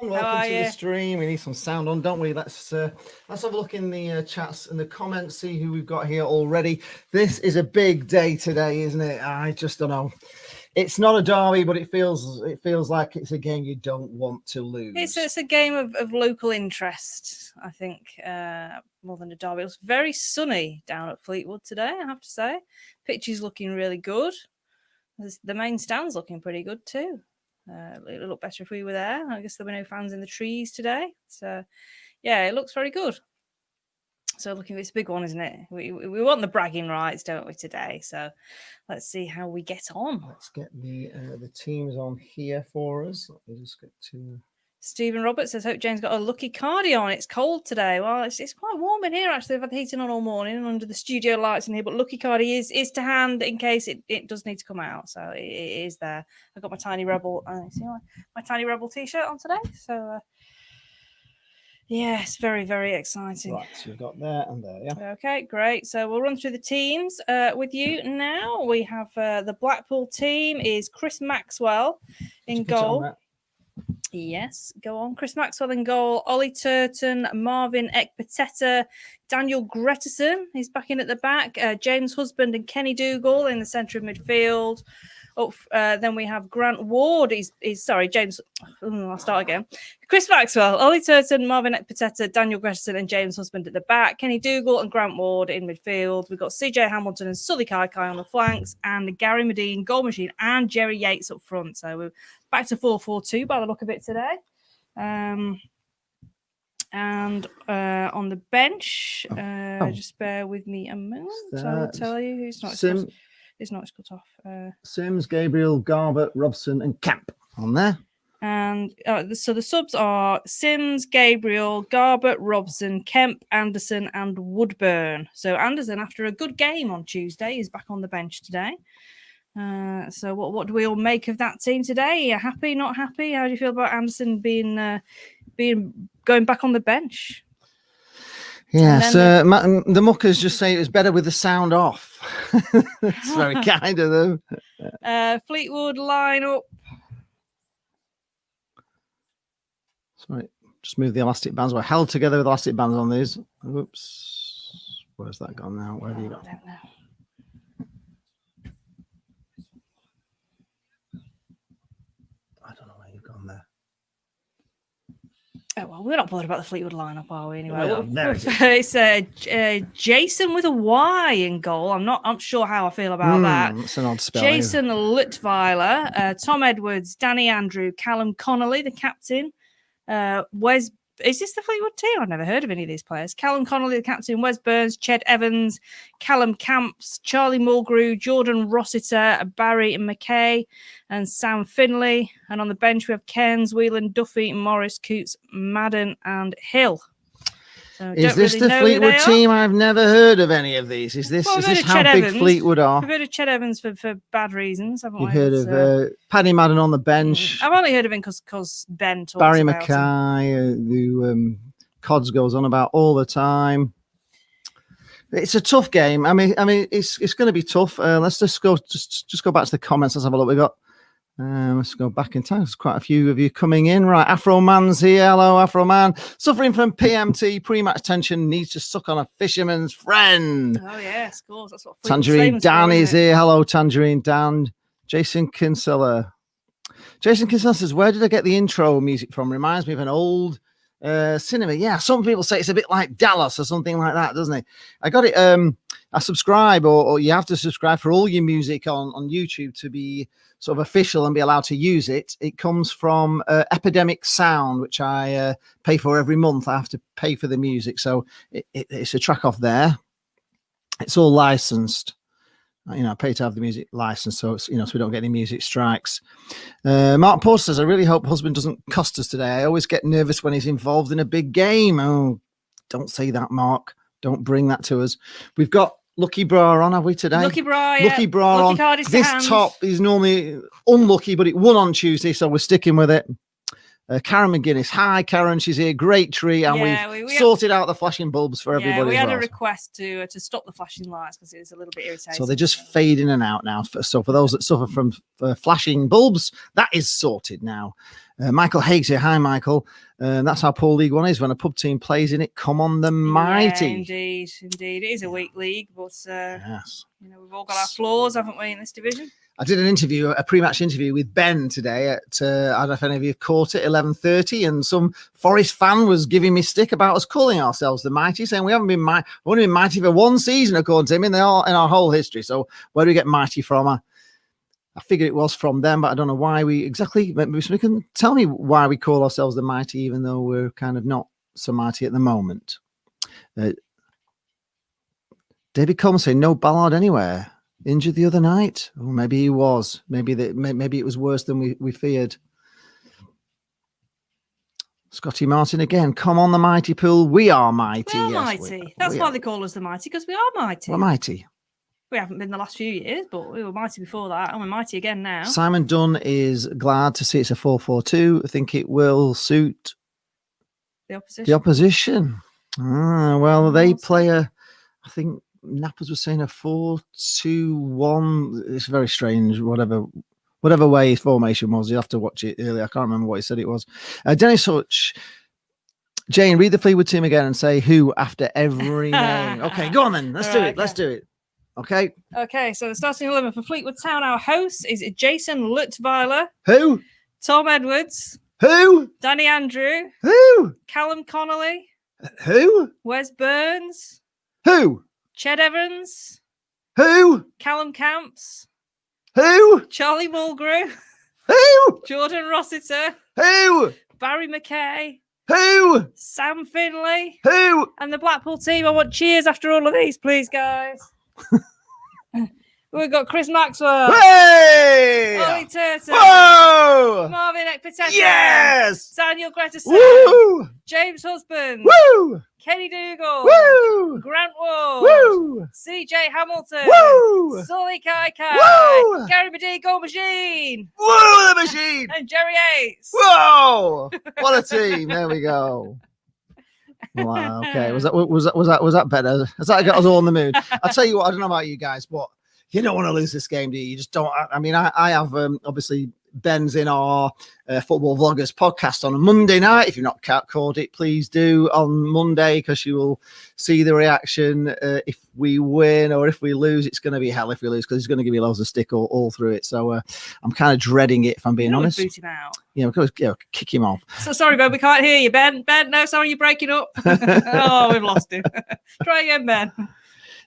Welcome to the stream. We need some sound on, don't we? Let's have a look in the chats and the comments, see who we've got here already. This is a big day today, isn't it? I just don't know. It's not a derby, but it feels like it's a game you don't want to lose. It's a game of local interest, I think, more than a derby. It was very sunny down at Fleetwood today, I have to say. Pitch is looking really good. The main stand's looking pretty good too. It would look better if we were there. I guess there were no fans in the trees today. So, yeah, it looks very good. So looking at this big one, isn't it? We want the bragging rights, don't we, today? So let's see how we get on. Let's get the teams on here for us. Let me just get to... Stephen Roberts says, hope Jane's got a lucky cardi on. It's cold today. Well, it's quite warm in here, actually. I've had the heating on all morning and under the studio lights in here. But lucky cardi is to hand in case it does need to come out. So it is there. I've got my Tiny Rebel, my Tiny Rebel t-shirt on today. So, yeah, it's very, very exciting. Right, so you've got there and there, yeah. Okay, great. So we'll run through the teams with you now. We have the Blackpool team is Chris Maxwell in goal. Yes, go on. Chris Maxwell in goal. Ollie Turton, Marvin Ekpateta, Daniel Gretterson. He's back in at the back. James Husband and Kenny Dougal in the centre of midfield. Then we have Grant Ward. James. I'll start again. Chris Maxwell, Ollie Turton, Marvin Ekpateta, Daniel Gretterson, and James Husband at the back. Kenny Dougal and Grant Ward in midfield. We've got CJ Hamilton and Sully Kai on the flanks, and Gary Medine, Goal Machine, and Jerry Yates up front. So we're back to 4-4-2 by the look of it today. And on the bench, just bear with me a moment. I will tell you who's not. It's not cut off. Sims, Gabriel, Garbutt, Robson, and Camp on there. And so the subs are Sims, Gabriel, Garbutt, Robson, Kemp, Anderson, and Woodburn. So Anderson, after a good game on Tuesday, is back on the bench today. So what do we all make of that team today? Are you happy, not happy? How do you feel about Anderson going back on the bench? Yes, the muckers just say it was better with the sound off. It's very kind of them. Fleetwood lineup. Sorry, just move the elastic bands. We're held together with elastic bands on these. Oops, where's that gone now? Where have you got? I don't know. I don't know where you've gone there. Oh, well, we're not bothered about the Fleetwood lineup, are we? Anyway, it's Jason with a Y in goal. I'm not sure how I feel about that. It's an odd spell. Jason Lutweiler, Tom Edwards, Danny Andrew, Callum Connolly, the captain. Is this the Fleetwood team? I've never heard of any of these players. Callum Connolly, the captain, Wes Burns, Ched Evans, Callum Camps, Charlie Mulgrew, Jordan Rossiter, Barry McKay, and Sam Finley. And on the bench, we have Cairns, Whelan, Duffy, Morris, Coots, Madden, and Hill. So is this the Fleetwood team? I've never heard of any of these. Is this how big Fleetwood are? I've heard of Ched Evans for bad reasons, haven't we? You've heard of Paddy Madden on the bench. I've only heard of him because Ben talks Barry about Mackay, who Cods goes on about all the time. It's a tough game. I mean, it's going to be tough. Let's just go back to the comments. Let's have a look. We got. Let's go back in time. There's quite a few of you coming in. Right, Afro Man's here. Hello, Afro Man. Suffering from PMT, pre-match tension, needs to suck on a fisherman's friend. Oh, yes, of course. That's what Tangerine Dan is here. Hello, Tangerine Dan. Jason Kinsella. Jason Kinsella says, where did I get the intro music from? Reminds me of an old cinema. Yeah, some people say it's a bit like Dallas or something like that, doesn't it? I got it. I subscribe, or you have to subscribe for all your music on YouTube to be sort of official and be allowed to use it. It comes from Epidemic Sound, which I pay for every month. I have to pay for the music, so it's a track off there. It's all licensed. I pay to have the music licensed, so it's, so we don't get any music strikes. Mark Post says, I really hope husband doesn't cost us today. I always get nervous when he's involved in a big game. Oh, don't say that, Mark. Don't bring that to us. We've got Lucky Bra on, have we, today? Lucky Bra, yeah. Lucky Bra Lucky on. This top is normally unlucky, but it won on Tuesday, so we're sticking with it. Karen McGuinness. Hi, Karen. She's here. Great tree. And we sorted out the flashing bulbs for everybody. We had a request to stop the flashing lights because it was a little bit irritating. So they just fade in and out now. So for those that suffer from flashing bulbs, that is sorted now. Michael Haig's here. Hi, Michael. That's how Poor League One is. When a pub team plays in it, come on the mighty. Yeah, indeed. It is a weak league, but yes. We've all got our flaws, haven't we, in this division? I did a pre-match interview with Ben today at, I don't know if any of you caught it, 11:30, and some Forest fan was giving me stick about us calling ourselves the Mighty, saying we haven't been we've only been mighty for one season, according to him, in our whole history. So where do we get mighty from? I figured it was from them, but I don't know why exactly. Maybe somebody can tell me why we call ourselves the Mighty, even though we're kind of not so mighty at the moment. David Coleman saying no Ballard anywhere. Injured the other night, or maybe he was. Maybe it was worse than we feared. Scotty Martin again. Come on, the mighty pool. We are mighty. We are mighty. That's why they call us the mighty, because we are mighty. We're mighty. We haven't been the last few years, but we were mighty before that, and we're mighty again now. Simon Dunn is glad to see it's a 4-4-2. I think it will suit the opposition. Well, they play I think Nappers was saying a 4-2-1. It's very strange. Whatever way his formation was, you have to watch it earlier. I can't remember what he said it was. Dennis Hutch, Jane, read the Fleetwood team again and say who after every name. Okay, go on then. Let's do it. Let's do it. Okay. Okay. So the starting 11 for Fleetwood Town, our host, is Jason Lutweiler. Who? Tom Edwards. Who? Danny Andrew. Who? Callum Connolly. Who? Wes Burns. Who? Ched Evans. Who? Callum Camps. Who? Charlie Mulgrew. Who? Jordan Rossiter. Who? Barry McKay. Who? Sam Finlay. Who? And the Blackpool team. I want cheers after all of these, please, guys. We've got Chris Maxwell. Hey! Ollie Turton. Whoa! Marvin Ekpiteta. Yes! Daniel Gretterson. Woo! James Husband. Woo! Kenny Dougal. Woo! Grant Ward. Woo! CJ Hamilton. Woo! Sully Kai Kai. Woo! Gary Medee, Go Machine. Woo! The machine. And Jerry Yates. Whoa! What a team! There we go. Wow. Okay. Was that better? Has that got us all in the mood? I'll tell you what. I don't know about you guys, but you don't want to lose this game, do you? You just don't. I mean, I have obviously Ben's in our Football Vloggers podcast on a Monday night. If you've not caught it, please do on Monday, because you will see the reaction. If we win or if we lose, it's going to be hell if we lose, because he's going to give you loads of stick all through it. So I'm kind of dreading it, if I'm being honest. Boot him out. Yeah, because kick him off. So sorry, Ben, we can't hear you, Ben. Ben, no, sorry, you're breaking up. Oh, we've lost him. Try again, Ben.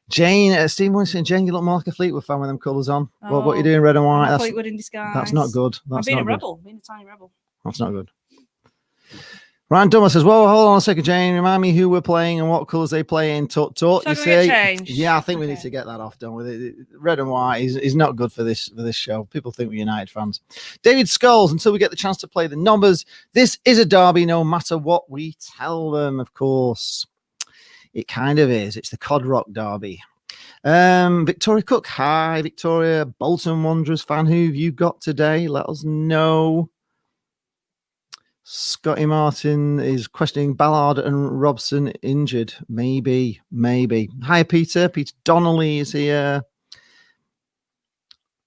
Jane, Steve Wilson, Jane, you look more like a Fleetwood fan with them colours on. What are you doing, red and white? That's Fleetwood in disguise. That's not good. I'm being a rebel, being a tiny rebel. That's not good. Ryan Dummer says, well, hold on a second, Jane. Remind me who we're playing and what colours they play in. Tut. You see? Yeah, I think we need to get that off, don't we? Red and white is not good for this show. People think we're United fans. David Scholes, until we get the chance to play the numbers, this is a derby no matter what we tell them, of course. It kind of is. It's the Cod Rock derby. Victoria Cook. Hi, Victoria. Bolton Wanderers fan. Who have you got today? Let us know. Scotty Martin is questioning Ballard and Robson injured. Maybe. Hi, Peter. Peter Donnelly is here.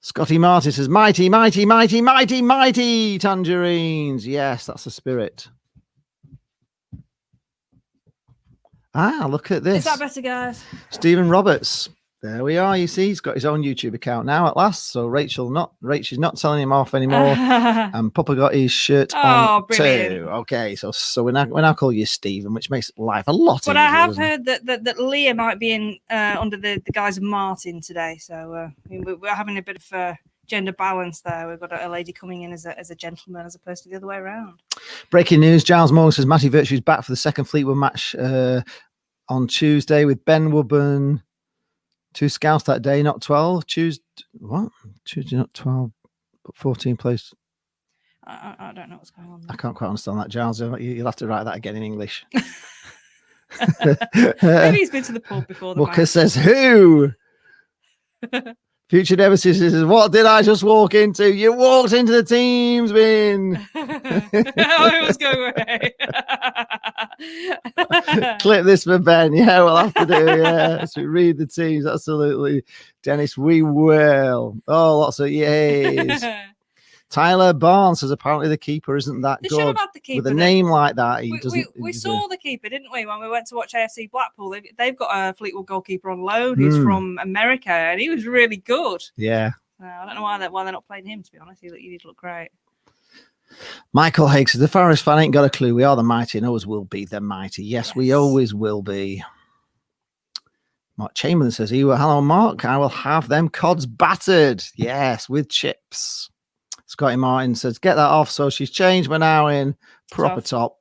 Scotty Martin says, mighty tangerines. Yes, that's the spirit. Look at this. Is that better, guys? Stephen Roberts. There we are. You see, he's got his own YouTube account now at last. So Rachel's not telling him off anymore. And Papa got his shirt on brilliant. too. Okay, so we now call you Stephen, which makes life a lot easier. But I have heard that Leah might be in under the guise of Martin today. So we're having a bit of gender balance there. We've got a lady coming in as a gentleman as opposed to the other way around. Breaking news: Giles Morgan says Matty Virtue's back for the second Fleetwood match on Tuesday with Ben Woburn. 2 scouts that day, not 12. Tuesday, not 12, but 14 plays. I don't know what's going on there. I can't quite understand that, Giles. You'll have to write that again in English. Maybe he's been to the pub before. Walker says, who? Future Nemesis says, what did I just walk into? You walked into the teams bin. I was going away. Clip this for Ben. Yeah, we'll have to do. Yeah, so read the teams. Absolutely. Dennis, we will. Oh, lots of yays. Tyler Barnes says apparently the keeper isn't that They should have good. had the keeper. With a name like that, he we doesn't. we saw the keeper, didn't we, when we went to watch AFC Blackpool? They've got a Fleetwood goalkeeper on loan who's from America, and he was really good. Yeah. I don't know why they're not playing him, to be honest. He did look great. Michael Higgs says, the Forest fan ain't got a clue. We are the mighty and always will be the mighty. Yes, we always will be. Mark Chamberlain says, hello, Mark. I will have them cods battered. Yes, with chips. Scotty Martin says, get that off. So she's changed. We're now in proper top.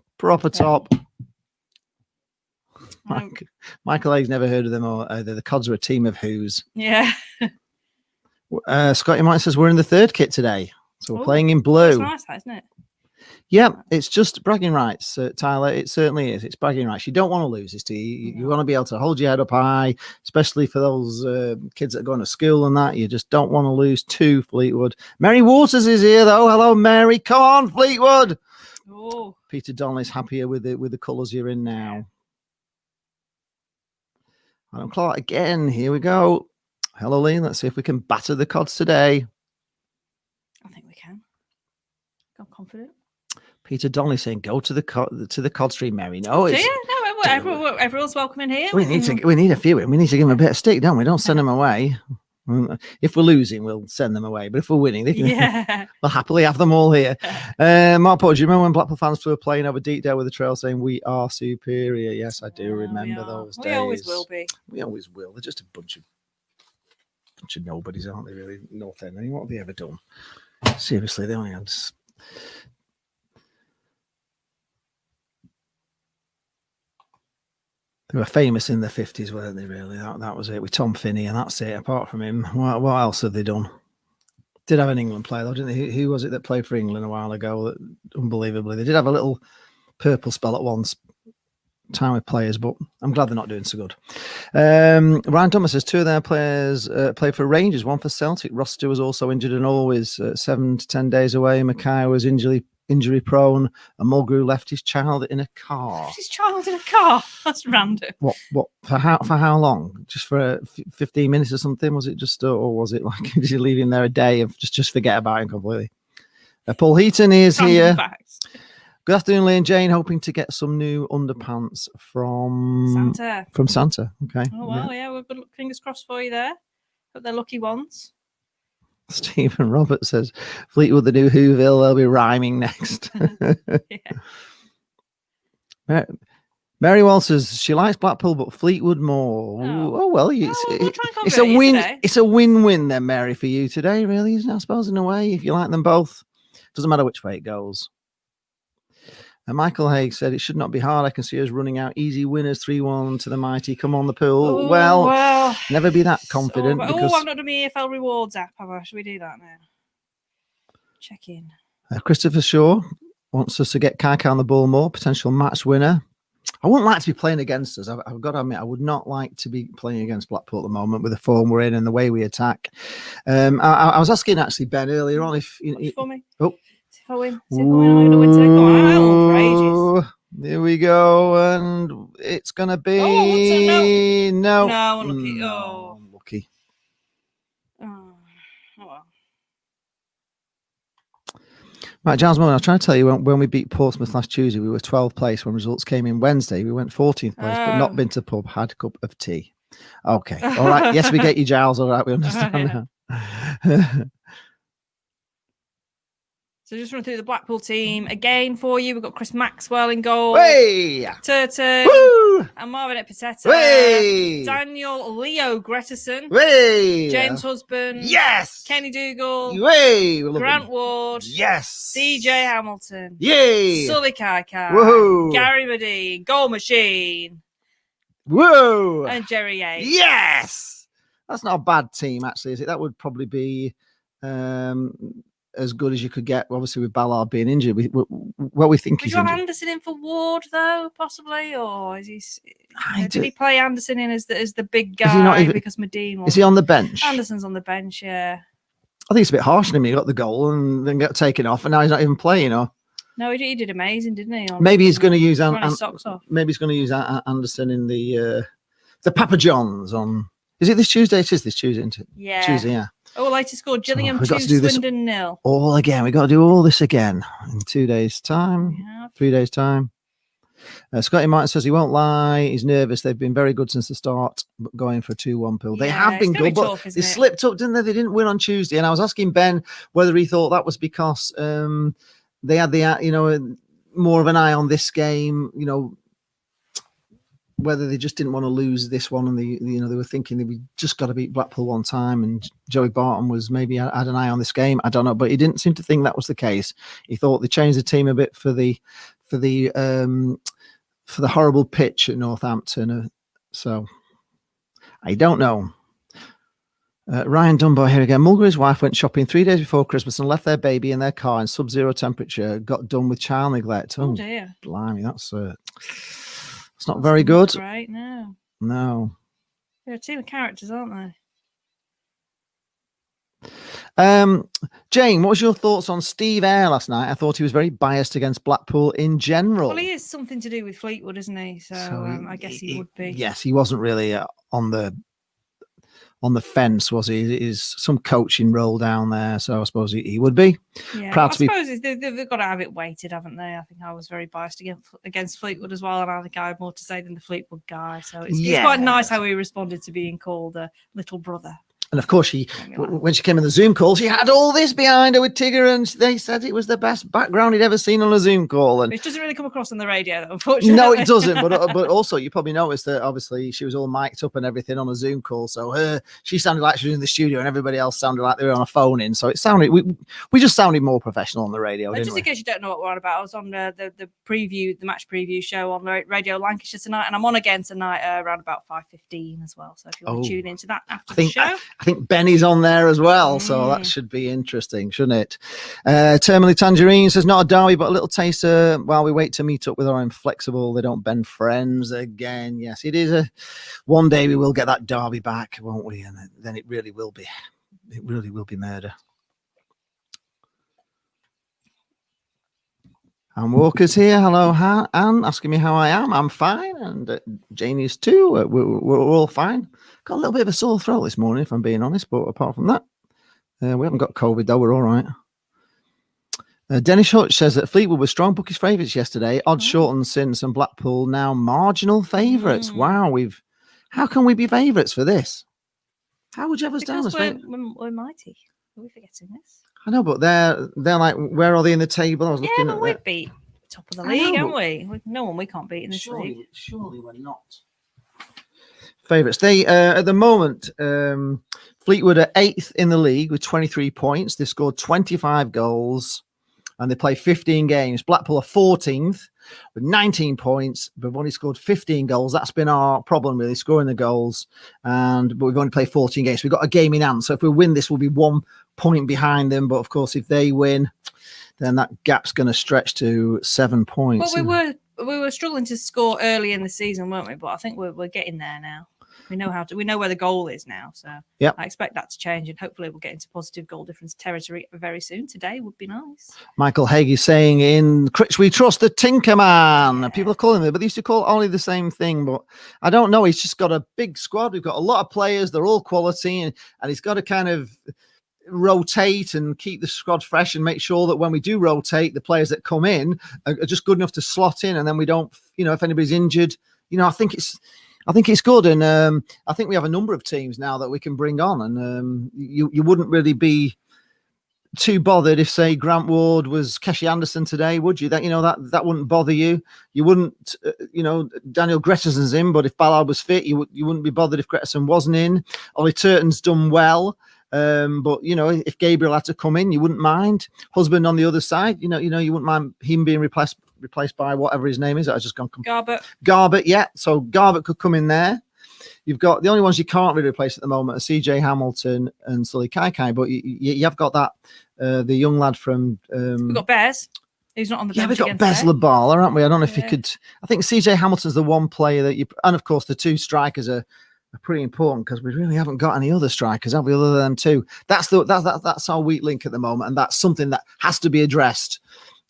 Michael A's never heard of them, or the cods are a team of who's. Yeah. Scotty Martin says, we're in the third kit today. So we're playing in blue. That's nice, isn't it? Yeah, it's just bragging rights, Tyler. It certainly is. It's bragging rights. You don't want to lose this, do you? You want to be able to hold your head up high, especially for those kids that are going to school and that. You just don't want to lose to Fleetwood. Mary Waters is here, though. Hello, Mary. Come on, Fleetwood. Oh. Peter Donnelly's happier with the colours you're in now. Adam Clark again. Here we go. Hello, Lee. Let's see if we can batter the cods today. I think we can. I'm confident. Peter Donnelly saying, "Go to the cod stream, Mary." No, it's everyone's welcome in here. We need a few. We need to give them a bit of stick, don't we? Don't send them away. If we're losing, we'll send them away. But if we're winning, they can, we'll happily have them all here. Mark Paul, do you remember when Blackpool fans were playing over Deepdale with the Trail saying, we are superior? Yes, I do remember those days. We always will be. We always will. They're just a bunch of nobodies, aren't they, really? North End. I mean, what have they ever done? Seriously, they only had... They were famous in the 50s, weren't they, really? That was it, with Tom Finney, and that's it. Apart from him, what else have they done? Did have an England player, though, didn't they? Who was it that played for England a while ago? Unbelievably. They did have a little purple spell at once, time with players, but I'm glad they're not doing so good. Ryan Thomas says 2 of their players play for Rangers, 1 for Celtic. Roster was also injured and always 7 to 10 days away. Mackay was injury prone, and Mulgrew left his child in a car. His child in a car? That's random. What for how long? Just for 15 minutes or something? Was it just, or was it like, did you leave him there a day and just forget about him completely? Paul Heaton is here. Facts. Good afternoon, Lee and Jane. Hoping to get some new underpants from Santa. Okay. Oh well, yeah. We've got fingers crossed for you there. Hope they're lucky ones. Stephen Roberts says, Fleetwood, the new Whoville, they'll be rhyming next. Mary Wall says she likes Blackpool, but Fleetwood more. Oh well, it's a win. Today. It's a win-win then, Mary, for you today, really, isn't it? I suppose, in a way, if you like them both. Doesn't matter which way it goes. And Michael Haig said it should not be hard. I can see us running out easy winners 3-1 to the mighty. Come on, the pool. Well, never be that confident. I've not done my EFL rewards app, have I? Should we do that now? Check in. Christopher Shaw wants us to get Kaikai on the ball more. Potential match winner. I wouldn't like to be playing against us. I've got to admit, I would not like to be playing against Blackpool at the moment with the form we're in and the way we attack. I was asking actually Ben earlier on if for me. Oh. If I win, I'm going to win today. Go on, for ages. There we go, and it's going to be no, unlucky. Unlucky. Oh well. Right, Giles Moore, I was trying to tell you when we beat Portsmouth last Tuesday, we were 12th place. When results came in Wednesday, we went 14th place, but not been to pub, had a cup of tea. Okay, all right. Yes, we get you, Giles. All right, we understand now. So just run through the Blackpool team again for you. We've got Chris Maxwell in goal. Hey! Turton. Woo! And Marvin Epiteta. Hey! Daniel Leo Gretterson. Hey! James Husband. Yes! Kenny Dougal. Hey! Grant Ward. Yes! DJ Hamilton. Yay! Sully Kaikai. Woohoo! Gary Medine. Goal Machine. Whoa! And Jerry Yates. Yes! That's not a bad team, actually, is it? That would probably be as good as you could get. Obviously, with Ballard being injured, we think Would he's you have injured. Anderson in for Ward though, possibly, or is he? Did he play Anderson in as the big guy because Medine was? Is he on the bench? Anderson's on the bench, yeah. I think it's a bit harsh on him. He got the goal and then got taken off, and now he's not even playing. No, he did amazing, didn't he? Maybe he's going to use maybe he's going to use Anderson in the Papa John's on. Is it this Tuesday? It is this Tuesday, isn't it? Yeah. Tuesday, yeah. Oh, later scored Gillingham 2, Swindon 0. All again. We got to do all this again in 2 days' time. 3 days' time. Scotty Martin says he won't lie. He's nervous. They've been very good since the start, but going for a 2-1 pill. They have been good, but they slipped up, didn't they? They didn't win on Tuesday. And I was asking Ben whether he thought that was because they had more of an eye on this game, whether they just didn't want to lose this one, and they were thinking that we just got to beat Blackpool one time, and Joey Barton was maybe had an eye on this game. I don't know, but he didn't seem to think that was the case. He thought they changed the team a bit for the horrible pitch at Northampton. So I don't know. Ryan Dunbar here again. Mulgre's wife went shopping 3 days before Christmas and left their baby in their car in sub-zero temperature. Got done with child neglect. Oh dear! Blimey, that's not very good. Right? No. They're a team of characters, aren't they? Jane, what was your thoughts on Steve Eyre last night? I thought he was very biased against Blackpool in general. Well, he is something to do with Fleetwood, isn't he? So I guess he would be. Yes, he wasn't really on the fence, was he? Is some coaching role down there, so I suppose he would be. Yeah, I suppose they've got to have it weighted, haven't they? I think I was very biased against Fleetwood as well, and I think I had more to say than the Fleetwood guy. So it's quite nice how he responded to being called a little brother. And of course, when she came in the Zoom call, she had all this behind her with Tigger, and they said it was the best background he'd ever seen on a Zoom call. And it doesn't really come across on the radio, though, unfortunately. No, it doesn't. But also, you probably noticed that obviously she was all mic'd up and everything on a Zoom call. So she sounded like she was in the studio, and everybody else sounded like they were on a phone in. So it sounded we just sounded more professional on the radio. Just in case you don't know what we're on about, I was on the match preview show on Radio Lancashire tonight, and I'm on again tonight around about 5:15 as well. So if you want to tune into that after the show, I think Benny's on there as well, so that should be interesting, shouldn't it? Terminally Tangerine says not a derby but a little taster while we wait to meet up with our inflexible they don't bend friends again. Yes, it is one day we will get that derby back, won't we? And then it really will be murder. And Walker's here. Hello, Anne, asking me how I am. I'm fine, and Janie's too. We're all fine. Got a little bit of a sore throat this morning, if I'm being honest, but apart from that, we haven't got COVID, though. We're all right. Dennis Hutch says that Fleetwood was strong book his favourites yesterday. Odds shortened since, and Blackpool now marginal favourites. Wow, how can we be favourites for this? How would you have us down as favourites? We're mighty. Are we forgetting this? I know, but they're like, where are they in the table? I was looking at we'd beat top of the league, haven't we? No one we can't beat in this league. Surely we're not favourites. They at the moment, Fleetwood are 8th in the league with 23 points. They've scored 25 goals and they play 15 games. Blackpool are 14th with 19 points, but we've only scored 15 goals. That's been our problem, really, scoring the goals. But we've only played 14 games. We've got a game in hand. So if we win this, we'll be 1 point behind them. But of course, if they win, then that gap's going to stretch to 7 points. Well, we were struggling to score early in the season, weren't we? But I think we're getting there now. We know where the goal is now, so I expect that to change, and hopefully we'll get into positive goal difference territory very soon. Today would be nice. Michael Hagee saying in Critch we trust the Tinkerman. Yeah. People are calling him, but they used to call Ollie the same thing. But I don't know. He's just got a big squad. We've got a lot of players. They're all quality, and he's got to kind of rotate and keep the squad fresh and make sure that when we do rotate, the players that come in are just good enough to slot in, and then we don't, if anybody's injured, I think it's good, and I think we have a number of teams now that we can bring on, and you wouldn't really be too bothered if, say, Grant Ward was Keshi Anderson today, would you? That wouldn't bother you. You wouldn't, Daniel Gretterson's in, but if Ballard was fit, you wouldn't be bothered if Gretterson wasn't in. Ollie Turton's done well, but if Gabriel had to come in, you wouldn't mind. Husband on the other side, you wouldn't mind him being replaced by whatever his name is. I just gone Garbett. Garbett, yeah. So Garbett could come in there. you've got the only ones you can't really replace at the moment are CJ Hamilton and Sully Kai, but you have got that the young lad from. We've got Bez. He's not on the bench. Yeah, we've got Bez Labala, haven't we? I don't know if you could. I think CJ Hamilton's the one player that you, and of course the two strikers are pretty important because we really haven't got any other strikers, have we? Other than them two, that's our weak link at the moment, and that's something that has to be addressed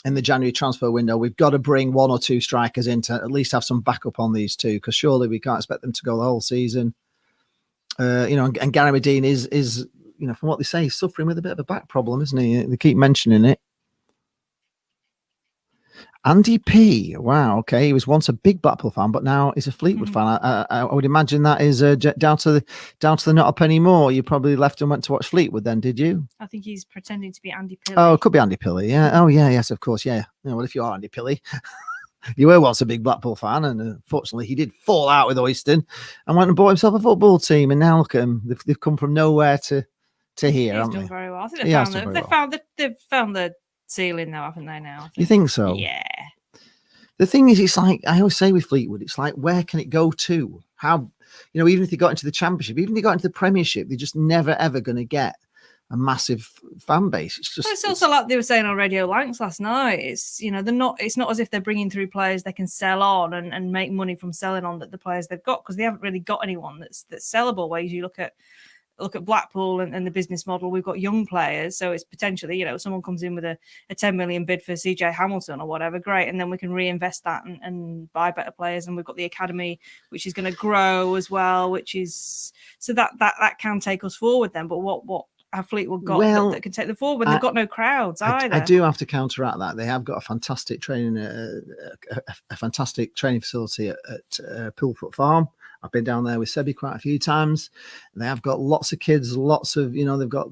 in the January transfer window. We've got to bring one or two strikers in to at least have some backup on these two, because surely we can't expect them to go the whole season. And Gary Medine is from what they say, he's suffering with a bit of a back problem, isn't he? They keep mentioning it. Andy P. Wow, okay. He was once a big Blackpool fan, but now he's a Fleetwood fan. I would imagine that is down to the not up anymore. You probably left and went to watch Fleetwood then, did you? I think he's pretending to be Andy Pilley. Oh, it could be Andy Pilley. Yeah. Oh, yeah. Yes, of course. Yeah. Well, if you are Andy Pilley, you were once a big Blackpool fan, and unfortunately, he did fall out with Oyston and went and bought himself a football team. And now look at him; they've come from nowhere to here. He's done very well. I think they've found the ceiling now, haven't they? Now you think so? Yeah. The thing is, it's like I always say with Fleetwood, it's like, where can it go to? How, even if they got into the Championship, even if they got into the Premiership, they're just never ever going to get a massive fan base. It's also like they were saying on Radio Lancs last night. It's it's not as if they're bringing through players they can sell on and make money from selling on the players they've got, because they haven't really got anyone that's sellable. Whereas you look at Blackpool and the business model, we've got young players, so it's potentially, someone comes in with a 10 million bid for CJ Hamilton or whatever, great, and then we can reinvest that and buy better players, and we've got the academy, which is going to grow as well, which is so that can take us forward then. But what have Fleetwood got that can take them forward? They've got no crowds either. I do have to counteract that. They have got a fantastic training facility at Pilfoot Farm. I've been down there with Sebi quite a few times. And they have got lots of kids, lots of, they've got,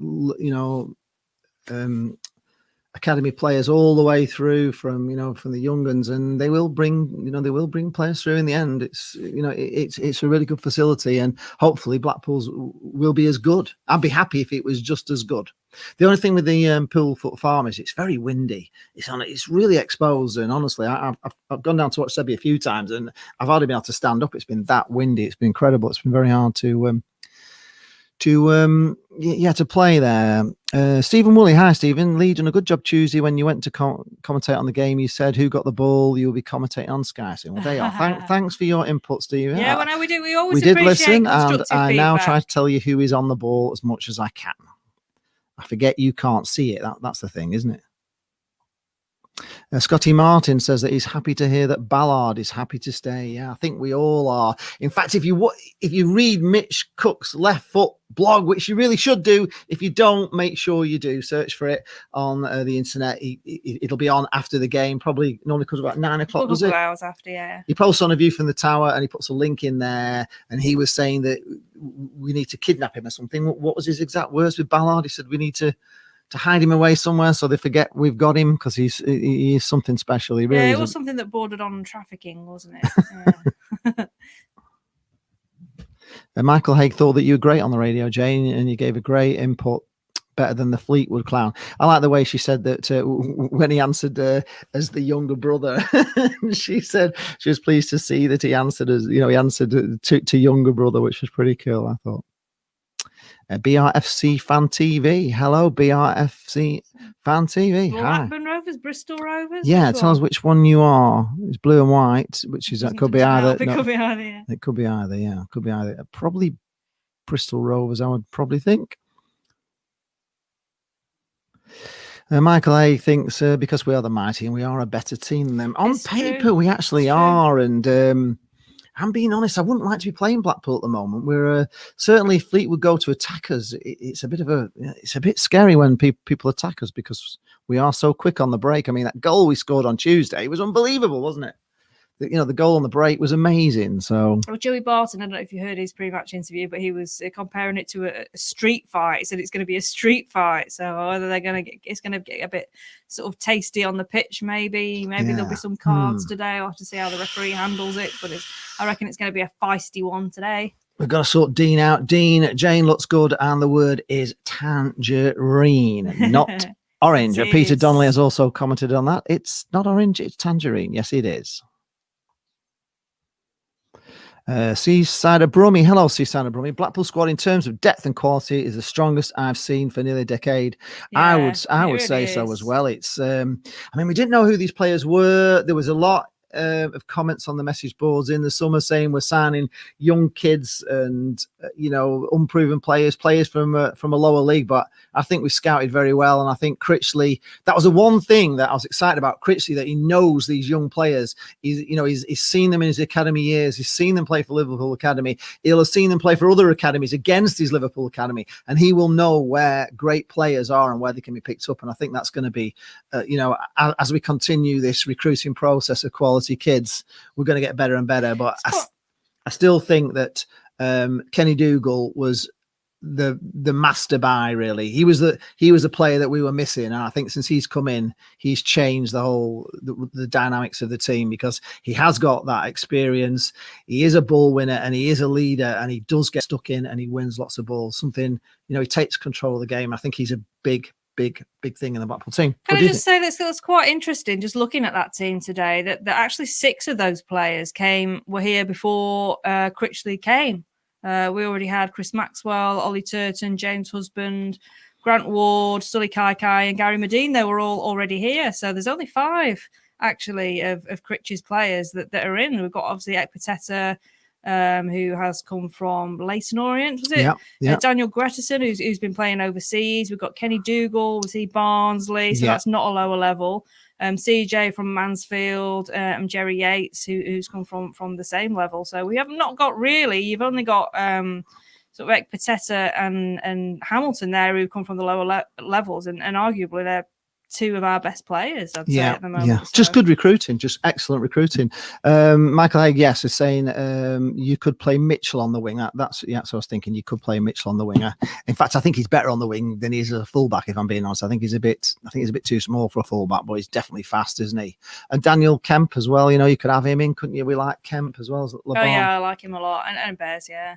academy players all the way through from the young ones, and they will bring players through in the end. It's a really good facility, and hopefully Blackpool's will be as good. I'd be happy if it was just as good. The only thing with the Poolfoot Farm is it's very windy. It's really exposed, and honestly, I've gone down to watch Sebi a few times, and I've hardly been able to stand up. It's been that windy. It's been incredible. It's been very hard to play there. Stephen Woolley, hi Stephen. Lee done a good job Tuesday when you went to commentate on the game. You said who got the ball, you'll be commentating on Sky soon. Well, there you are. Thanks for your input, Stephen. Yeah, well, no, we always did listen, and I now try to tell you who is on the ball as much as I can. I forget you can't see it. That's the thing, isn't it? Scotty Martin says that he's happy to hear that Ballard is happy to stay. Yeah, I think we all are. In fact, if you read Mitch Cook's Left Foot blog, which you really should do, if you don't, make sure you do. Search for it on the internet. It'll be on after the game. Probably normally comes about 9 o'clock. Was it? 2 hours after, yeah. He posts on A View from the Tower, and he puts a link in there. And he was saying that we need to kidnap him or something. What was his exact words with Ballard? He said we need to hide him away somewhere so they forget we've got him, because he is something special. He really it was something that bordered on trafficking, wasn't it? Yeah. Michael Haig thought that you were great on the radio, Jane, and you gave a great input, better than the Fleetwood clown. I like the way she said that when he answered as the younger brother. She said she was pleased to see that he answered to younger brother, which was pretty cool, I thought. BRFC Fan TV. Hello, BRFC Fan TV. Blackburn Rovers, Bristol Rovers. Yeah, tell us which one you are. It's blue and white, which is that could be either. It could be either. Yeah. It could be either. Yeah, it could be either. Probably Bristol Rovers, I would probably think. Michael A thinks because we are the mighty and we are a better team than them. On paper, we actually are, and. I'm being honest, I wouldn't like to be playing Blackpool at the moment. We're certainly if Fleetwood go to attack us, it's a bit scary when people attack us, because we are so quick on the break. I mean, that goal we scored on Tuesday was unbelievable, wasn't it? The goal on the break was amazing. So, Joey Barton, I don't know if you heard his pre-match interview, but he was comparing it to a street fight. He said it's going to be a street fight. So whether it's going to get a bit sort of tasty on the pitch, maybe there'll be some cards today. I'll have to see how the referee handles it, but I reckon it's going to be a feisty one today. We've got to sort Dean out. Dean, Jane looks good, and the word is tangerine, not orange. Peter Donnelly has also commented on that. It's not orange, it's tangerine. Yes, it is. Seaside of Brummy. Hello, Seaside of Brummy. Blackpool squad in terms of depth and quality is the strongest I've seen for nearly a decade. Yeah, I would say so as well. It's I mean, we didn't know who these players were. There was a lot of comments on the message boards in the summer saying we're signing young kids and unproven players from a lower league. But I think we scouted very well, and I think Critchley, that was the one thing that I was excited about Critchley, that he knows these young players. He's seen them in his academy years. He's seen them play for Liverpool Academy. He'll have seen them play for other academies against his Liverpool Academy, and he will know where great players are and where they can be picked up. And I think that's going to be, as we continue this recruiting process of quality kids, we're going to get better and better. But I still think that Kenny Dougal was the master buy. Really, he was a player that we were missing, and I think since he's come in, he's changed the dynamics of the team, because he has got that experience. He is a ball winner and he is a leader, and he does get stuck in and he wins lots of balls. Something, he takes control of the game. I think he's a big thing in the Blackpool team. Can I just say that's quite interesting, just looking at that team today, that actually 6 of those players were here before Critchley came. We already had Chris Maxwell, Ollie Turton, James Husband, Grant Ward, Sully Kaikai and Gary Medine. They were all already here. So there's only 5 actually of Critch's players that are in. We've got obviously Ekpateta, who has come from Leyton Orient, was it? Yeah. Daniel Gretterson, who's been playing overseas. We've got Kenny Dougal, we see Barnsley, so that's not a lower level. CJ from Mansfield, and Jerry Yates, who's come from the same level. So we have not got really. You've only got sort of Ekpateta and Hamilton there, who come from the lower levels, and arguably they're 2 of our best players, I'd say, at the moment. Yeah, just good recruiting, just excellent recruiting. Michael Haig, yes, is saying you could play Mitchell on the wing. That's what I was thinking. You could play Mitchell on the wing. In fact, I think he's better on the wing than he is as a fullback, if I'm being honest. I think he's a bit too small for a fullback, but he's definitely fast, isn't he? And Daniel Kemp as well. You could have him in, couldn't you? We like Kemp as well as LeBron. Oh yeah, I like him a lot, and Bears, yeah.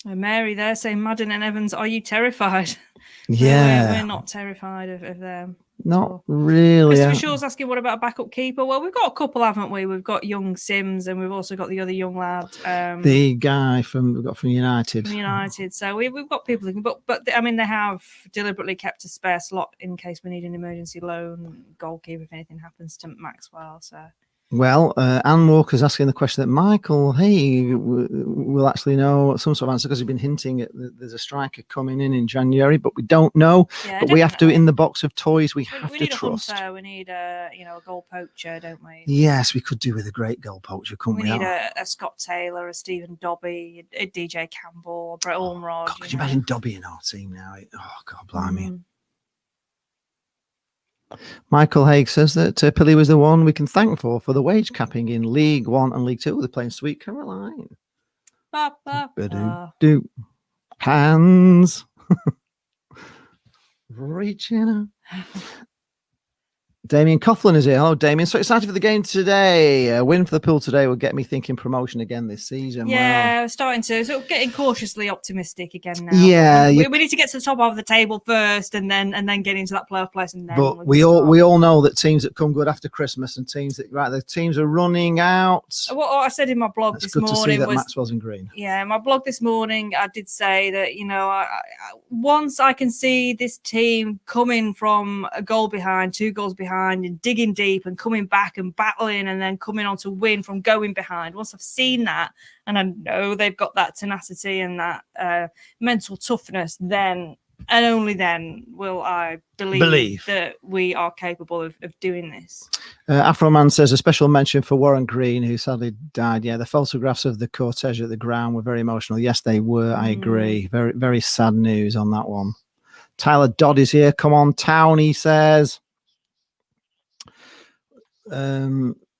Mary there saying, Madden and Evans, are you terrified? Yeah. We're not terrified of them. Not really. Christopher Shaw's asking, what about a backup keeper? Well, we've got a couple, haven't we? We've got young Sims, and we've also got the other young lad. The guy from United. So we've got people who can, but I mean, they have deliberately kept a spare slot in case we need an emergency loan goalkeeper if anything happens to Maxwell. So. Well, Anne Walker's asking the question that Michael Haig will actually know some sort of answer, because he's been hinting at there's a striker coming in January, but we don't know. Yeah, but we have to, in the box of toys, we have to trust. We need a goal poacher, don't we? Yes, we could do with a great goal poacher, couldn't we? We need a Scott Taylor, a Stephen Dobby, a DJ Campbell, a Brett Ormrod. Could you imagine Dobby in our team now? Oh, God, blimey. Michael Haig says that Pilley was the one we can thank for the wage capping in League One and League Two. They're playing Sweet Caroline. Do hands reaching out. Damien Coughlin is here. Hello, Damien. So excited for the game today. A win for the Pool today will get me thinking promotion again this season. Yeah, we're starting to. So getting cautiously optimistic again now. Yeah. We need to get to the top of the table first and then get into that playoff place. And then but we all know that teams that come good after Christmas and the teams are running out. What I said in my blog this morning was... It's good to see that Maxwell's in green. Yeah, my blog this morning, I did say that, once I can see this team coming from a goal behind, 2 goals behind, and digging deep and coming back and battling and then coming on to win from going behind. Once I've seen that and I know they've got that tenacity and that mental toughness, then and only then will I believe that we are capable of doing this. Afro Man says a special mention for Warren Green, who sadly died. Yeah, the photographs of the cortege at the ground were very emotional. Yes, they were. I agree. Very, very sad news on that one. Tyler Dodd is here. Come on, Town, he says.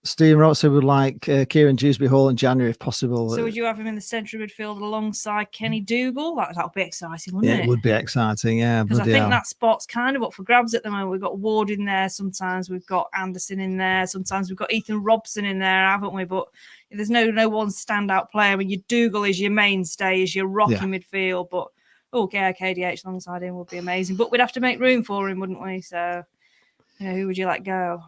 Stephen Rotzer would like Kieran Dewsbury Hall in January if possible. So would you have him in the centre of midfield alongside Kenny Dougal? That would be exciting, wouldn't it? It would be exciting, yeah. Because I think that spot's kind of up for grabs at the moment. We've got Ward in there. Sometimes we've got Anderson in there. Sometimes we've got Ethan Robson in there, haven't we? But there's no one standout player. I mean, your Dougal is your mainstay, is your rock in midfield. But KDH alongside him would be amazing. But we'd have to make room for him, wouldn't we? So... Who would you let go?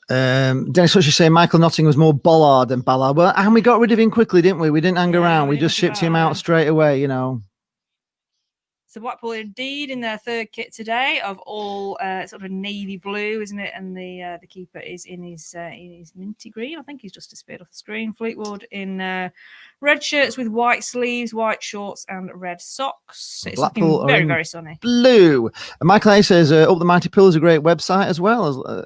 Dennis, what you say? Michael Nottingham was more bollard than Ballard. Well, and we got rid of him quickly, didn't we? We didn't hang around. We just shipped him out straight away, So Blackpool indeed in their third kit today of all sort of navy blue, isn't it? And the keeper is in his minty green. I think he's just disappeared off the screen. Fleetwood in red shirts with white sleeves, white shorts, and red socks. It's Blackpool looking very, very sunny. Blue. And Michael A says, Up the Mighty Pill is a great website as well.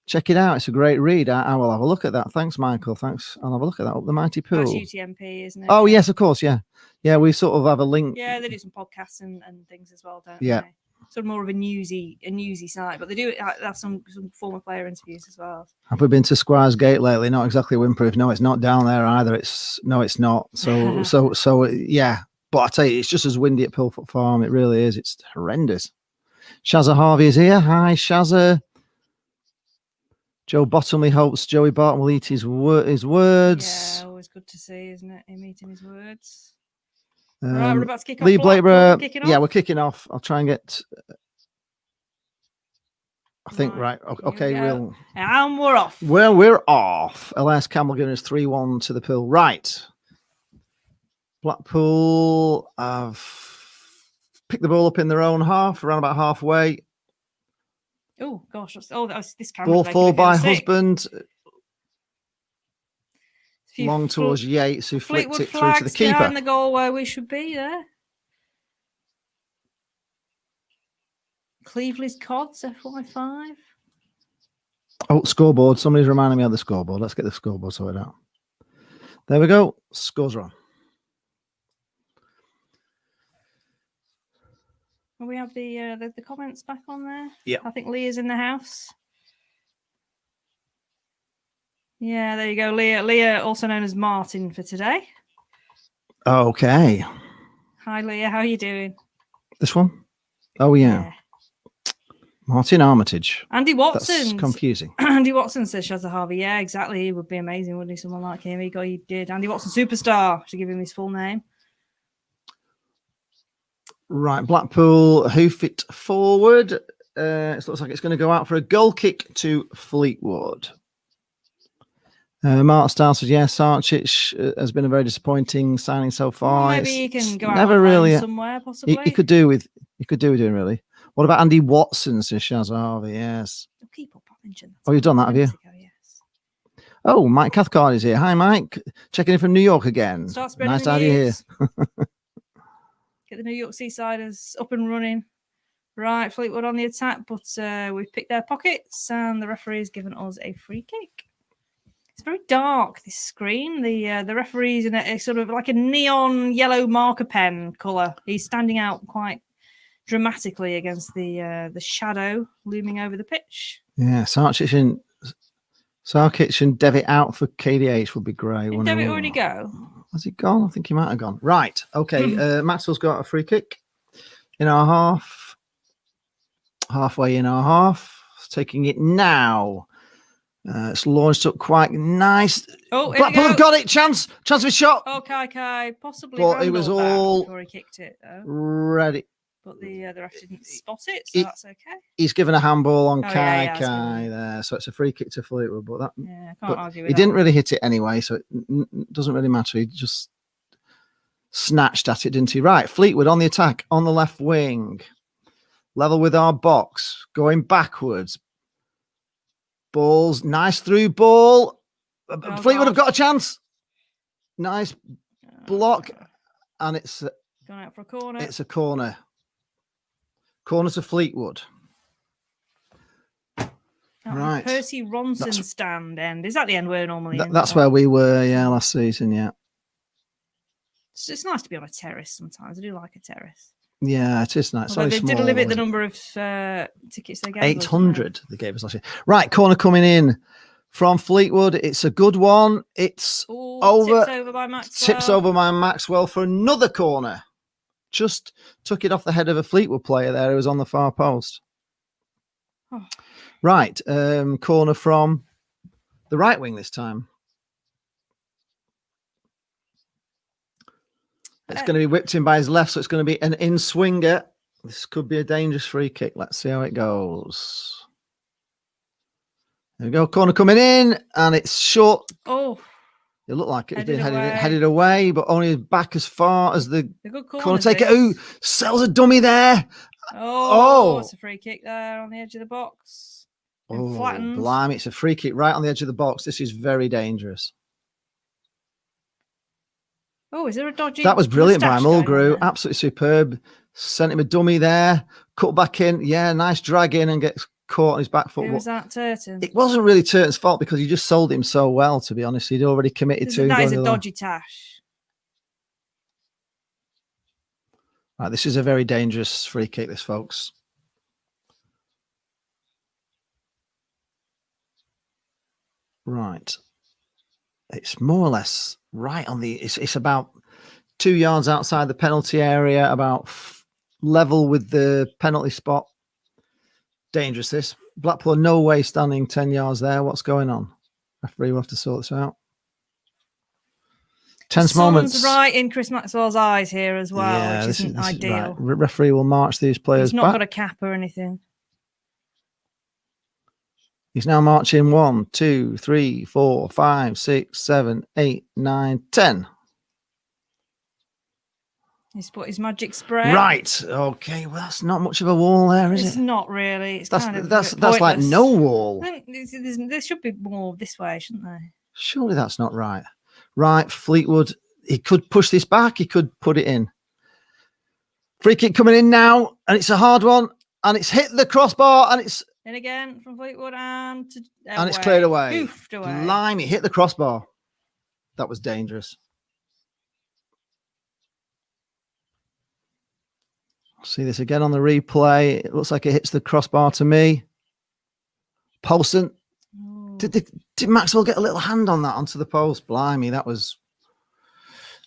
Check it out. It's a great read. I will have a look at that. Thanks, Michael. Thanks. I'll have a look at that. Up the Mighty Pill. That's UTMP, isn't it? Oh, yes, of course. Yeah. Yeah, we sort of have a link. Yeah, they do some podcasts and things as well, don't they? Sort of more of a newsy site, but they do have some former player interviews as well. Have we been to Squires Gate lately? Not exactly windproof. No, it's not down there either. It's not. So yeah. But I tell you, it's just as windy at Pilfoot Farm. It really is. It's horrendous. Shazza Harvey is here. Hi, Shazza. Joe Bottomley hopes Joey Barton will eat his words. Yeah, always good to see, isn't it? Him eating his words. Right, we're about to kick off. Lee Blakeborough. Yeah, we're kicking off. I'll try and get. I think right. Okay, and we're off. Well, we're off. Elias Campbell giving us 3-1 to the Pill. Right. Blackpool have picked the ball up in their own half, around about halfway. Oh gosh! That was this camera. Ball forward by Husband. Long towards Yates, who flicked it through to the keeper. Behind the goal where we should be there. Cleveley's Cods, FY5. Oh, scoreboard. Somebody's reminding me of the scoreboard. Let's get the scoreboard sorted out. There we go. Scores are on. Will we have the comments back on there? Yeah. I think Leah's in the house. Yeah, there you go. Leah, also known as Martin for today. Okay. Hi, Leah. How are you doing? This one? Oh, yeah. Martin Armitage. Andy Watson. That's confusing. Andy Watson says Shazza Harvey. Yeah, exactly. He would be amazing, wouldn't he? Someone like him. He did. Andy Watson, superstar. Should give him his full name. Right. Blackpool hoof it forward. It looks like it's going to go out for a goal kick to Fleetwood. Mark Starr says, yes, Sarcic has been a very disappointing signing so far. Maybe he can go never out really somewhere, possibly. He could do with doing really. What about Andy Watson, says Shazza Harvey? Yes. Keep up, I mentioned that. Oh, you've done that, have you? Yes. Oh, Mike Cathcart is here. Hi, Mike. Checking in from New York again. Nice to have you here. Get the New York Seasiders up and running. Right, Fleetwood on the attack, but we've picked their pockets and the referee's given us a free kick. It's very dark, this screen. The referee's in a sort of like a neon yellow marker pen colour. He's standing out quite dramatically against the shadow looming over the pitch. Yeah, Sarkic and Devitt out for KDH would be great. Did Devitt already go? Has he gone? I think he might have gone. Right. Okay. Maxwell's got a free kick in our half. Halfway in our half. Taking it now. It's launched up quite nice. Oh, Blackpool have got it. Chance of a shot. Oh, Kai possibly. But it was all before he kicked it, though. Ready. But the ref didn't spot it, so that's okay. He's given a handball on Kai yeah, there, so it's a free kick to Fleetwood. But that, I can't argue with he that. didn't really hit it anyway, so it doesn't really matter. He just snatched at it, didn't he? Right, Fleetwood on the attack on the left wing, level with our box, going backwards. Balls, nice through ball. Fleetwood have got a chance. Nice block, and it's gone out for a corner. It's a corner. Corner to Fleetwood. Right. Percy Ronson stand end. Is that the end we're normally in? That's where we were, last season, yeah. It's nice to be on a terrace sometimes. I do like a terrace. Yeah, it is nice. Although they did limit the number of tickets they gave 800 they gave us last year. Right, corner coming in from Fleetwood. It's a good one. It's tips over by Maxwell. Tips over by Maxwell for another corner. Just took it off the head of a Fleetwood player there who was on the far post. Oh. Right, corner from the right wing this time. It's going to be whipped in by his left, so it's going to be an in-swinger. This could be a dangerous free kick. Let's see how it goes. There we go. Corner coming in, and it's short. Oh, it looked like it was headed being away. headed away, but only back as far as the good corner taker. Ooh, sells a dummy there. Oh, it's a free kick there on the edge of the box. Oh, flattened. blimey, it's a free kick right on the edge of the box. This is very dangerous. Oh, is there a dodgy? That was brilliant by moustache Mulgrew. Absolutely superb. Sent him a dummy there. Cut back in. Yeah, nice drag in and gets caught on his back foot. Who was that, Turton? It wasn't really Turton's fault because he just sold him so well, to be honest. He'd already committed to him. That is a dodgy tash. Right, this is a very dangerous free kick, this, folks. Right. It's more or less right on the... It's about 2 yards outside the penalty area, about level with the penalty spot. Dangerous, this. Blackpool no way standing 10 yards there. What's going on? Referee will have to sort this out. Tense moments. Right in Chris Maxwell's eyes here as well, yeah, which isn't ideal. Right. Referee will march these players He's not back. got a cap or anything. He's now marching 1, 2, 3, 4, 5, 6, 7, 8, 9, 10. He's put his magic spray. Right. Okay. Well, that's not much of a wall there, is it? It's not really. It's that's kind of that's like no wall. I think there should be more this way, shouldn't there? Surely that's not right. Right, Fleetwood. He could push this back. He could put it in. Free kick coming in now, and it's a hard one, and it's hit the crossbar, and it's in again from Fleetwood, and it's cleared away. Oofed away. Blimey, hit the crossbar. That was dangerous. See this again on the replay. It looks like it hits the crossbar to me. Poulsen. Did Maxwell get a little hand on that onto the post? Blimey, that was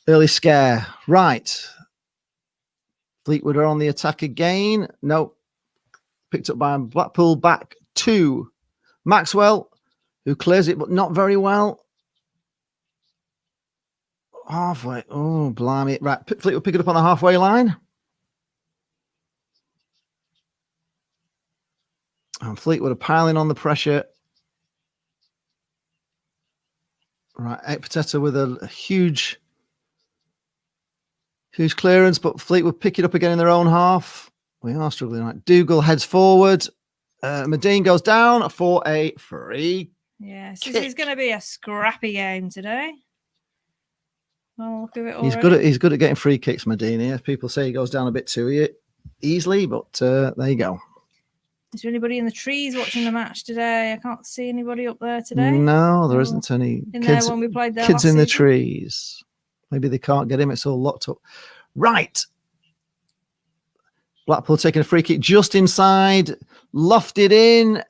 early scare. Right. Fleetwood are on the attack again. Nope. Picked up by Blackpool, back to Maxwell, who clears it, but not very well. Halfway. Oh, blimey. Right. Fleetwood pick it up on the halfway line. And Fleetwood are piling on the pressure. Right, Ekpiteta with a huge clearance, but Fleetwood pick it up again in their own half. We are struggling. Right, Dougal heads forward. Medine goes down for a free. Yeah, so it's going to be a scrappy game today. Oh, look at it already. He's good at getting free kicks, Medine. People say he goes down a bit too easily, but there you go. Is there anybody in the trees watching the match today? I can't see anybody up there today. No, there isn't any kids, there when we played there kids in the season. trees. Maybe they can't get him. It's all locked up. Right. Blackpool taking a free kick just inside. Lofted in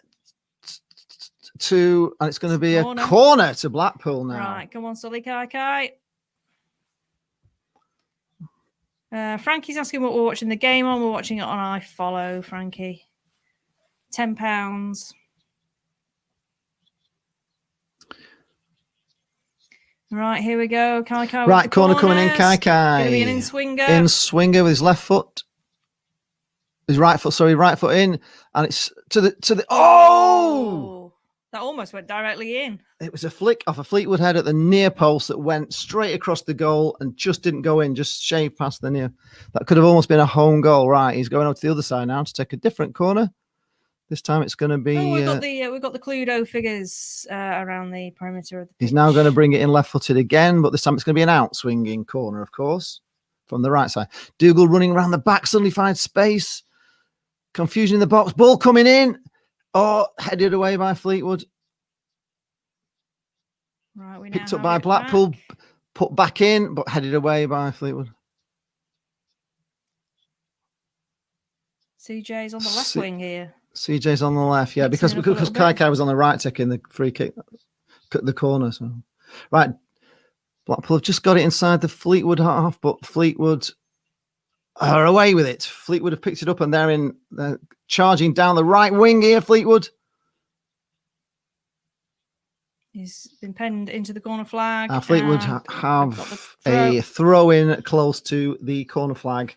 to... And it's going to be a corner to Blackpool now. Right, come on, Sully Kai. Frankie's asking what we're watching the game on. We're watching it on iFollow, Frankie. £10. Right, here we go. Kai. Right, corner coming in. Kai. Going to be an in-swinger. In-swinger with his left foot. His right foot, right foot in. And it's to the... Oh! That almost went directly in. It was a flick off a Fleetwood head at the near post that went straight across the goal and just didn't go in, just shaved past the near. That could have almost been a home goal. Right, he's going over to the other side now to take a different corner. This time it's going to be... we've got the Cluedo figures around the perimeter of the pitch. He's now going to bring it in left-footed again, but this time it's going to be an out-swinging corner, of course, from the right side. Dougal running around the back, suddenly finds space. Confusion in the box. Ball coming in. Oh, headed away by Fleetwood. Right, we picked up by Blackpool, put back in, but headed away by Fleetwood. CJ's on the left wing here. CJ's on the left, yeah, because Kai was on the right taking the free kick, the corner. So, right, Blackpool have just got it inside the Fleetwood half, but Fleetwood are away with it. Fleetwood have picked it up and they're charging down the right wing here. Fleetwood. He's been penned into the corner flag. Fleetwood have a throw in close to the corner flag.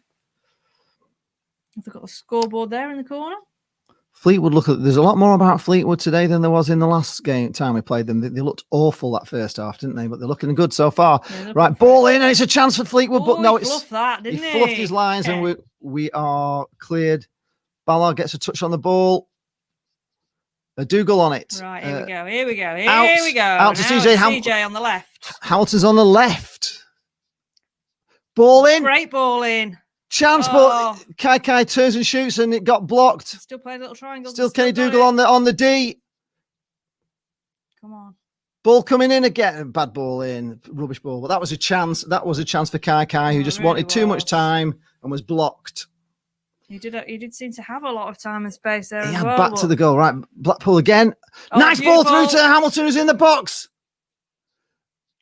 They've got a scoreboard there in the corner. Fleetwood there's a lot more about Fleetwood today than there was in the last time we played them. They looked awful that first half, didn't they? But they're looking good so far. Yeah, right, ball in, and it's a chance for Fleetwood, but no, he fluffed his lines, and we are cleared. Ballard gets a touch on the ball. A Dougal on it. Right, here we go. Here we go. Out to CJ. CJ on the left. Hamilton's on the left. Ball in. Great ball in. Chance, but Kai turns and shoots, and it got blocked. Still playing little triangles. Still Kenny Dougal on the D. Come on. Ball coming in again. Bad ball in. Rubbish ball. But that was a chance. That was a chance for Kai, who just wanted too much time and was blocked. He did seem to have a lot of time and space there. He had back to the goal. Right, Blackpool again. Nice beautiful. Ball through to Hamilton, who's in the box.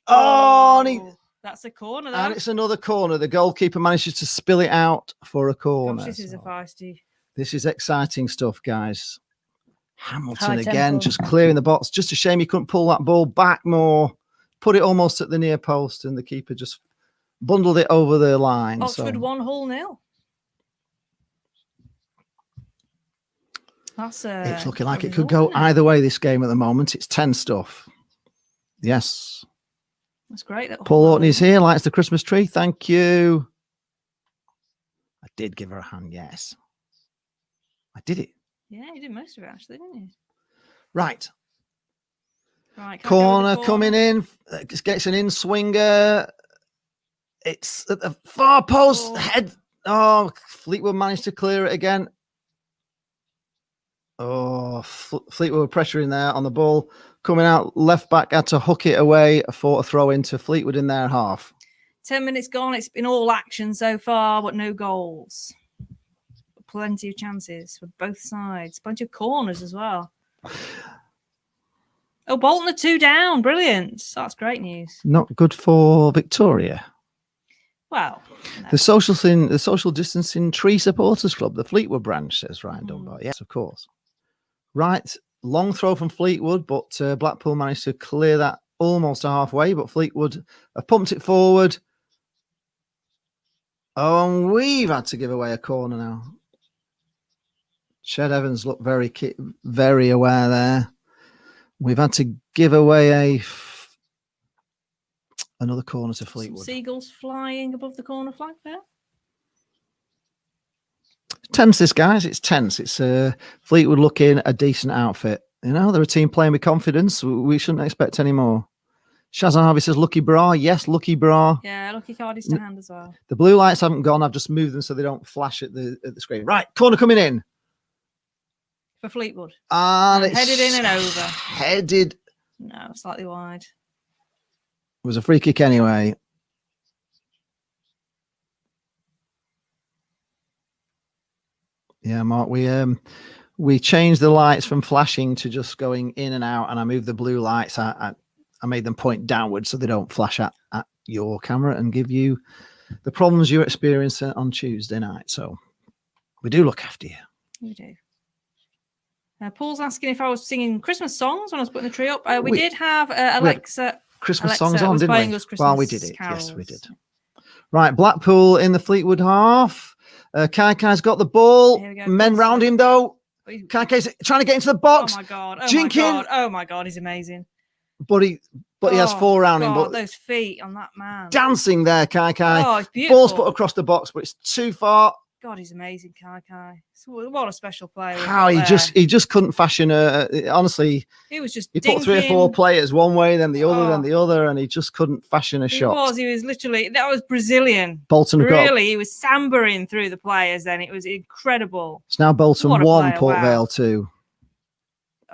That's a corner. And it's another corner. The goalkeeper manages to spill it out for a corner. Gosh, this is a feisty. This is exciting stuff, guys. Hamilton again, just clearing the box. Just a shame he couldn't pull that ball back more. Put it almost at the near post, and the keeper just bundled it over the line. Oxford 1, Hull 0. It's looking like it could go either way this game at the moment. It's 10 stuff. Yes. That's great. Paul Orton is here, lights the Christmas tree. Thank you. I did give her a hand, yes. I did it. Yeah, you did most of it, actually, didn't you? Right. Corner coming in. Gets an in-swinger. It's at the far post. Head. Oh, Fleetwood managed to clear it again. Oh, Fleetwood pressuring there on the ball. Coming out, left back had to hook it away for a throw into Fleetwood in their half. 10 minutes gone. It's been all action so far, but no goals. Plenty of chances for both sides. Plenty of corners as well. Oh, Bolton are 2 down. Brilliant. That's great news. Not good for Victoria. Well, no. The social distancing tree supporters club, the Fleetwood branch, says Ryan Dunbar. Yes, of course. Right, long throw from Fleetwood, but Blackpool managed to clear that almost halfway. But Fleetwood have pumped it forward. Oh, and we've had to give away a corner now. Shed Evans looked very aware there. We've had to give away another corner to Fleetwood. Some seagulls flying above the corner flag there. Tense, this, guys. It's tense. It's Fleetwood looking a decent outfit. You know, they're a team playing with confidence. We shouldn't expect any more. Shazan Harvey says, lucky bra. Yes, lucky bra. Yeah, lucky card is to hand as well. The blue lights haven't gone. I've just moved them so they don't flash at the screen. Right, corner coming in. For Fleetwood. And it's headed in and over. Headed. No, slightly wide. It was a free kick anyway. Yeah, Mark, we changed the lights from flashing to just going in and out, and I moved the blue lights. I made them point downwards so they don't flash at your camera and give you the problems you experience on Tuesday night. So we do look after you. We do. Paul's asking if I was singing Christmas songs when I was putting the tree up. We did have Alexa. Christmas songs on, didn't we? Well, we did it. Carols. Yes, we did. Right, Blackpool in the Fleetwood half. Kaikai's got the ball. Men round him, though. Kaikai's trying to get into the box. Oh, my God. Oh, my God. He's amazing. But he has 4 around him. But those feet on that man. Dancing there, Kaikai. Oh, it's beautiful. Ball's put across the box, but it's too far. God, he's amazing, Kaikai. What a special player. How he just couldn't fashion honestly. He was just he put 3 or 4 players one way, then the other, then the other, and he just couldn't fashion a shot. He was literally, that was Brazilian. Bolton really, he was sambering through the players then. It was incredible. It's now Bolton 1, Port Vale 2.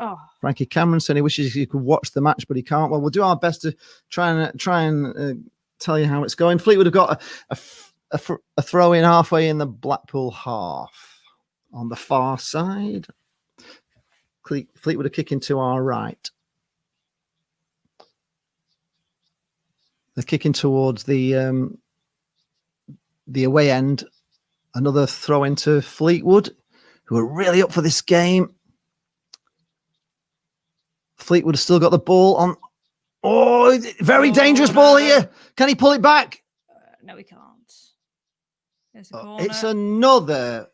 Oh. Frankie Cameron said he wishes he could watch the match, but he can't. Well, we'll do our best to try and tell you how it's going. Fleetwood have got a throw in halfway in the Blackpool half on the far side. Fleetwood are kicking to our right. They're kicking towards the away end. Another throw into Fleetwood, who are really up for this game. Fleetwood have still got the ball on. Oh, very dangerous ball here. Can he pull it back? No, he can't. It's another.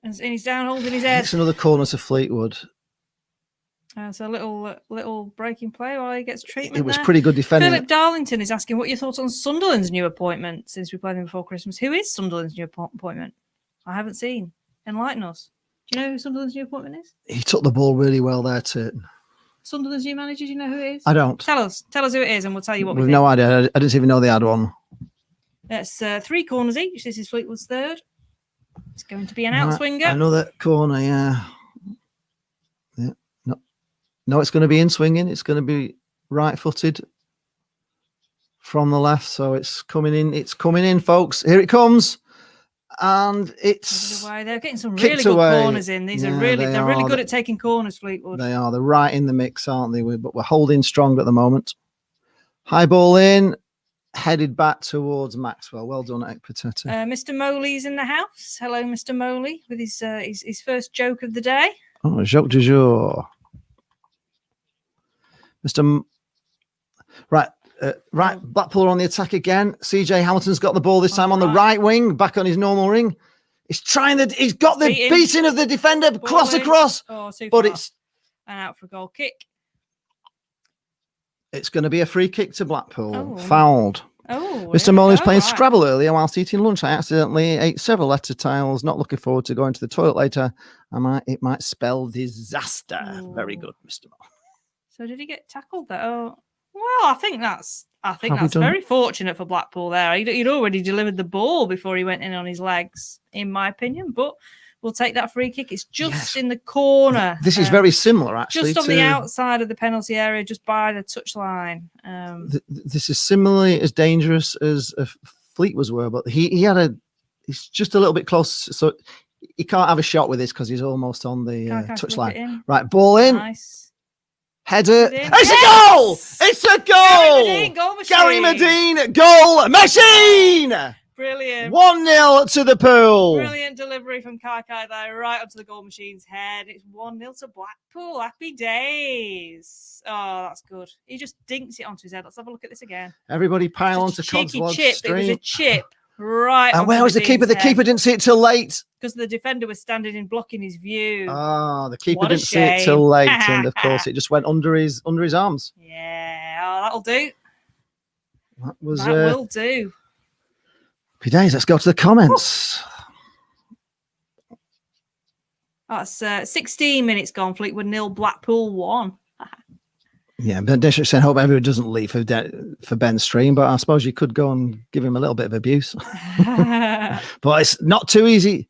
And he's down holding his head. It's another corner to Fleetwood. So a little breaking play while he gets treatment. It was pretty good defending. Philip Darlington is asking what your thoughts on Sunderland's new appointment since we played them before Christmas. Who is Sunderland's new appointment? I haven't seen. Enlighten us. Do you know who Sunderland's new appointment is? He took the ball really well there, Turton. Sunderland's new manager, do you know who it is? I don't. Tell us who it is and we'll tell you what we We've think. no idea. I didn't even know they had one. That's 3 corners each. This is Fleetwood's third. It's going to be an outswinger. Another corner, yeah. No, it's going to be in swinging. It's going to be right-footed from the left. So it's coming in. It's coming in, folks. Here it comes. And it's they're getting some really good corners in. These are they're really good at taking corners, Fleetwood. They are. They're right in the mix, aren't they? But we're holding strong at the moment. High ball in, headed back towards Maxwell. Well done, Ekpateta. Mr. Moley's in the house. Hello, Mr. Moley, with his first joke of the day. Oh, joke du jour. Right, Blackpool are on the attack again. CJ Hamilton's got the ball this time on the right wing, back on his normal ring. He's got the beating of the defender, across, but it's and out for a goal kick. It's going to be a free kick to Blackpool. Fouled. Oh, Mr. Moley was playing Scrabble earlier whilst eating lunch. I accidentally ate several letter tiles. Not looking forward to going to the toilet later. It might spell disaster. Ooh. Very good, Mr. Moley. So did he get tackled there? Oh, well, I think that's very fortunate for Blackpool there. He'd already delivered the ball before he went in on his legs, in my opinion. But we'll take that free kick. It's just in the corner. This is very similar, actually. Just on the outside of the penalty area, just by the touchline. This is similarly as dangerous as Fleetwood's were, but he's just a little bit close, so he can't have a shot with this because he's almost on the touchline. Right, ball in. Nice. Header. It's a goal! It's a goal! Gary Medine, goal machine! Brilliant. 1-0 to the pool. Brilliant delivery from Kai there, right onto the goal machine's head. It's 1-0 to Blackpool. Happy days. Oh, that's good. He just dinks it onto his head. Let's have a look at this again. Everybody pile onto Codswall's stream. It was a chip. Right. And where was the keeper? The keeper didn't see it till late. Because the defender was standing in blocking his view. Oh, the keeper didn't see it till late. And of course, it just went under his arms. Yeah. Oh, that'll do. That will do. Happy days. Let's go to the comments. That's 16 minutes gone. Fleetwood 0, Blackpool 1. Yeah, Ben District saying, hope everyone doesn't leave for Ben's stream, but I suppose you could go and give him a little bit of abuse. But it's not too easy.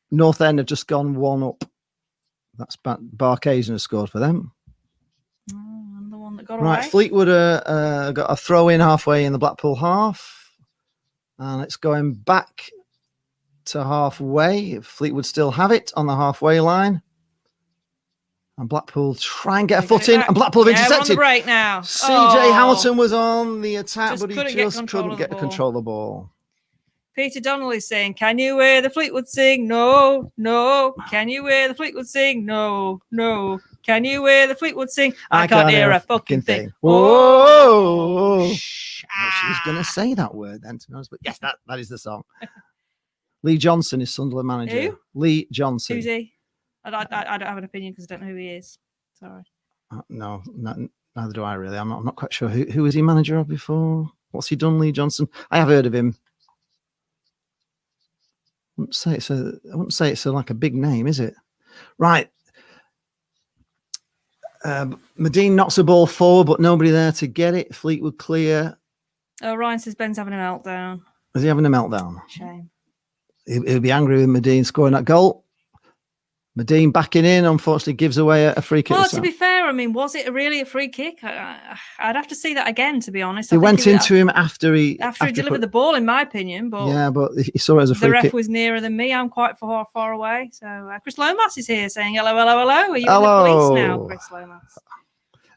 North End have just gone 1 up. That's Barcason has scored for them. I'm the one that got right, away. Fleetwood got a throw in halfway in the Blackpool half. And it's going back to halfway. Fleetwood still have it on the halfway line. And Blackpool try and get a foot in, and Blackpool have intercepted. We're on the break now. CJ Hamilton was on the attack, but he just couldn't get control of the ball. Peter Donnelly is saying, can you hear the Fleetwood sing? No, no. Can you hear the Fleetwood sing? No, no. Can you hear the Fleetwood sing? I can't hear a fucking thing. Whoa. She's going to say that word then, to be honest. But yes, that is the song. Lee Johnson is Sunderland manager. Who? Lee Johnson. Who's he? I don't have an opinion because I don't know who he is. Sorry. No, neither do I really. I'm not quite sure. Who was he manager of before? What's he done, Lee Johnson? I have heard of him. I wouldn't say it's like a big name, is it? Right. Medine knocks the ball forward, but nobody there to get it. Fleetwood clear. Oh, Ryan says Ben's having a meltdown. Is he having a meltdown? Shame. He'll be angry with Medine scoring that goal. Medine backing in, unfortunately, gives away a free kick. Well, to be fair, I mean, was it really a free kick? I'd have to see that again, to be honest. They went into him after he delivered the ball, in my opinion. But yeah, but he saw it as a free kick. The ref was nearer than me. I'm quite far away. So Chris Lomas is here saying, hello. Are you hello. In the police now, Chris Lomas?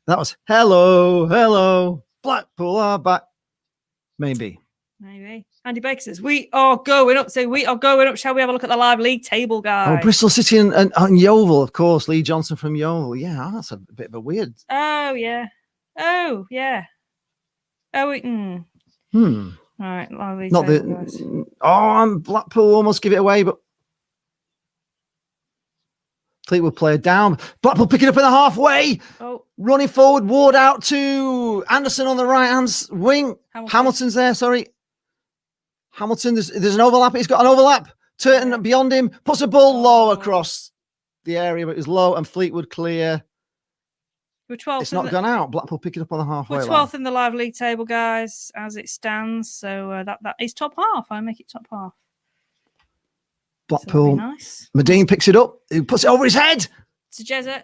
That was hello. Blackpool are back. Maybe. Andy Baker says, we are going up. Shall we have a look at the live league table, guys? Oh, Bristol City and Yeovil, of course. Lee Johnson from Yeovil. Yeah, that's a bit of a weird. Oh, yeah. Oh, Right, live league not table, guys. And Blackpool almost give it away, but Fleetwood player down. Blackpool picking up in the halfway. Oh. Running forward. Ward out to Anderson on the right-hand wing. Hamilton's there, sorry. Hamilton, there's an overlap. He's got an overlap. Turton beyond him. Puts a ball low across the area, but it was low, and Fleetwood clear. We're 12th. It's not gone out. Blackpool picking up on the halfway line. We're 12th in the live league table, guys, as it stands. So that is top half. I make it top half. Blackpool. So nice. Medine picks it up. He puts it over his head. To Jezza.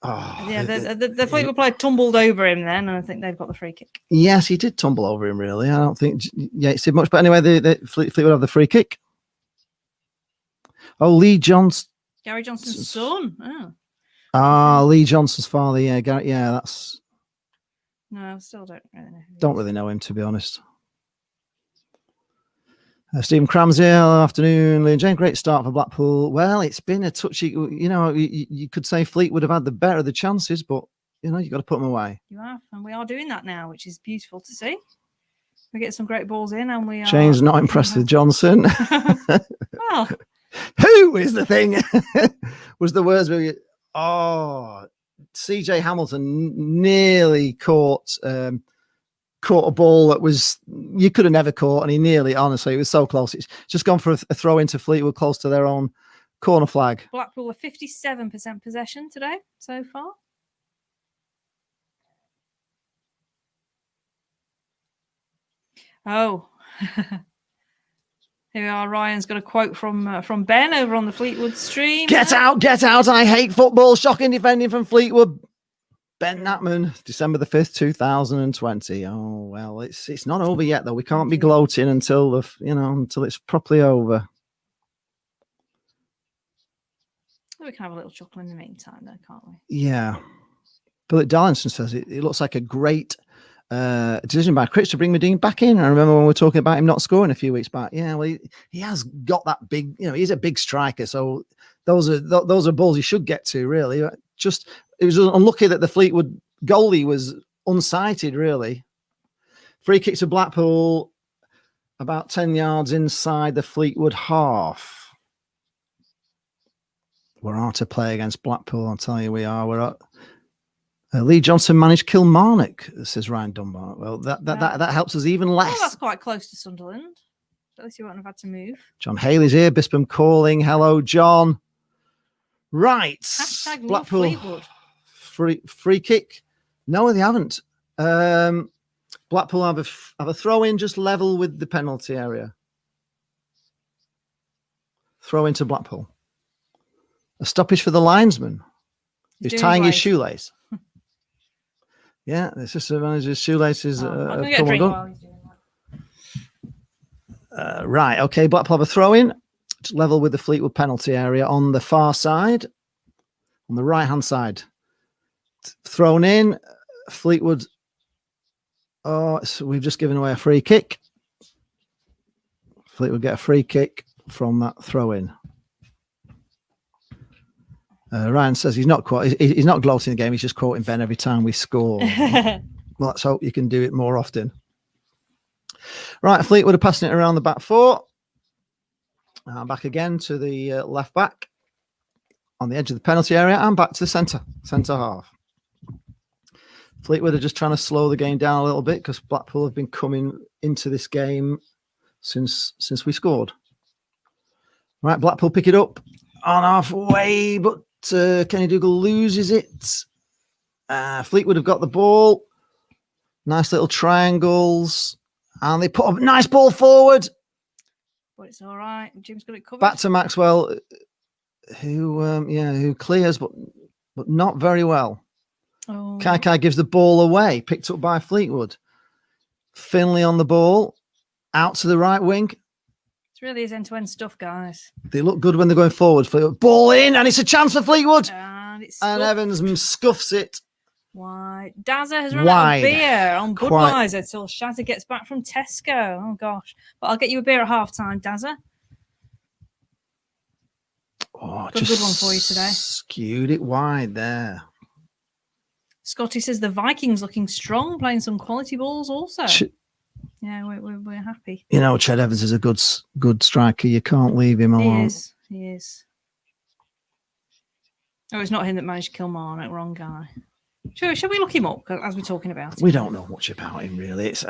Oh, yeah, the Fleetwood player tumbled over him then, and I think they've got the free kick. Yes, he did tumble over him, really. I don't think Yates did much. But anyway, the Fleetwood have the free kick. Oh, Lee Johnson. Gary Johnson's son. Oh. Lee Johnson's father. Yeah, Gary. Yeah, that's. No, I still don't really know. Don't really know him, to be honest. Stephen Cram's here. Afternoon, Lee and Jane. Great start for Blackpool. Well, it's been a touchy. You could say Fleetwood have had the better of the chances, but you've got to put them away. You have, and we are doing that now, which is beautiful to see. We get some great balls in, and we are. Jane's not impressed with Johnson. Well, who is the thing? Was the words? CJ Hamilton nearly caught a ball that was you could have never caught, and he nearly, honestly, it was so close. It's just gone for a throw into Fleetwood close to their own corner flag. Blackpool are 57% possession today so far. Oh, here we are. Ryan's got a quote from Ben over on the Fleetwood stream. Get out! I hate football. Shocking defending from Fleetwood. Ben Natman, December the 5th, 2020. Oh, well, it's not over yet, though. We can't be gloating until until it's properly over. We can have a little chuckle in the meantime, though, can't we? Yeah. Philip Darlington says it looks like a great decision by Chris to bring Medine back in. I remember when we were talking about him not scoring a few weeks back. Yeah, well, he has got that big, he's a big striker. So those are balls he should get to, really. It was unlucky that the Fleetwood goalie was unsighted, really. Free kick to Blackpool, about 10 yards inside the Fleetwood half. We're out to play against Blackpool, I'll tell you we are. We're at Lee Johnson managed Kilmarnock, says Ryan Dunbar. Well, that helps us even less. Well, that's quite close to Sunderland. At least you won't have had to move. John Haley's here, Bispam calling. Hello, John. Right. Hashtag Blackpool. Fleetwood. Free kick. No, they haven't. Blackpool have a throw in just level with the penalty area. Throw into Blackpool. A stoppage for the linesman who's tying his shoelace. Yeah, the assistant manager's shoelaces. I'm going to get a drink while he's doing that. Right. Okay. Blackpool have a throw in level with the Fleetwood penalty area on the far side, on the right hand side. Thrown in, Fleetwood. Oh, so we've just given away a free kick. Fleetwood get a free kick from that throw in. Ryan says he's not gloating the game. He's just quoting Ben every time we score. Well, let's hope you can do it more often. Right, Fleetwood are passing it around the back four. Back again to the left back on the edge of the penalty area and back to the centre half. Fleetwood are just trying to slow the game down a little bit because Blackpool have been coming into this game since we scored. Right, Blackpool pick it up on halfway, but Kenny Dougal loses it. Fleetwood have got the ball. Nice little triangles. And they put a nice ball forward. But it's all right. Jim's got it covered. Back to Maxwell, who clears, but not very well. Oh. Kai gives the ball away, picked up by Fleetwood. Finley on the ball, out to the right wing. It's really his end-to-end stuff, guys. They look good when they're going forward. Fleetwood, ball in, and it's a chance for Fleetwood. And Evans scuffs it. Wide. Dazza has run out of beer on Budweiser till Shazza gets back from Tesco. Oh, gosh. But I'll get you a beer at half-time, Dazza. Oh, just a good one for you today. Skewed it wide there. Scotty says the Vikings looking strong, playing some quality balls also. Yeah, we're happy. Ched Evans is a good striker. You can't leave him alone. He is. Oh, it's not him that managed Kilmarnock. Wrong guy. Shall we look him up as we're talking about him? We don't know much about him, really. It's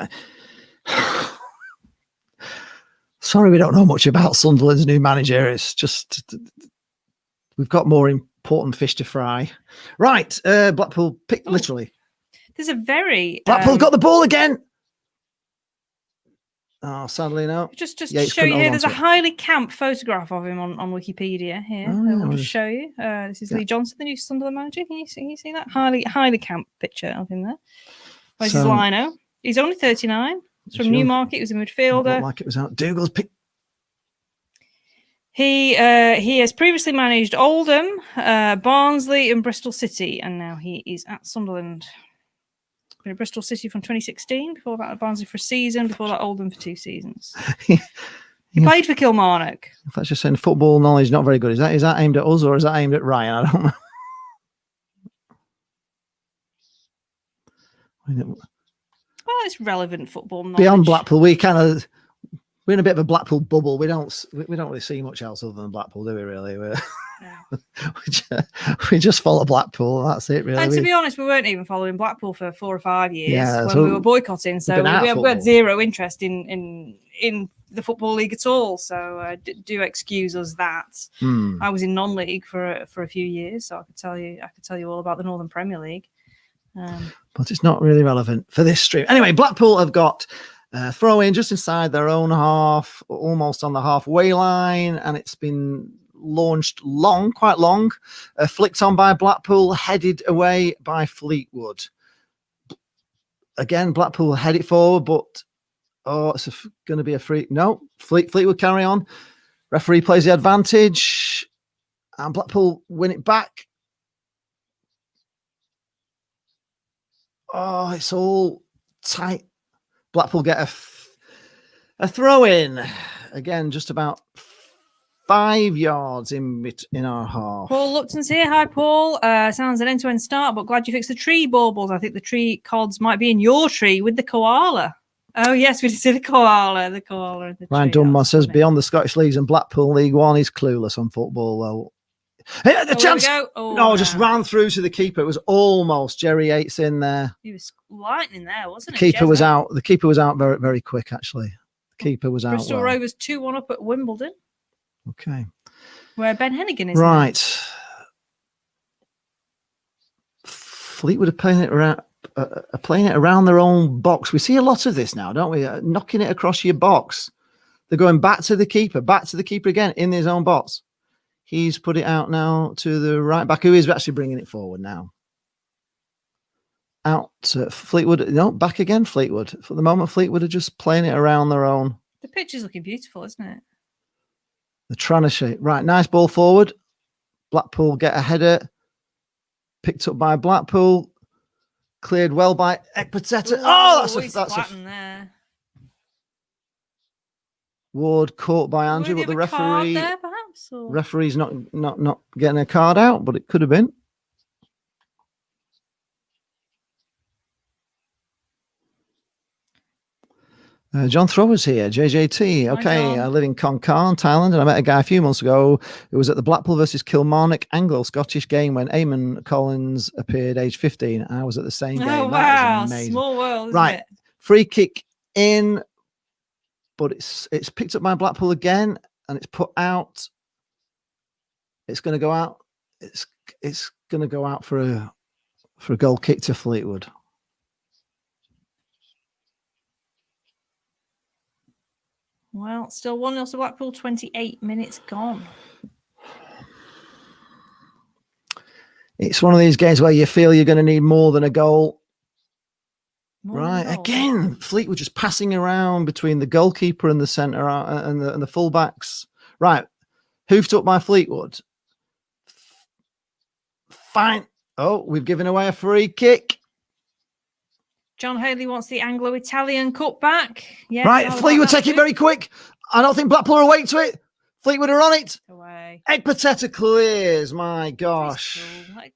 sorry, we don't know much about Sunderland's new manager. It's just we've got more important fish to fry. Right, Blackpool picked literally. There's a very Blackpool got the ball again. Oh, sadly no. Just to show you here, there's a highly camp photograph of him on Wikipedia here. I'll just show you. This is Lee Johnson, the new Sunderland manager. Can you see that highly camp picture of him there? This is Lino. He's only 39. He's from Newmarket. He was a midfielder. Like it was out. Dougal's pick. He has previously managed Oldham, Barnsley, and Bristol City, and now he is at Sunderland. Been at Bristol City from 2016. Before that, at Barnsley for a season. Before that, Oldham for 2 seasons. He played for Kilmarnock. That's just saying football knowledge not very good. Is that aimed at us or is that aimed at Ryan? I don't know. Well, it's relevant football knowledge. Beyond Blackpool, we're in a bit of a Blackpool bubble. We don't really see much else other than Blackpool, do we? Really, we just follow Blackpool. That's it, really. And to be honest, we weren't even following Blackpool for 4 or 5 years when we were boycotting. So we had zero interest in the football league at all. So do excuse us that. I was in non-league for a few years, so I could tell you all about the Northern Premier League. But it's not really relevant for this stream. Anyway, Blackpool have got throw in just inside their own half, almost on the halfway line, and it's been launched quite long, flicked on by Blackpool, headed away by Fleetwood. Again, Blackpool head it forward, but it's going to be a free. No, Fleetwood carry on. Referee plays the advantage, and Blackpool win it back. Oh, it's all tight. Blackpool get a throw in again, just about 5 yards in our half. Paul Lupton's here. Hi, Paul. Sounds an end-to-end start, but glad you fixed the tree baubles. I think the tree cods might be in your tree with the koala. Oh, yes, we did see the koala. The koala in the Ryan tree. Dunmore says, beyond the Scottish leagues and Blackpool League One, he's clueless on football. Well, hey, the chance! Just ran through to the keeper. It was almost Jerry Yates in there. He was lightning there, wasn't it? The keeper was out. The keeper was out very, very quick, actually. The keeper was out. Bristol Rovers 2-1 up at Wimbledon. Okay. Where Ben Hennigan is. Right. Fleetwood are playing it around their own box. We see a lot of this now, don't we? Knocking it across your box. They're going back to the keeper again in his own box. He's put it out now to the right back, who is actually bringing it forward now. Out to Fleetwood. No, back again, Fleetwood. For the moment, Fleetwood are just playing it around their own. The pitch is looking beautiful, isn't it? They're trying to shape. Right, nice ball forward. Blackpool get a header. Picked up by Blackpool. Cleared well by Ekpateta. That's a there. Ward caught by Andrew, but the referee there, perhaps, or? Referee's not getting a card out, but it could have been. John Thrower's here, JJT. Okay, I live in Konkan, Thailand, and I met a guy a few months ago who was at the Blackpool versus Kilmarnock Anglo-Scottish game when Eamon Collins appeared, age 15. I was at the same game. Oh, wow. Small world, isn't it? Free kick in, but it's picked up by Blackpool again, and it's put out. It's going to go out. It's going to go out for a goal kick to Fleetwood. Well, still 1-0 to Blackpool, 28 minutes gone. It's one of these games where you feel you're going to need more than a goal. Again, Fleetwood just passing around between the goalkeeper and the centre and the fullbacks. Right, hoofed up by Fleetwood. Fine. Oh, we've given away a free kick. John Haley wants the Anglo-Italian Cup back. Yeah, right, Fleetwood take it very quick. I don't think Blackpool are awake to it. Fleetwood are on it. Away. Ekpateta clears. My gosh. Like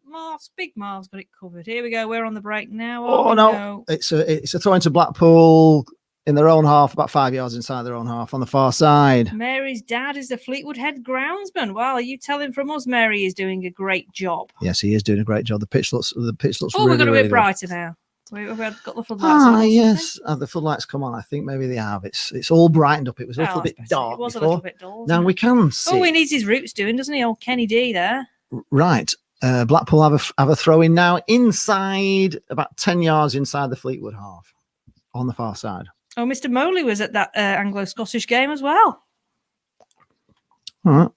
Big Marv's got it covered. Here we go. We're on the break now. Oh no! It's a throw into Blackpool. in their own half, about 5 yards inside their own half on the far side. Mary's dad is the Fleetwood head groundsman. Well, are you telling from us Mary is doing a great job? Yes, he is doing a great job. The pitch looks Oh, really, we've got a really bit brighter now. We've got the floodlights on. Yes. The floodlights come on. I think maybe they have. It's all brightened up. It was a little bit dark. It was before. a little bit dull. Now we can see. Oh, he needs his roots doing, doesn't he? Old Kenny D there. Right. Blackpool have a throw in now inside, about 10 yards inside the Fleetwood half on the far side. Oh, Mr. Moley was at that Anglo-Scottish game as well. All right.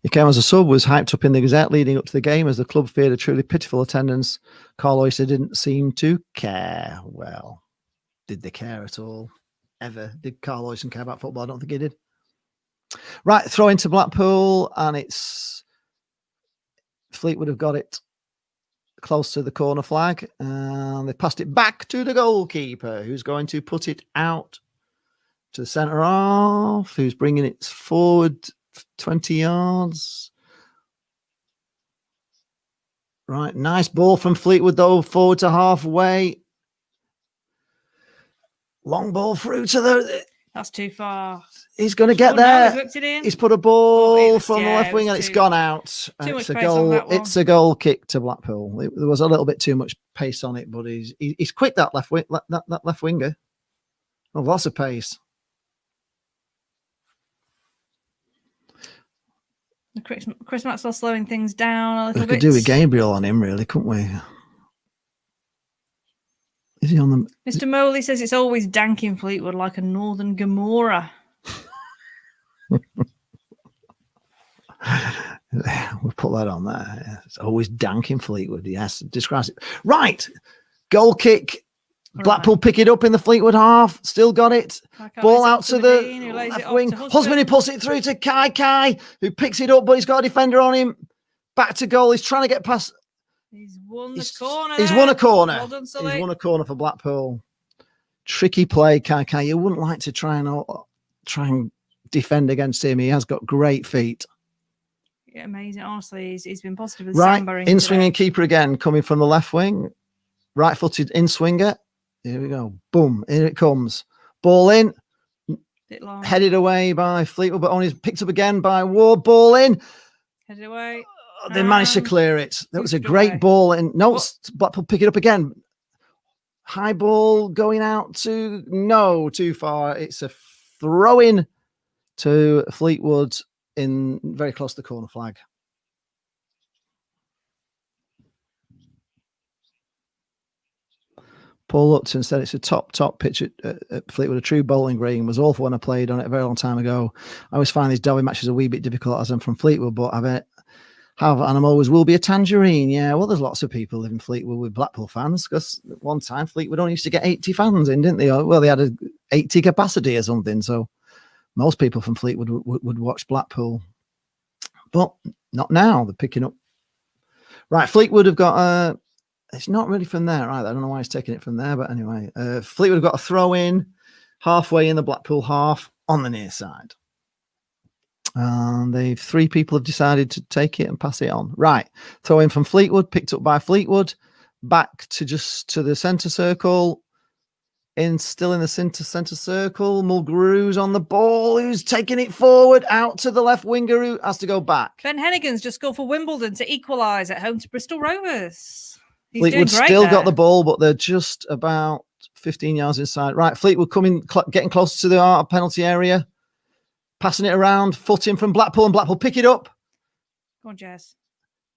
He came as a sub, was hyped up in the Gazette leading up to the game as the club feared a truly pitiful attendance. Carl Oyster didn't seem to care. Well, did they care at all? Ever? Did Carl Oyster care about football? I don't think he did. Right, throw into Blackpool, and it's Fleetwood have got it close to the corner flag, and they passed it back to the goalkeeper, who's going to put it out to the centre half, who's bringing it forward 20 yards. Right, nice ball from Fleetwood, though, forward to halfway. Long ball through to the... That's too far. He's going to get there. No, he's put a ball from the left wing, and it's gone out. It's a goal. It's a goal kick to Blackpool. There was a little bit too much pace on it, but he's quick, that left wing, that left winger. Oh, lots of pace. Chris Maxwell slowing things down a little bit. We could do with Gabriel on him, really, couldn't we? Is he on the... Mr. Moley says it's always dank in Fleetwood like a northern Gomorrah. We'll put that on there. It's always dank in Fleetwood. Yes, describes it. Right. Goal kick. Blackpool pick it up in the Fleetwood half. Still got it. Ball out to the left wing. Husband, who puts it through to Kai, who picks it up, but he's got a defender on him. Back to goal. He's trying to get past... He's won the corner. He's won a corner. Well done, Sully. He's won a corner for Blackpool. Tricky play, Kai. You wouldn't like to try and defend against him. He has got great feet. Yeah, amazing. Honestly, he's been positive with right. Samba In swinging keeper again, coming from the left wing. Right-footed in swinger. Here we go. Boom. Here it comes. Ball in. Headed away by Fleetwood, but only picked up again by Ward. Ball in. Headed away. They managed to clear it. That was a great ball. And no, Blackpool pick it up again. High ball going out to too far. It's a throw in to Fleetwood in very close to the corner flag. Paul Upton said it's a top pitch at Fleetwood. A true bowling green. Was awful when I played on it a very long time ago. I always find these derby matches a wee bit difficult as I'm from Fleetwood, but and I'm always will be a tangerine. Yeah, well, there's lots of people live in Fleetwood with Blackpool fans, because at one time Fleetwood only used to get 80 fans in, didn't they? Well, they had a 80 capacity or something, so most people from Fleetwood would watch Blackpool, but not now. They're picking up. Right, Fleetwood have got it's not really from there either. I don't know why he's taking it from there, but anyway, Fleetwood have got a throw in halfway in the Blackpool half on the near side. And three people have decided to take it and pass it on. Right. Throw in from Fleetwood, picked up by Fleetwood, back to the centre circle. Still in the centre circle. Mulgrew's on the ball, who's taking it forward out to the left winger, who has to go back. Ben Hennigan's just scored for Wimbledon to equalise at home to Bristol Rovers. Fleetwood still got the ball, but they're just about 15 yards inside. Right. Fleetwood getting closer to the penalty area. Passing it around, foot in from Blackpool, and Blackpool pick it up. Go on, Jess.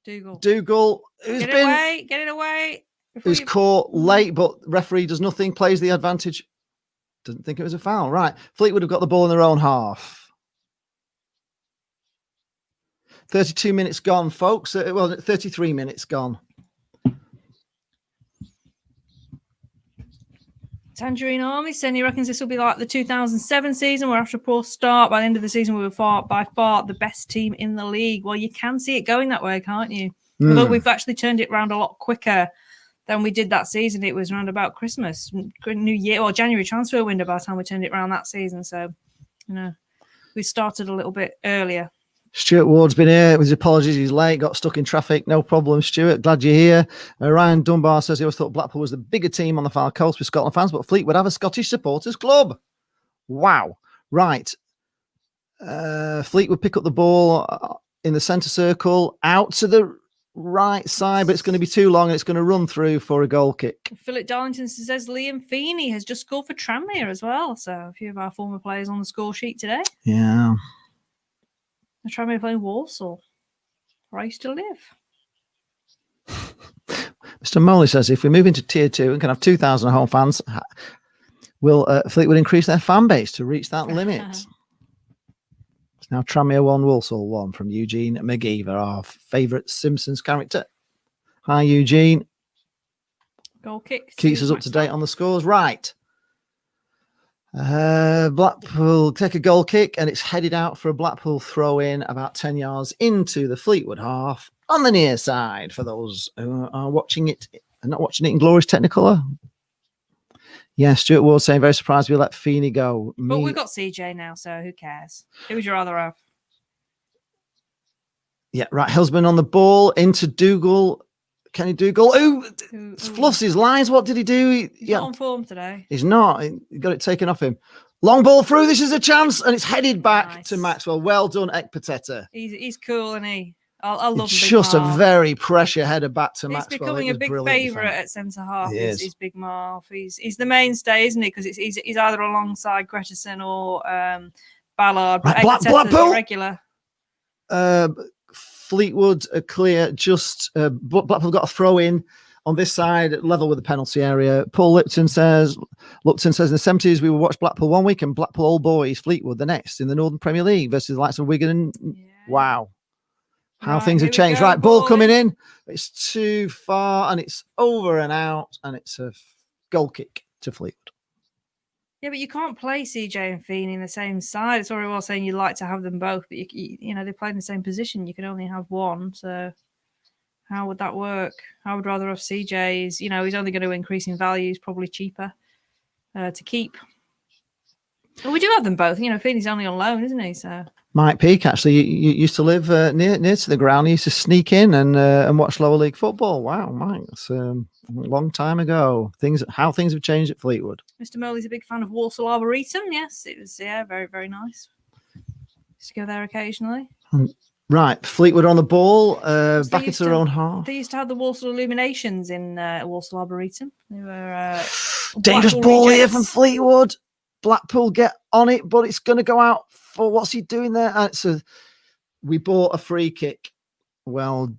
Dougal, get it away. Who's caught late, but referee does nothing, plays the advantage. Doesn't think it was a foul. Right. Fleetwood have got the ball in their own half. 32 minutes gone, folks. Well, 33 minutes gone. Tangerine Army saying he reckons this will be like the 2007 season, where after a poor start, by the end of the season, we were by far the best team in the league. Well, you can see it going that way, can't you? Although we've actually turned it around a lot quicker than we did that season. It was around about Christmas, New Year, or January transfer window by the time we turned it around that season. So, we started a little bit earlier. Stuart Ward's been here with his apologies. He's late, got stuck in traffic. No problem, Stuart. Glad you're here. Ryan Dunbar says he always thought Blackpool was the bigger team on the far coast with Scotland fans, but Fleetwood have a Scottish supporters club. Wow. Right. Fleetwood pick up the ball in the centre circle, out to the right side, but it's going to be too long and it's going to run through for a goal kick. Philip Darlington says Liam Feeney has just scored for Tranmere as well. So a few of our former players on the score sheet today. Yeah. The Tranmere playing Walsall, where I used to live. Mr. Moley says if we move into tier 2 and can have 2,000 home fans, will Fleetwood increase their fan base to reach that limit? It's now Tranmere 1, Walsall 1 from Eugene McGeever, our favourite Simpsons character. Hi, Eugene. Goal kick. Keeps us up to date on the scores. Right. Blackpool take a goal kick and it's headed out for a Blackpool throw in about 10 yards into the Fleetwood half on the near side for those who are watching it and not watching it in glorious Technicolor. Yeah, Stuart Ward saying very surprised we let Feeney go. But we've got CJ now, so who cares? Who would you rather have? Yeah, right. Hillsman on the ball into Dougal. Kenny Dougal. Ooh, fluffs his lines. What did he do? He's not on form today. He's not. He got it taken off him. Long ball through. This is a chance, and it's headed back to Maxwell. Well done, Ekpateta. He's cool, isn't he? I love him. Just a very pressure header back to Maxwell. He's becoming a big favourite at centre half. He's Big Marv. He's the mainstay, isn't he? Because he's either alongside Gretterson or Ballard. But Blackpool regular. Fleetwood clear. Just Blackpool got a throw in on this side, level with the penalty area. Paul Lupton says in the 70s we would watch Blackpool one week and Blackpool Old Boys Fleetwood the next in the Northern Premier League versus the likes of Wigan. Wow. How things have changed. Right, ball coming in. It's too far and it's over and out and it's a goal kick to Fleetwood. Yeah, but you can't play CJ and Feeney in the same side. It's already well saying you'd like to have them both, but you know they play in the same position. You can only have one. So how would that work? I would rather have CJ. He's only going to increase in value. He's probably cheaper to keep. But we do have them both. Feeney's only on loan, isn't he? So Mike Peake, actually, you used to live near to the ground. He used to sneak in and watch lower league football. Wow, Mike, that's a long time ago. How things have changed at Fleetwood. Mr. Moley's a big fan of Walsall Arboretum. Yes, it was very, very nice. Used to go there occasionally. Right, Fleetwood on the ball, back into their own half. They used to have the Walsall Illuminations in Walsall Arboretum. They were dangerous ball here from Fleetwood. Blackpool get on it, but it's going to go out for what's he doing there? We bought a free kick. Well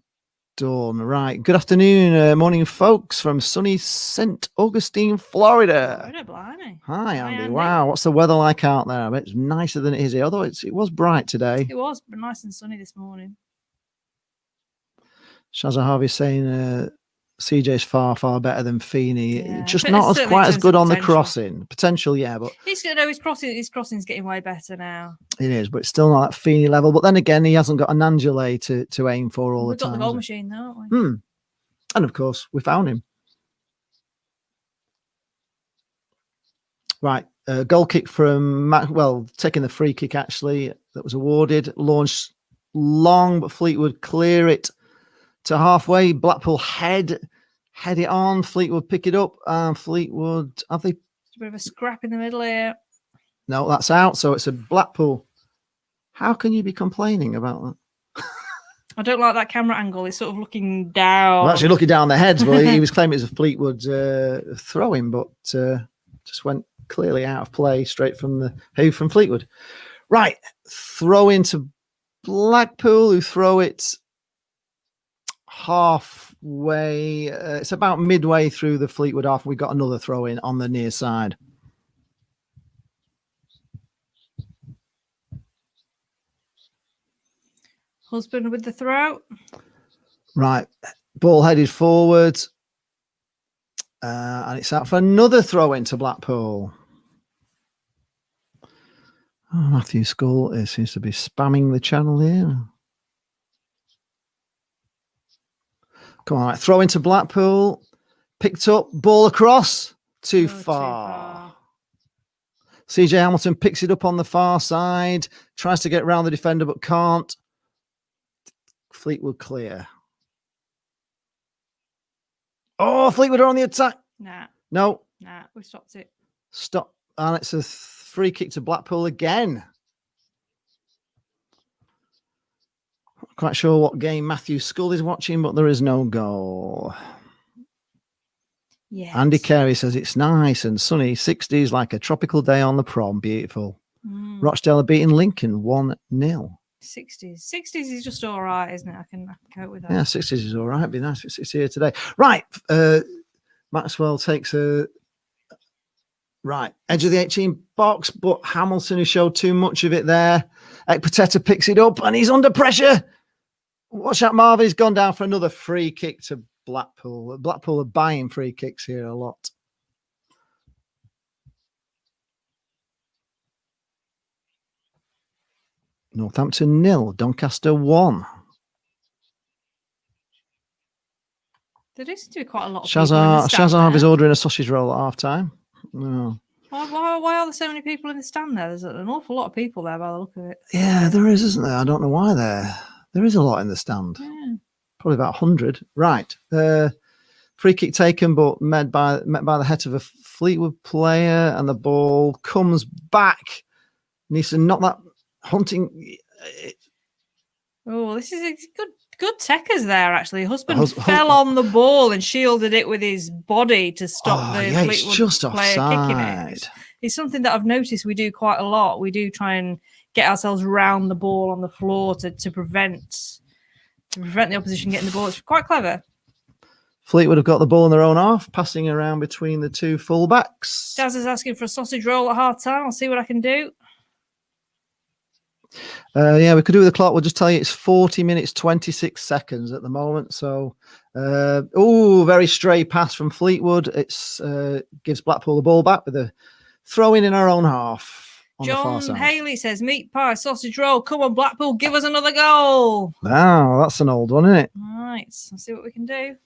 done. Right. Good afternoon, morning, folks, from sunny St. Augustine, Florida. Blimey. Hi, Andy. Wow, what's the weather like out there? I bet it's nicer than it is here, although it was bright today. It was nice and sunny this morning. Shazza Harvey saying CJ's far, far better than Feeney. Yeah, just not as quite as good on the crossing. Potential, yeah, but his crossing's getting way better now. It is, but it's still not that Feeney level. But then again, he hasn't got an Angele to aim for all the time. We've got the goal machine, though, haven't we? And of course, we found him. Right, goal kick from taking the free kick actually that was awarded. Launched long, but Fleetwood clear it to halfway. Blackpool head it on. Fleetwood pick it up. Fleetwood, have they? It's a bit of a scrap in the middle here. No, that's out. So it's a Blackpool. How can you be complaining about that? I don't like that camera angle. It's sort of looking down. Well, actually looking down the heads. Well, he was claiming it was a Fleetwood throw-in, but just went clearly out of play straight from Fleetwood. Right, throw into Blackpool, who throw it halfway. It's about midway through the Fleetwood half. We got another throw in on the near side. Husband with the throw. Right, ball headed forward, and it's out for another throw into Blackpool. Oh, Matthew Skull seems to be spamming the channel here. Come on, right, throw into Blackpool. Picked up, ball across. Too far. CJ Hamilton picks it up on the far side. Tries to get around the defender, but can't. Fleetwood clear. Oh, Fleetwood are on the attack. Nah. No. Nah, we stopped it. Stop. And it's a free kick to Blackpool again. Not quite sure what game Matthew Skull is watching, but there is no goal. Yes. Andy Carey says it's nice and sunny, 60s like a tropical day on the prom. Beautiful. Rochdale are beating Lincoln 1-0. 60s is just all right, isn't it? I can cope with that. Yeah, 60s is all right. It'd be nice if it's here today. Right. Maxwell takes a edge of the 18 box, but Hamilton, who showed too much of it there. Ekpateta picks it up and he's under pressure. Watch out, Marvin. He's gone down for another free kick to Blackpool. Blackpool are buying free kicks here a lot. Northampton 0, Doncaster 1. There does seem to be quite a lot of people in the stand Shazarv is there. ordering a sausage roll at half time. Oh. Why are there so many people in the stand there? There's an awful lot of people there by the look of it. Yeah, there is, isn't there? I don't know why there is a lot in the stand. Yeah. Probably about 100. Right. Free kick taken, but met by the head of a Fleetwood player, and the ball comes back. Needs to knock that hunting. Oh, this is a good techers there, actually. Husband fell on the ball and shielded it with his body to stop the Fleetwood just player kicking it. It's something that I've noticed we do quite a lot. We do try and get ourselves around the ball on the floor to prevent the opposition getting the ball. It's quite clever. Fleetwood have got the ball in their own half, passing around between the two fullbacks. Daz is asking for a sausage roll at half time. I'll see what I can do. We could do with the clock. We'll just tell you it's 40 minutes, 26 seconds at the moment. So, very stray pass from Fleetwood. It's gives Blackpool the ball back with a throw in our own half. On John the far side. Haley says, meat pie, sausage roll. Come on, Blackpool, give us another goal. Wow, that's an old one, isn't it? All right, let's see what we can do.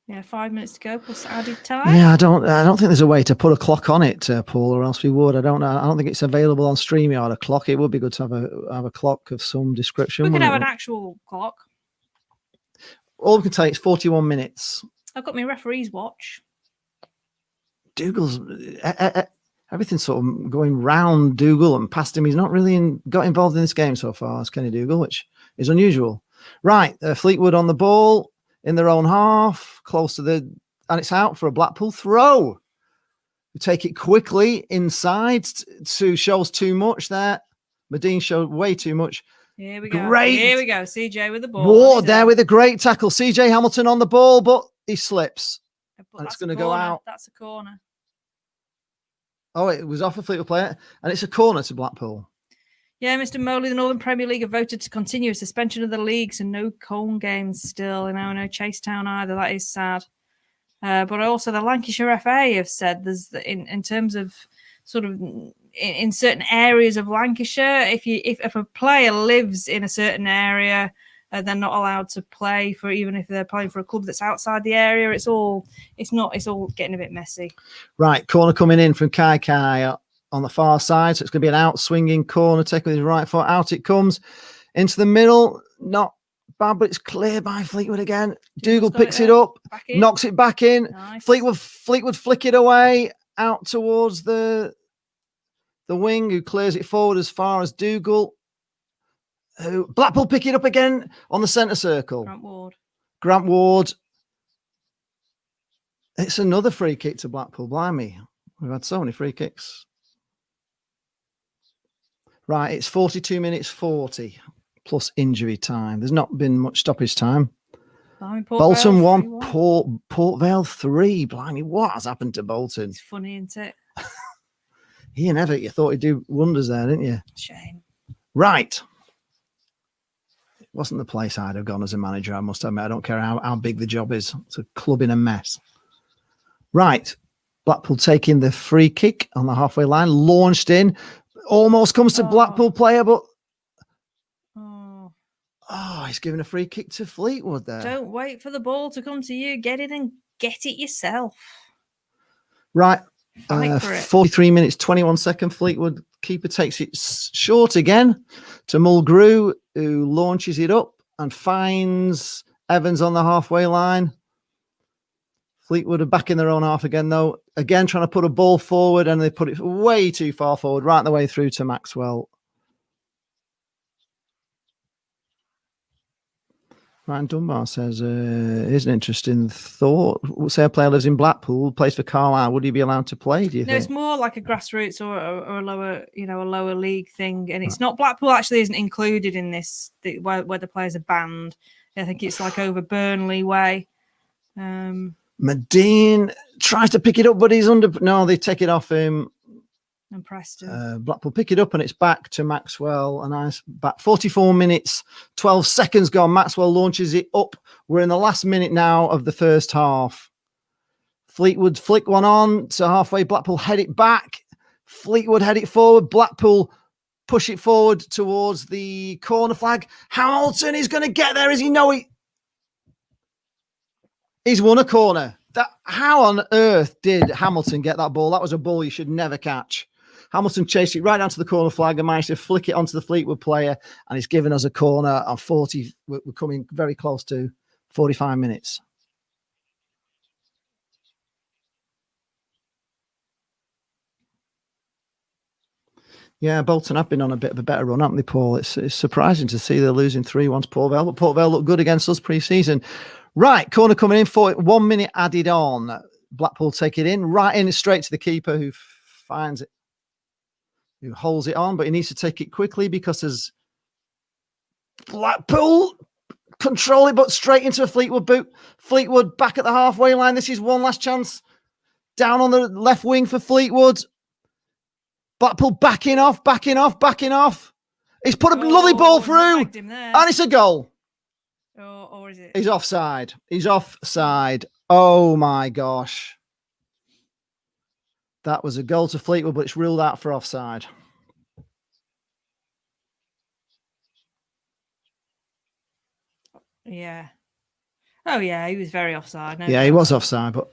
Yeah, 5 minutes to go plus added time. Yeah, I don't think there's a way to put a clock on it, Paul, or else we would. I don't think it's available on StreamYard, a clock. It would be good to have a clock of some description. We could have an actual clock. All we can tell you, it's 41 minutes. I've got my referee's watch. Dougal's everything's sort of going round Dougal and past him. He's not really got involved in this game so far as Kenny Dougal, which is unusual. Right, Fleetwood on the ball in their own half, close to and it's out for a Blackpool throw. We take it quickly inside. Sue shows too much there. Medine showed way too much. Here we go. Great. Here we go. CJ with the ball. Ward there with a great tackle. CJ Hamilton on the ball, but he slips. And it's going to go out. That's a corner. Oh, it was off a Fleetwood player, and it's a corner to Blackpool. Yeah, Mr. Moley, the Northern Premier League have voted to continue a suspension of the leagues and no Colne games still, and now no Chasetown either. That is sad. But also the Lancashire FA have said there's in terms of sort of in certain areas of Lancashire, if a player lives in a certain area, they're not allowed to play for, even if they're playing for a club that's outside the area. It's all getting a bit messy. Right, corner coming in from Kai on the far side, so it's going to be an out-swinging corner, taken with his right foot. Out it comes into the middle. Not bad, but it's clear by Fleetwood again. Dougal picks it up, knocks it back in. Nice. Fleetwood flick it away out towards the wing, who clears it forward as far as Dougal. Blackpool pick it up again on the centre circle. Grant Ward. It's another free kick to Blackpool. Blimey, we've had so many free kicks. Right, it's 42 minutes 40 plus injury time. There's not been much stoppage time. Bolton 1, Port Vale 3. Blimey, what has happened to Bolton? It's funny, isn't it? Ian Evatt, you thought he'd do wonders there, didn't you? Shame. Right. It wasn't the place I'd have gone as a manager, I must admit. I don't care how big the job is. It's a club in a mess. Right. Blackpool taking the free kick on the halfway line, launched in. Almost comes to Blackpool player, but he's giving a free kick to Fleetwood there. Don't wait for the ball to come to you. Get it and get it yourself. Right. 43 minutes, 21 seconds. Fleetwood keeper takes it short again to Mulgrew, who launches it up and finds Evans on the halfway line. Fleetwood are back in their own half again, though. Again, trying to put a ball forward, and they put it way too far forward, right the way through to Maxwell. Ryan Dunbar says, here's an interesting thought. Say a player lives in Blackpool, plays for Carlisle. Would he be allowed to play, do you think? No, it's more like a grassroots or a lower, a lower league thing. And it's not, Blackpool actually isn't included in this, where the players are banned. I think it's like over Burnley way. Medine tries to pick it up, but he's under. No, they take it off him. And Preston. Blackpool pick it up, and it's back to Maxwell. A nice back. 44 minutes, 12 seconds gone. Maxwell launches it up. We're in the last minute now of the first half. Fleetwood flick one on to halfway. Blackpool head it back. Fleetwood head it forward. Blackpool push it forward towards the corner flag. Hamilton is going to get there. Is he? No, he's won a corner. How on earth did Hamilton get that ball? That was a ball you should never catch. Hamilton chased it right down to the corner flag and managed to flick it onto the Fleetwood player, and he's given us a corner on 40. We're coming very close to 45 minutes. Yeah, Bolton have been on a bit of a better run, haven't they, Paul? It's surprising to see they're losing 3-1 to Port Vale, but Port Vale looked good against us pre-season. Right, corner coming in for 1 minute added on. Blackpool take it in, right in, straight to the keeper who finds it, who holds it on, but he needs to take it quickly because as Blackpool control it, but straight into a Fleetwood boot. Fleetwood back at the halfway line. This is one last chance. Down on the left wing for Fleetwood. Blackpool backing off. He's put a lovely ball through, and it's a goal. Or is it? He's offside. Oh my gosh. That was a goal to Fleetwood, but it's ruled out for offside. Yeah. Oh, yeah, he was very offside. No, yeah, he was offside, but...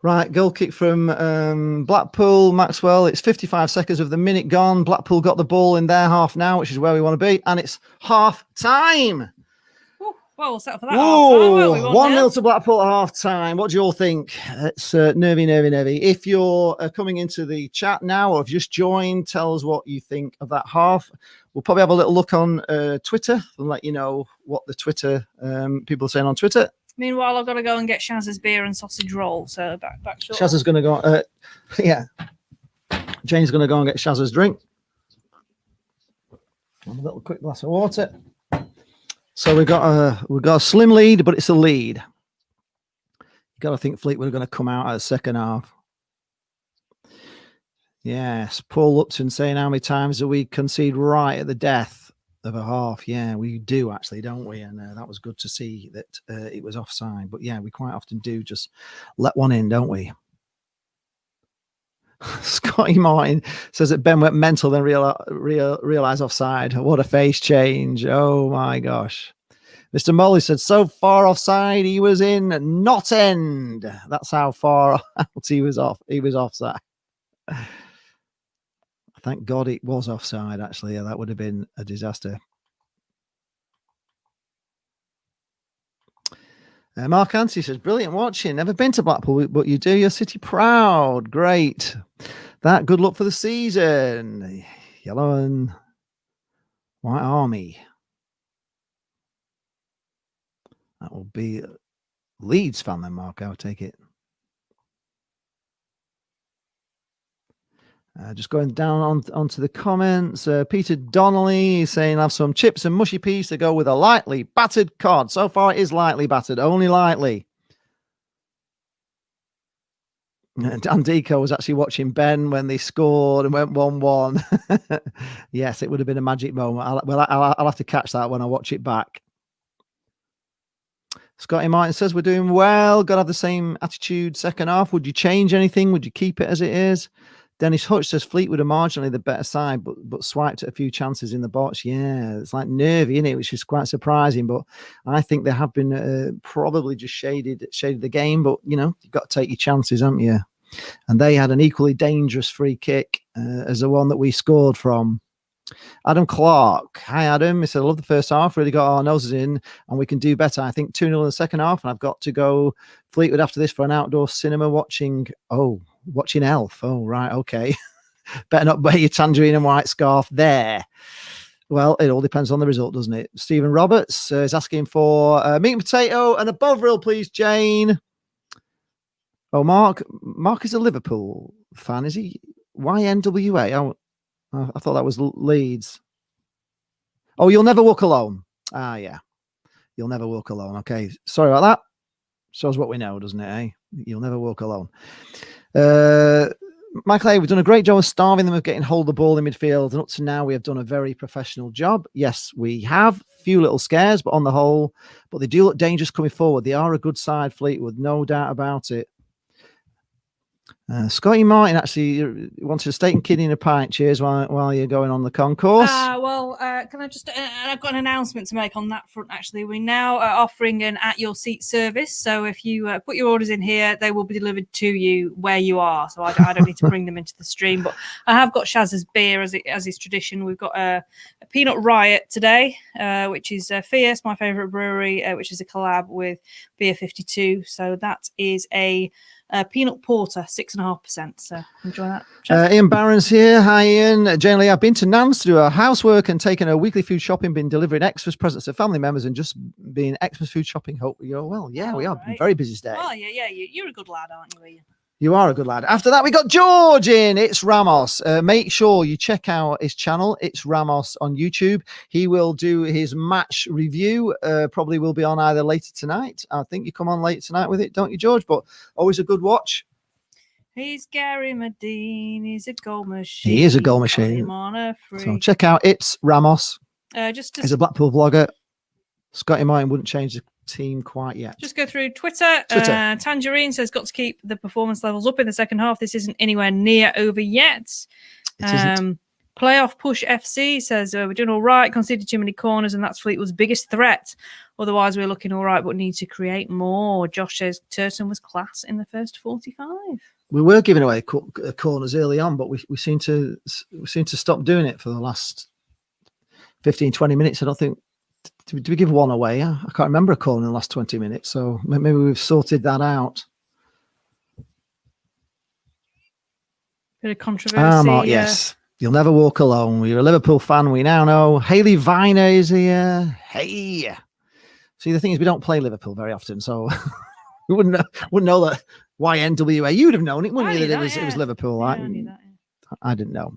Right, goal kick from Blackpool, Maxwell. It's 55 seconds of the minute gone. Blackpool got the ball in their half now, which is where we want to be, and it's half time. Well, we'll settle for that. 1-0 to Blackpool at half time. What do you all think? It's nervy. If you're coming into the chat now or have just joined, tell us what you think of that half. We'll probably have a little look on Twitter and let you know what the Twitter people are saying on Twitter. Meanwhile, I've got to go and get Shaz's beer and sausage roll. So back short. Shaz is going to go. Yeah, Jane's going to go and get Shaz's drink. Have a little quick glass of water. So we've got a slim lead, but it's a lead. You got to think Fleetwood are going to come out at the second half. Yes, Paul Lupton saying how many times do we concede right at the death of a half? Yeah, we do actually, don't we? And that was good to see that it was offside. But yeah, we quite often do just let one in, don't we? Scotty Martin says that Ben went mental, then realised offside. What a face change. Oh my gosh. Mr. Molly said so far offside he was in not end. That's how far out he was off. He was offside. Thank God it was offside, actually. Yeah, that would have been a disaster. Mark Anstey says, brilliant watching. Never been to Blackpool, but you do your city proud. Great. That good luck for the season. Yellow and White Army. That will be Leeds fan then, Mark. I'll take it. Just going down onto the comments. Peter Donnelly is saying, have some chips and mushy peas to go with a lightly battered cod. So far, it is lightly battered, only lightly. Dan Deco was actually watching Ben when they scored and went 1-1. Yes, it would have been a magic moment. I'll have to catch that when I watch it back. Scotty Martin says, we're doing well. Got to have the same attitude second half. Would you change anything? Would you keep it as it is? Dennis Hutch says Fleetwood are marginally the better side, but swiped at a few chances in the box. Yeah, it's like nervy, isn't it? Which is quite surprising. But I think they have been probably just shaded the game. But, you know, you've got to take your chances, haven't you? And they had an equally dangerous free kick as the one that we scored from. Adam Clark. Hi, Adam. He said, I love the first half. Really got our noses in, and we can do better. I think 2-0 in the second half, and I've got to go Fleetwood after this for an outdoor cinema watching Elf. Oh, right. Okay. Better not wear your tangerine and white scarf there. Well, it all depends on the result, doesn't it? Stephen Roberts is asking for meat and potato and a Bovril, please, Jane. Oh, Mark is a Liverpool fan, is he? YNWA? I thought that was Leeds. Oh, You'll Never Walk Alone. Ah, yeah. You'll Never Walk Alone. Okay. Sorry about that. Shows what we know, doesn't it, eh? You'll Never Walk Alone. Michael A, we've done a great job of starving them of getting hold of the ball in midfield. And up to now, we have done a very professional job. Yes, we have. Few little scares, but on the whole, but they do look dangerous coming forward. They are a good side, Fleetwood. No doubt about it. Scotty Martin actually wanted a steak and kidney and a pint. Cheers while you're going on the concourse. Can I just? I've got an announcement to make on that front. Actually, we now are offering an at your seat service. So if you put your orders in here, they will be delivered to you where you are. So I don't need to bring them into the stream. But I have got Shaz's beer as is tradition. We've got a Peanut Riot today, which is Fierce, my favourite brewery, which is a collab with Beer 52. So that is a peanut porter, 6.5%. So enjoy that. Ian Barron's here. Hi, Ian. Generally, I've been to Nance to do our housework and taken a weekly food shopping, been delivering Xmas presents to family members and just been Xmas food shopping. Hope you're well. Yeah, we are. Right. Very busy today. Oh, yeah. You're a good lad, aren't you, Ian? You are a good lad. After that, we got George in. It's Ramos. Make sure you check out his channel. It's Ramos on YouTube. He will do his match review. Probably will be on either later tonight. I think you come on late tonight with it, don't you, George? But always a good watch. He's Gary Medine. He's a goal machine. He is a goal machine. So check out It's Ramos. He's a Blackpool vlogger. Scotty Martin wouldn't change the team quite yet. Just go through Twitter. Tangerine says got to keep the performance levels up in the second half. This isn't anywhere near over yet. Playoff Push FC says we're doing all right, conceded too many corners, and that's Fleetwood's biggest threat. Otherwise, we're looking all right, but need to create more. Josh says Turton was class in the first 45. We were giving away corners early on, but we seem to stop doing it for the last 15, 20 minutes. I don't think. Did we give one away? I can't remember a corner in the last 20 minutes, so maybe we've sorted that out. Bit of controversy. Mark, yes. You'll never walk alone. You're a Liverpool fan, we now know. Haley Viner is here. Hey. See, the thing is, we don't play Liverpool very often, so we wouldn't know that YNWA. You'd have known it, wouldn't you? That it was Liverpool. Yeah, I knew that, yeah. I didn't know.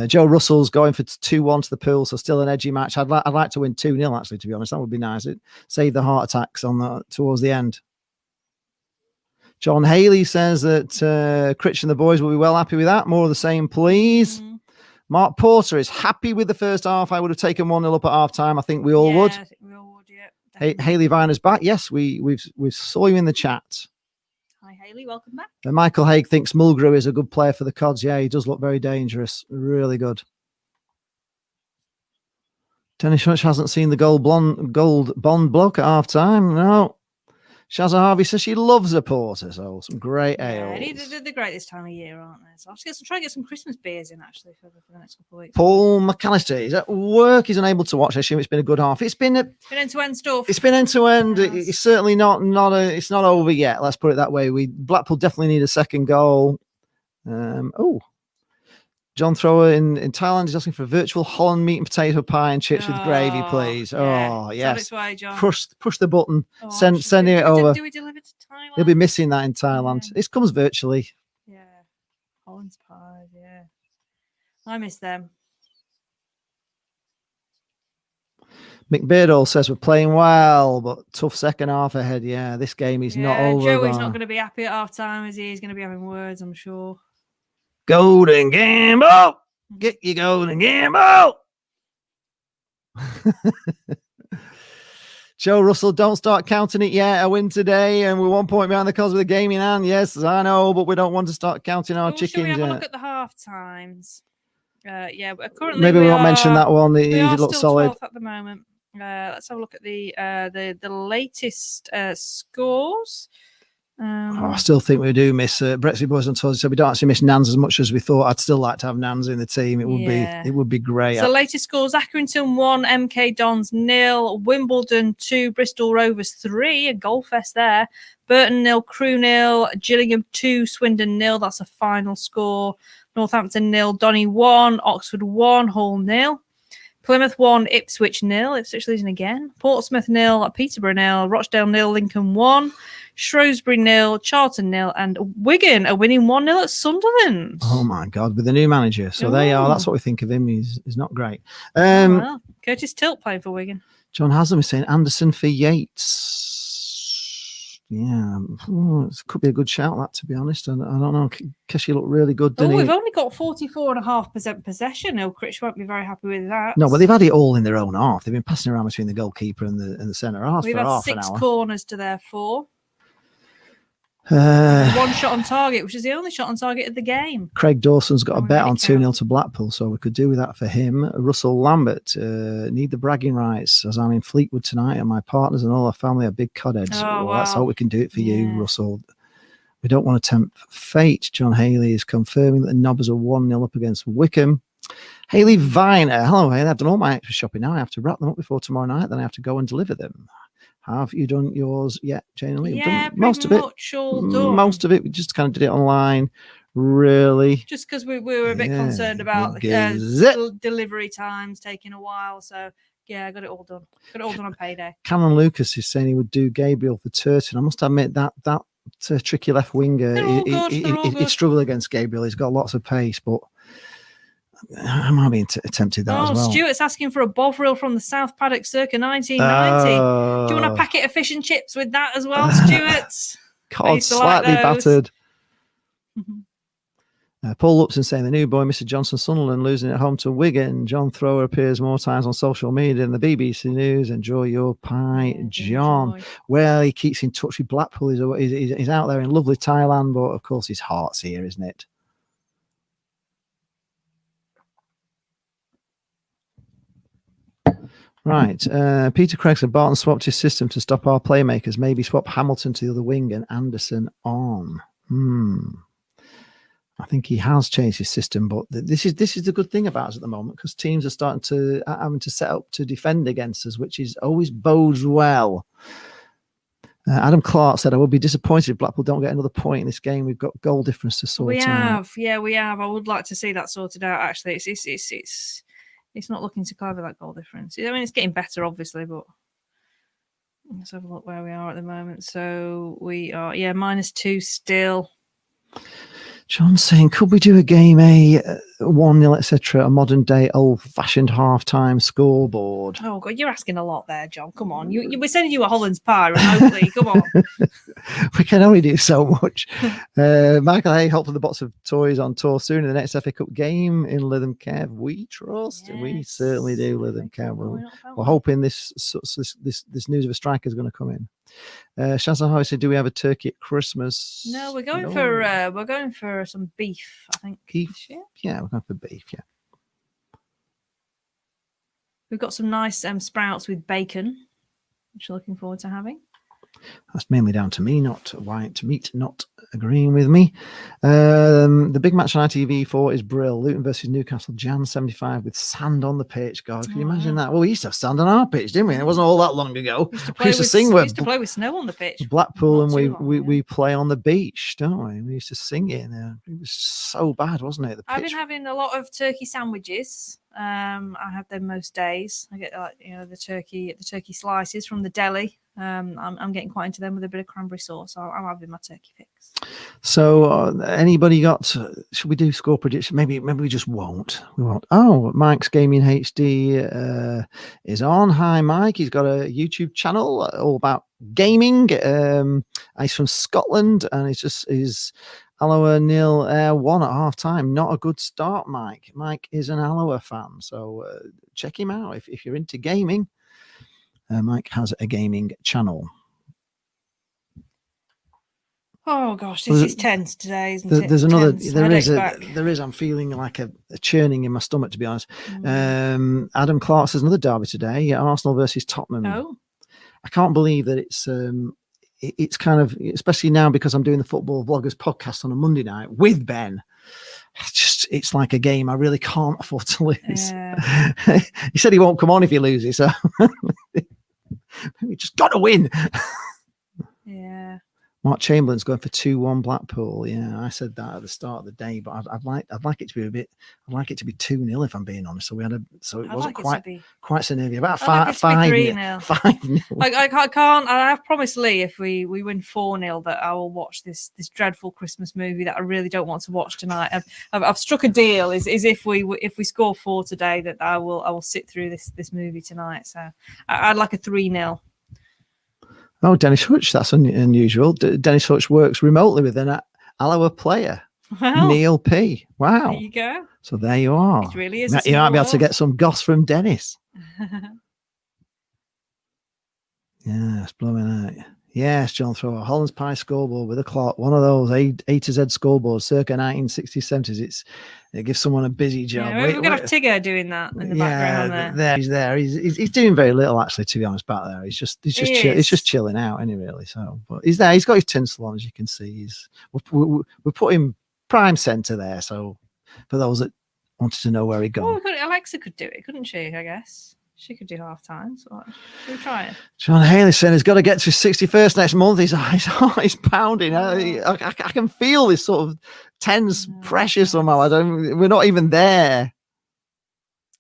Joe Russell's going for 2-1 to the pool, so still an edgy match. I'd like to win 2-0, actually, to be honest. That would be nice. It'd save the heart attacks towards the end. John Haley says that Critch and the boys will be well happy with that. More of the same, please. Mm-hmm. Mark Porter is happy with the first half. I would have taken 1-0 up at half time. I think we all would. I think we all would, yeah. Haley Viner's back. Yes, we saw you in the chat. Hi, Haley. Welcome back. And Michael Haig thinks Mulgrew is a good player for the Cods. Yeah, he does look very dangerous. Really good. Dennis Hunch hasn't seen the gold Bond bloke at half time. No. Shazza Harvey says she loves a porter, so some great ales. Yeah, they're great this time of year, aren't they? So I'll just try and get some Christmas beers in, actually, for the next couple of weeks. Paul McAllister is at work. He's unable to watch. I assume it's been a good half. It's been end-to-end stuff. It's been end-to-end. It's certainly it's not over yet. Let's put it that way. Blackpool definitely need a second goal. John Thrower in Thailand is asking for a virtual Holland meat and potato pie and chips with gravy, please. Yeah. Oh, yes. Way, John. Push the button. Sending it over. Do we deliver to Thailand? He'll be missing that in Thailand. Yeah. It comes virtually. Yeah. Holland's pie, yeah. I miss them. Mick Beardall says we're playing well, but tough second half ahead. Yeah, this game is not over. Joey's not going to be happy at half time, is he? He's going to be having words, I'm sure. Golden Gamble! Get your Golden Gamble! Joe Russell, don't start counting it yet. A win today, and we're 1 point behind the Cods with a game in hand. Yes, I know, but we don't want to start counting our chickens yet. Should we have a look at the half times? But currently maybe we won't mention that one. It looks solid at the moment. Let's have a look at the latest scores. I still think we do miss Brexit boys on Tuesday. So we don't actually miss Nans as much as we thought. I'd still like to have Nans in the team. It would be great. So latest scores: Accrington 1, MK Dons 0, Wimbledon 2, Bristol Rovers 3. A goal fest there. Burton 0, Crewe 0, Gillingham 2, Swindon 0. That's a final score. Northampton 0, Donny 1, Oxford 1, Hull 0. Plymouth 1, Ipswich 0. Ipswich losing again. Portsmouth 0, Peterborough 0, Rochdale 0, Lincoln 1. Shrewsbury 0, Charlton 0, and Wigan are winning 1-0 at Sunderland. Oh my God, with the new manager. So they are. That's what we think of him. He's not great. Curtis Tilt playing for Wigan. John Haslam is saying Anderson for Yates. Yeah, it could be a good shout, that, to be honest. I don't know. Keshi looked really good, didn't he? We've only got 44.5% possession. Ilkrich won't be very happy with that. No, but they've had it all in their own half. They've been passing around between the goalkeeper and the centre half for half an hour. We've had 6 corners to their 4. 1 shot on target, which is the only shot on target of the game. Craig Dawson's got a bet on 2-0 to Blackpool, so we could do with that for him. Russell Lambert, need the bragging rights as I'm in Fleetwood tonight and my partners and all our family are big codheads. That's how we can do it for you, Russell. We don't want to tempt fate. John Haley is confirming that the Nobbers are 1-0 up against Wickham. Haley Viner, hello Haley, I've done all my extra shopping now. I have to wrap them up before tomorrow night, then I have to go and deliver them. Have you done yours yet, Jane Lee? Yeah, most of it. All done. Most of it. We just kind of did it online, really. Just because we were a bit concerned about delivery times taking a while. So, yeah, I got it all done. Got it all done on payday. Cameron Lucas is saying he would do Gabriel for Turton. I must admit that tricky left winger, he'd struggle against Gabriel. He's got lots of pace, but I might be tempted that as well. Stuart's asking for a Bovril from the South Paddock circa 1990. Do you want a packet of fish and chips with that as well, Stuart? God, slightly battered. Paul Lupson saying the new boy, Mr. Johnson Sunderland, losing at home to Wigan. John Thrower appears more times on social media than the BBC News. Enjoy your pie, John. Well, he keeps in touch with Blackpool. He's out there in lovely Thailand, but of course his heart's here, isn't it? Right. Peter Craig said Barton swapped his system to stop our playmakers. Maybe swap Hamilton to the other wing and Anderson on. I think he has changed his system, but this is the good thing about us at the moment, because teams are starting to having to set up to defend against us, which is always bodes well. Adam Clark said, I will be disappointed if Blackpool don't get another point in this game. We've got goal difference to sort out. We have. I would like to see that sorted out, actually. It's not looking too clever, that goal difference. I mean, it's getting better, obviously, but let's have a look where we are at the moment. So we are, -2 still. John saying, could we do a game, 1-0, etc., a modern day old-fashioned half-time scoreboard? Oh, God, you're asking a lot there, John. Come on. We're sending you a Holland's pie remotely. Come on. We can only do so much. Michael Hay, hopefully the box of toys on tour soon in the next FA Cup game in Lytham Kev. We trust. Yes. We certainly do, Lytham Kev. We're hoping this news of a striker is going to come in. Shazza Hoy said, do we have a turkey at Christmas? No, we're going for some beef, I think. Beef? Yeah, we're going for beef, yeah. We've got some nice sprouts with bacon, which we're looking forward to having. That's mainly down to me, not agreeing with me. The big match on ITV4 is Brill, Luton versus Newcastle, Jan 75 with sand on the pitch. God, can you imagine that? Well, we used to have sand on our pitch, didn't we? It wasn't all that long ago. We used to play with snow on the pitch. Blackpool, and we play on the beach, don't we? We used to sing it. It was so bad, wasn't it? I've been having a lot of turkey sandwiches. I have them most days. I get the turkey slices from the deli. I'm getting quite into them with a bit of cranberry sauce. I'm having my turkey fix. So, anybody got? Should we do score prediction? Maybe we just won't. We won't. Oh, Mike's Gaming HD is on. Hi, Mike. He's got a YouTube channel all about gaming. He's from Scotland, and he's Alloa 0-1 at half time. Not a good start, Mike. Mike is an Alloa fan, so check him out if you're into gaming. Mike has a gaming channel. Oh gosh, this is tense today, isn't it? There's another. There is. I'm feeling like a churning in my stomach, to be honest. Adam Clark says another derby today. Arsenal versus Tottenham. Oh, I can't believe that it's kind of, especially now because I'm doing the Football Vloggers podcast on a Monday night with Ben. It's like a game I really can't afford to lose. Yeah. He said he won't come on if he loses, so we just got to win. Yeah. Mark Chamberlain's going for 2-1 Blackpool. Yeah, I said that at the start of the day, but I'd like it to be I'd like it to be 2-0 if I'm being honest. So it wasn't quite so nearly. About 5-0. 5-0. I have promised Lee if we win 4-0 that I will watch this dreadful Christmas movie that I really don't want to watch tonight. I've struck a deal is if we score 4 today that I will sit through this movie tonight. So I'd like a 3-0. Oh, Dennis Hutch, that's unusual. Dennis Hutch works remotely with an Alloa player, Neil P. Wow. There you go. So there you are. It really is. You might be able to get some goss from Dennis. Yes, blooming out. Yes, John Thrower. Holland's Pie scoreboard with a clock. One of those A to Z scoreboards, circa 1960s, 70s. It gives someone a busy job. Yeah, we're going to have Tigger doing that in the background there. He's there. He's doing very little, actually, to be honest, back there. He's just chilling out, isn't he, really? So, but he's there. He's got his tinsel on, as you can see. We're putting prime centre there. So, for those that wanted to know where he'd gone. Alexa could do it, couldn't she, I guess? She could do half time. So we'll try it. John Haley saying he's got to get to his 61st next month. His heart is pounding. I can feel this sort of tense pressure somehow. We're not even there.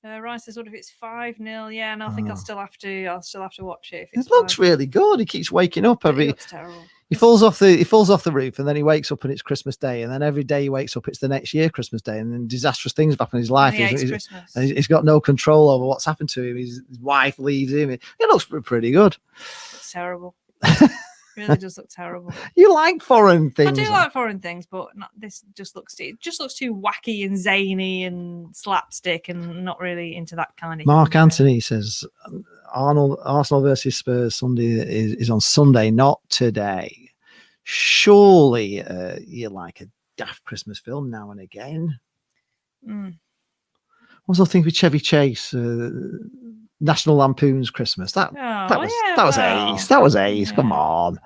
Ryan says, "What if it's 5-0?" Yeah, and I think I'll still have to watch it. It looks really good. He keeps waking up It looks terrible. He falls off the roof, and then he wakes up and it's Christmas Day, and then every day he wakes up it's the next year Christmas Day, and then disastrous things happen in his life. He's got no control over what's happened to him. His wife leaves him. It looks pretty good. It's terrible. It really does look terrible. You like foreign things? I do like foreign things, but this just looks too wacky and zany and slapstick, and not really into that kind of. Mark Anthony says Arsenal versus Spurs Sunday is on Sunday, not today. Surely you like a daft Christmas film now and again. What's the thing with Chevy Chase? National Lampoon's Christmas. That was ace. That was ace. Yeah. Come on.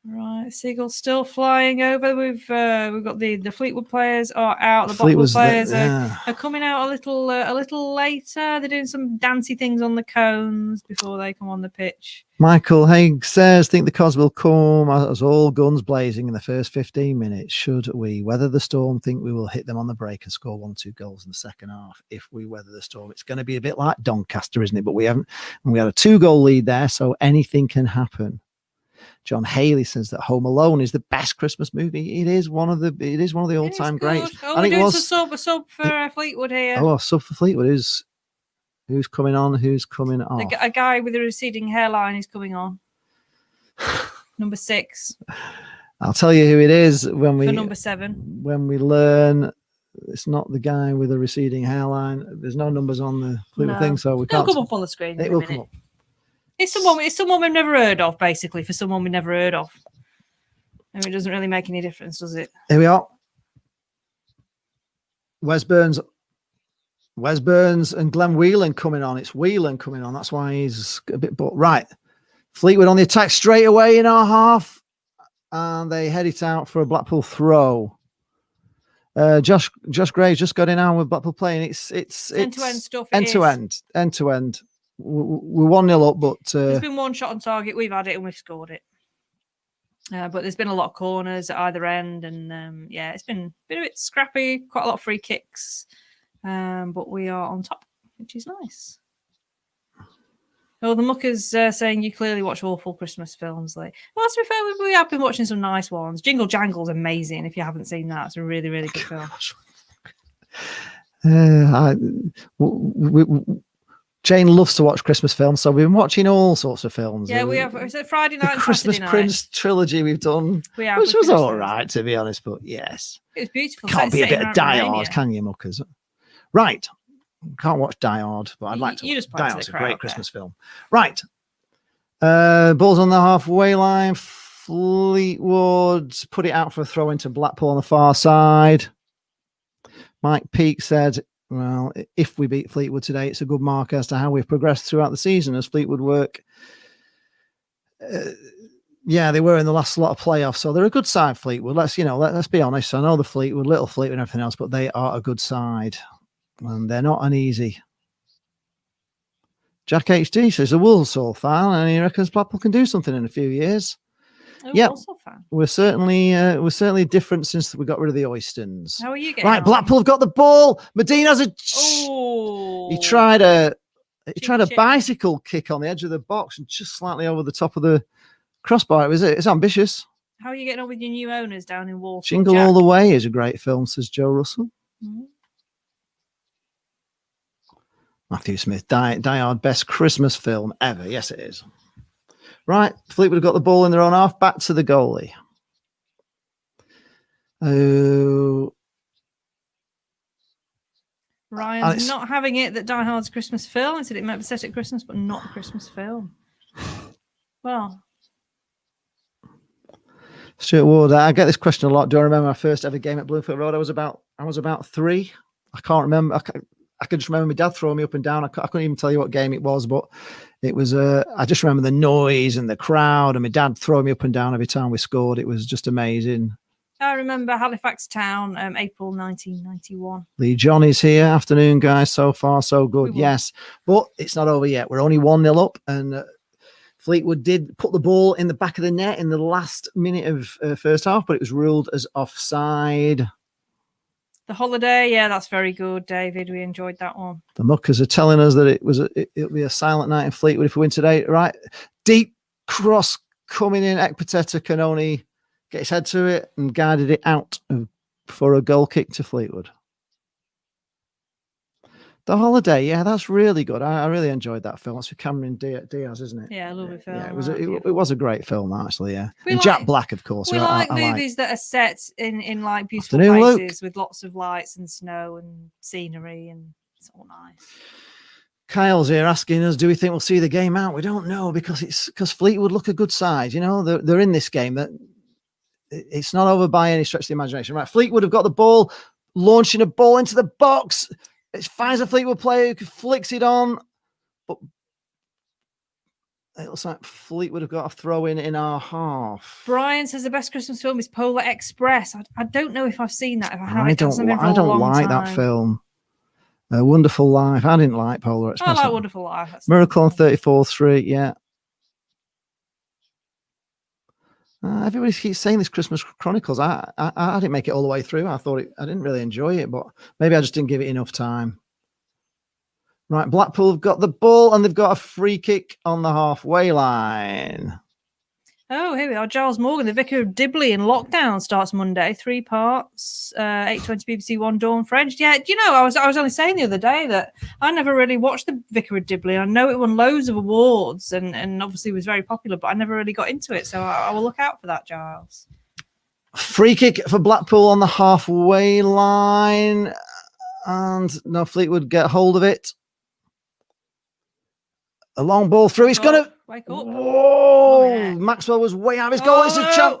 Right, seagulls still flying over. We've got the Fleetwood players are out. The Blackpool players are coming out a little later. They're doing some dancey things on the cones before they come on the pitch. Michael Haig says, think the Cos will come as all guns blazing in the first 15 minutes. Should we weather the storm, think we will hit them on the break and score 1-2 goals in the second half. If we weather the storm, it's going to be a bit like Doncaster, isn't it? But we had a 2-goal lead there, so anything can happen. John Haley says that Home Alone is the best Christmas movie. It is one of the all-time greats. Oh, we're doing a sub for Fleetwood here. Oh, a sub for Fleetwood. Who's coming on? Who's coming off? A guy with a receding hairline is coming on. Number 6. I'll tell you who it is for number 7. When we learn it's not the guy with a receding hairline. There's no numbers on the Fleetwood thing, so we can't. It'll come up on the screen. It will come up. It's someone we've never heard of, basically, for someone we've never heard of. I mean, it doesn't really make any difference, does it? Here we are. Wes Burns and Glenn Whelan coming on. It's Whelan coming on. That's why he's a bit bored. Right. Fleetwood on the attack straight away in our half. And they head it out for a Blackpool throw. Josh Gray's just got in now with Blackpool playing. It's end-to-end stuff. End to end. We're 1-0 up, but there's been one shot on target. We've had it and we've scored it. But there's been a lot of corners at either end, and it's been a bit scrappy. Quite a lot of free kicks, but we are on top, which is nice. Oh, the muckers saying you clearly watch awful Christmas films. Well, to be fair, we have been watching some nice ones. Jingle Jangle's amazing. If you haven't seen that, it's a really, really good film. Jane loves to watch Christmas films, so we've been watching all sorts of films. Yeah, we have. It's a Friday night, and Christmas Saturday Prince night. trilogy we've done, which was all right, to be honest. But yes, it was beautiful. Can't be a bit of Die Hard, can you, muckers? Right, can't watch Die Hard, but I'd like to. Die Hard's a great Christmas film. Right, balls on the halfway line. Fleetwood put it out for a throw into Blackpool on the far side. Mike Peake said, well, if we beat Fleetwood today, it's a good marker as to how we've progressed throughout the season as Fleetwood work Yeah, they were in the last lot of playoffs, so they're a good side, Fleetwood. Let's be honest. I know the little Fleetwood and everything else, but they are a good side, and they're not uneasy. Jack HD says a Walsall fan, and he reckons Blackpool can do something in a few years. Yeah, we're certainly different since we got rid of the Oystons. How are you getting right? on? Blackpool have got the ball. Medina's he tried a bicycle kick on the edge of the box and just slightly over the top of the crossbar. It's ambitious. How are you getting on with your new owners down in Walsall? Jingle Jack? All the Way is a great film, says Joe Russell. Mm-hmm. Matthew Smith, Die Hard, best Christmas film ever. Yes, it is. Right, Fleetwood have got the ball in their own half. Back to the goalie. Oh, Ryan's not having it that Die Hard's a Christmas film. He said it might be set at Christmas, but not a Christmas film. Well, Stuart Ward, I get this question a lot. Do I remember my first ever game at Bloomfield Road? I was about 3. I can't remember. I can just remember my dad throwing me up and down. I couldn't even tell you what game it was, but it was. I just remember the noise and the crowd, and my dad throwing me up and down every time we scored. It was just amazing. I remember Halifax Town, April 1991. Lee Johnny's here. Afternoon, guys. So far, so good. Yes, but it's not over yet. We're only 1-0 up, and Fleetwood did put the ball in the back of the net in the last minute of first half, but it was ruled as offside. The holiday, yeah, that's very good, David. We enjoyed that one. The Muckers are telling us that it'll be a silent night in Fleetwood if we win today. Right, deep cross coming in. Ekpateta can only get his head to it and guided it out for a goal kick to Fleetwood. The Holiday, yeah, that's really good. I really enjoyed that film. It's with Cameron Diaz, isn't it? Yeah, I love it. Yeah, it was a great film, actually. Yeah, and like, Jack Black, of course. We like movies that are set in like beautiful Afternoon, places with lots of lights and snow and scenery, and it's all nice. Kyle's here asking us, do we think we'll see the game out? We don't know because Fleetwood look a good side. You know, they're in this game. That it's not over by any stretch of the imagination. Right, Fleetwood have got the ball, launching a ball into the box. It finds a Fleetwood player who flicks it on, but it looks like Fleetwood have got a throw in our half. Brian says the best Christmas film is Polar Express. I don't know if I've seen that. If I have, I don't like that film. A Wonderful Life. I didn't like Polar Express. I like Wonderful Life. That's Miracle on 34th Street. Yeah. Everybody keeps saying this Christmas Chronicles. I didn't make it all the way through. I didn't really enjoy it, but maybe I just didn't give it enough time. Right, Blackpool have got the ball and they've got a free kick on the halfway line. Oh, here we are. Giles Morgan, the Vicar of Dibley in lockdown starts Monday. 3 parts, 8:20 BBC One Dawn French. Yeah, do you know, I was only saying the other day that I never really watched the Vicar of Dibley. I know it won loads of awards and obviously was very popular, but I never really got into it. So I will look out for that, Giles. Free kick for Blackpool on the halfway line. And no, Fleetwood get hold of it. A long ball through. It's going to... Wake up. Whoa! Maxwell was way out of his goal. It's a chance.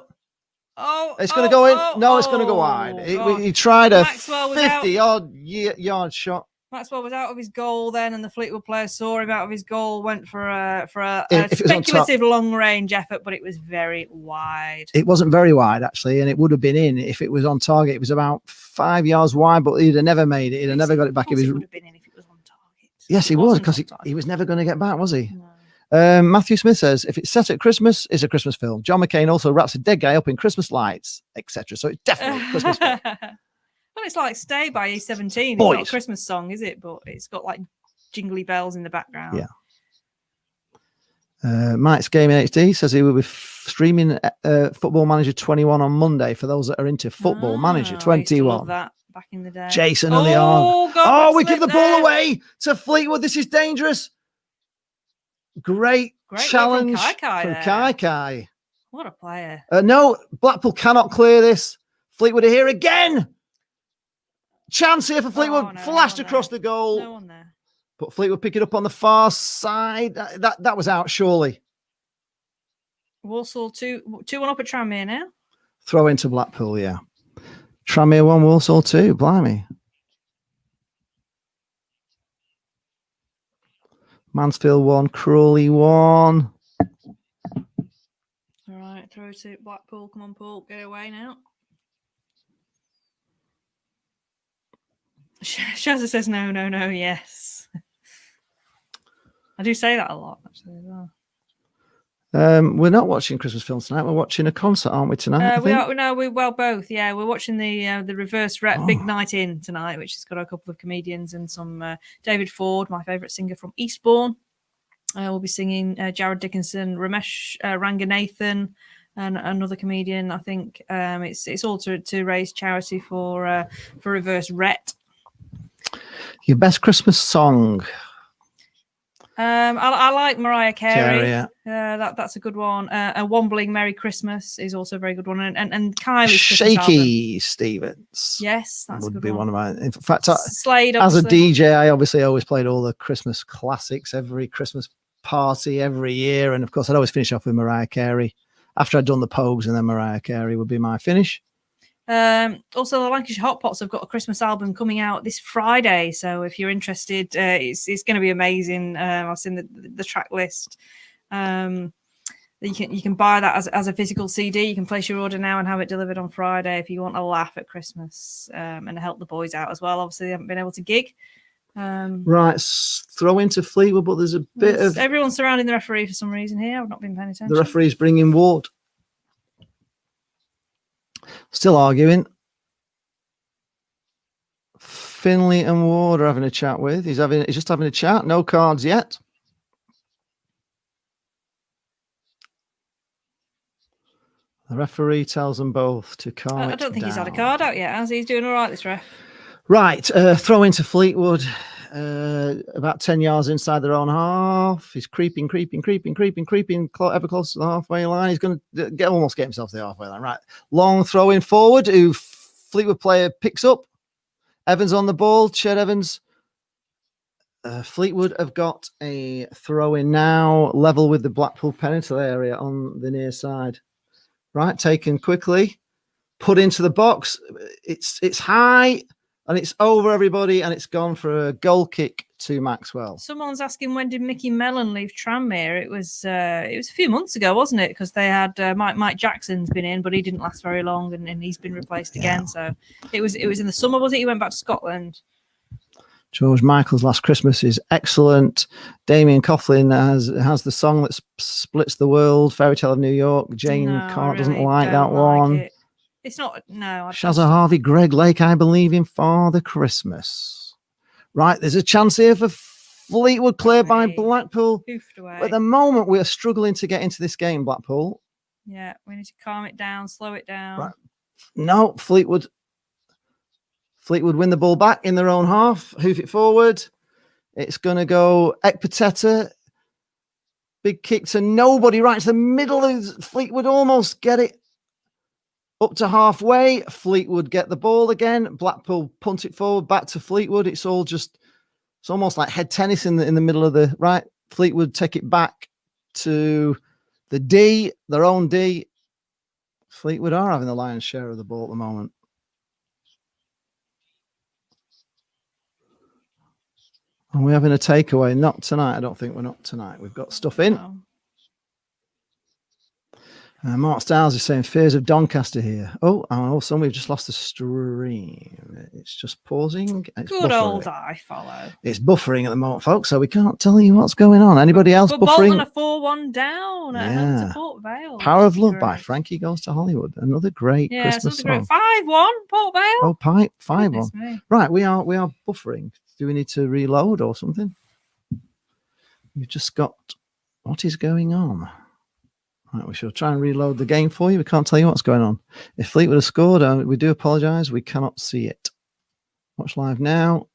It's going to go in. No, it's going to go wide. He tried a 50-odd yard shot. Maxwell was out of his goal then, and the Fleetwood player saw him out of his goal, went for a speculative long-range effort, but it was very wide. It wasn't very wide, actually, and it would have been in if it was on target. It was about 5 yards wide, but he'd have never made it. He'd have never got it back. It would have been in if it was on target. Yes, he was, because he was never going to get back, was he? No. Matthew Smith says, if it's set at Christmas, it's a Christmas film. John McCain also wraps a dead guy up in Christmas lights, etc. So it's definitely a Christmas film. Well, it's like Stay by E17. It's not a Christmas song, is it? But it's got like jingly bells in the background. Yeah. Mike's Game in HD says he will be streaming Football Manager 21 on Monday for those that are into Football Manager 21. I used to love that back in the day. Jason on the arm. We give the ball away to Fleetwood. This is dangerous. Great challenge from Kai. What a player. No, Blackpool cannot clear this. Fleetwood are here again. Chance here for Fleetwood. Flashed across the goal. No one there. But Fleetwood pick it up on the far side. That was out, surely. Walsall 2-1 up at Tranmere now. Throw into Blackpool, yeah. Tranmere 1, Walsall 2. Blimey. Mansfield 1, Crawley 1. All right. throw to Blackpool. Come on, Paul. Get away now. Shazza says no, yes. I do say that a lot, actually, as well. We're not watching Christmas films tonight. We're watching a concert, aren't we, tonight? We are. No, we both. Yeah, we're watching the reverse rep Big Night In tonight, which has got a couple of comedians and some David Ford, my favourite singer from Eastbourne. We'll be singing Jared Dickinson, Ramesh Ranganathan, and another comedian. I think it's all to raise charity for reverse ret. Your best Christmas song? I like Mariah Carey. Yeah. That's a good one. And Wombling Merry Christmas is also a very good one. And Kylie's Shaky Stevens. Yes, that's would a good be one of mine. In fact, Slade, as a DJ, I obviously always played all the Christmas classics every Christmas party every year, and of course I'd always finish off with Mariah Carey after I'd done the Pogues, and then Mariah Carey would be my finish. Also, the Lancashire Hot Pots have got a Christmas album coming out this Friday, so if you're interested, it's going to be amazing. I've seen the track list. You can buy that as a physical CD. You can place your order now and have it delivered on Friday if you want a laugh at Christmas and help the boys out as well. Obviously, they haven't been able to gig. Right, throw into Fleetwood, but there's a bit of everyone surrounding the referee for some reason here. I've not been paying attention. The referee's bringing Ward. Still arguing. Finley and Ward are having a chat with. He's just having a chat. No cards yet. The referee tells them both to calm it down. I don't think he's had a card out yet, has he? He's doing all right, this ref. Right, throw into Fleetwood. About 10 yards inside their own half. He's creeping ever closer to the halfway line. He's going to almost get himself to the halfway line. Right, long throw in forward, who Fleetwood player picks up. Evans on the ball. Ched Evans. Fleetwood have got a throw in now, level with the Blackpool penalty area on the near side. Right, taken quickly, put into the box. It's high. And it's over everybody, and it's gone for a goal kick to Maxwell. Someone's asking, when did Mickey Mellon leave Tranmere? It was a few months ago, wasn't it? Because they had Mike Jackson's been in, but he didn't last very long, and he's been replaced again. So it was in the summer, was it? He went back to Scotland. George Michael's Last Christmas is excellent. Damien Coughlin has the song that splits the world, Fairy Tale of New York. Jane Carr doesn't like that one. It. It's not, no. Shazza Harvey, Greg Lake, I believe in Father Christmas. Right, there's a chance here for Fleetwood, cleared by Blackpool. At the moment, we're struggling to get into this game, Blackpool. Yeah, we need to calm it down, slow it down. Right. No, Fleetwood win the ball back in their own half, hoof it forward. It's going to go Ekpateta. Big kick to nobody, right to the middle. Fleetwood almost get it. Up to halfway, Fleetwood get the ball again. Blackpool punt it forward, back to Fleetwood. It's almost like head tennis in the middle of the right. Fleetwood take it back to the D, their own D. Fleetwood are having the lion's share of the ball at the moment. Are we having a takeaway? Not tonight. I don't think we're not tonight. We've got stuff in. No. Mark Styles is saying fears of Doncaster here. Oh, and also we've just lost the stream. It's just pausing. It's Good buffering. old iFollow. It's buffering at the moment, folks, so we can't tell you what's going on. Anybody else buffering? Bolton a 4-1 down at home to Port Vale. Power of Love by Frankie Goes to Hollywood. Another great Christmas song. 5-1 Port Vale. Oh, 5-1. Right, we are buffering. Do we need to reload or something? We've just got what is going on. Right, we shall try and reload the game for you. We can't tell you what's going on. If Fleetwood have scored, we do apologise. We cannot see it. Watch live now.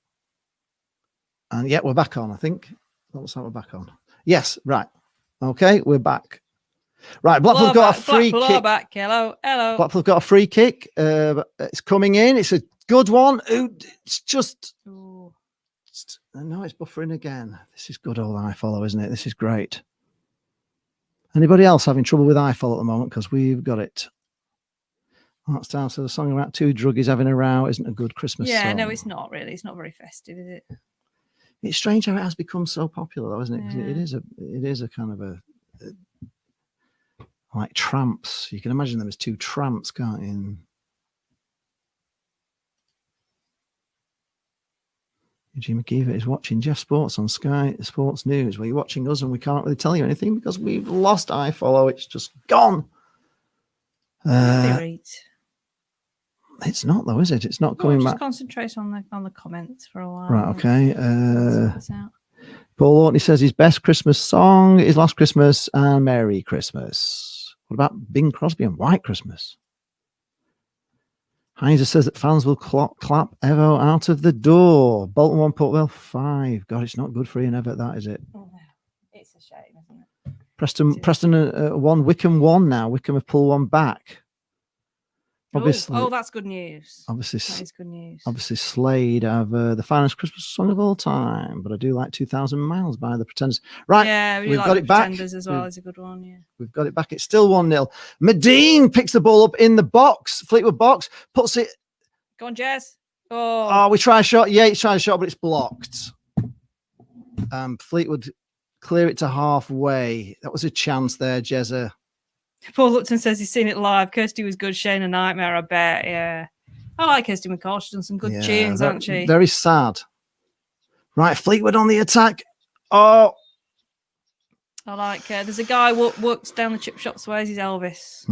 And yeah, we're back on, I think. Looks like we're back on. Yes, right. Okay, we're back. Right, Blackpool got a free kick. Back. Hello. Blackpool got a free kick. It's coming in. It's a good one. It's just... No, it's buffering again. This is good old iFollow, isn't it? This is great. Anybody else having trouble with iFollow at the moment? Because we've got it. That's down to the song about two druggies having a row isn't a good Christmas song. Yeah, no, it's not really. It's not very festive, is it? It's strange how it has become so popular, though, isn't it? Yeah. It is a kind of a... Like tramps. You can imagine them as two tramps, can't you? Eugene McGeever is watching Jeff Sports on Sky Sports News. Well, you're watching us and we can't really tell you anything because we've lost iFollow. It's just gone. It's not though, is it? It's not coming back. Concentrate on the comments for a while. Right, okay. Paul Ortney says his best Christmas song is Last Christmas and Merry Christmas. What about Bing Crosby and White Christmas? Heinzer says that fans will clap Evo out of the door. Bolton 1, Portvale 5. God, it's not good for Ian Everett, that, is it? Oh, it's a shame, isn't it? Preston 1, Wickham 1 now. Wickham have pulled one back. Obviously, that's good news. Obviously, that is good news. Obviously, Slade have the finest Christmas song of all time, but I do like 2,000 Miles by the Pretenders. Right, yeah, we've got it back. Pretenders as well is a good one. Yeah, we've got it back. It's still 1-0. Medine picks the ball up in the box, Fleetwood box, puts it. Go on, Jez. Oh, we try a shot. Yeah, he's trying a shot, but it's blocked. Fleetwood clear it to halfway. That was a chance there, Jezza. Paul Lupton says he's seen it live. Kirsty was good. Shane a nightmare, I bet. Yeah. I like Kirsty McCall. She's done some good tunes, hasn't she? Very sad. Right, Fleetwood on the attack. Oh. I like there's a guy works down the chip shop, swears he's Elvis.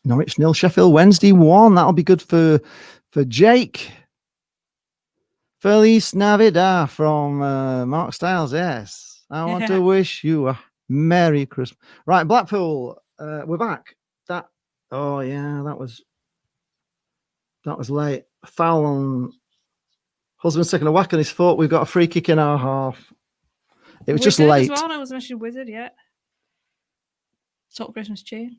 Norwich 0, Sheffield Wednesday 1. That'll be good for Jake. Feliz Navidad from Mark Styles. Yes. I want to wish you a Merry Christmas. Right, Blackpool, we're back. That was late. Foul on husband taking a whack on his foot. We've got a free kick in our half. It was Wizard just late. As well. I was mentioning Wizard yet. Top Christmas tune.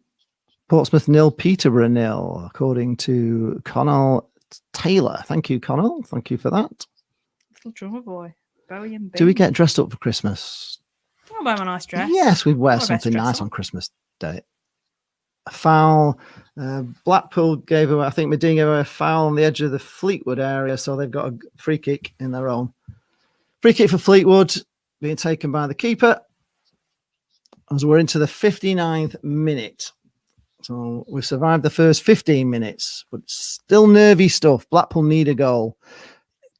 Portsmouth 0, Peterborough 0, according to Connell Taylor. Thank you, Connell. Thank you for that. Little drummer boy. Bowie and Do we get dressed up for Christmas? I'll wear my nice dress. Yes, we'd wear something nice on Christmas Day. A foul. Blackpool gave away, I think Medine gave away a foul on the edge of the Fleetwood area, so they've got a free kick in their own. Free kick for Fleetwood being taken by the keeper as we're into the 59th minute. So we've survived the first 15 minutes, but still nervy stuff. Blackpool need a goal.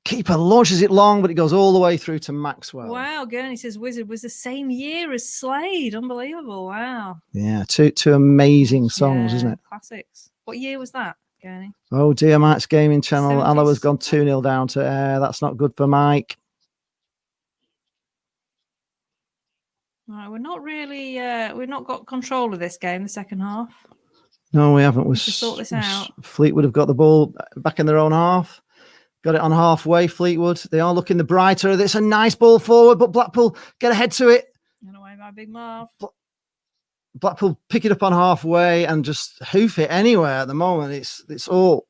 Keeper launches it long, but it goes all the way through to Maxwell. Wow, Gurney says Wizard was the same year as Slade. Unbelievable. Wow. Yeah, two amazing songs, isn't it? Classics. What year was that, Gurney? Oh dear, Mike's Gaming Channel. 70s. Allo has gone 2-0 down to air. That's not good for Mike. Right, we're not really, we've not got control of this game, the second half. No, we haven't. We sort this out. Fleetwood have got the ball back in their own half. Got it on halfway, Fleetwood. They are looking the brighter. It's a nice ball forward, but Blackpool get ahead to it. Get away by Big Marv. Blackpool pick it up on halfway and just hoof it anywhere at the moment. It's all...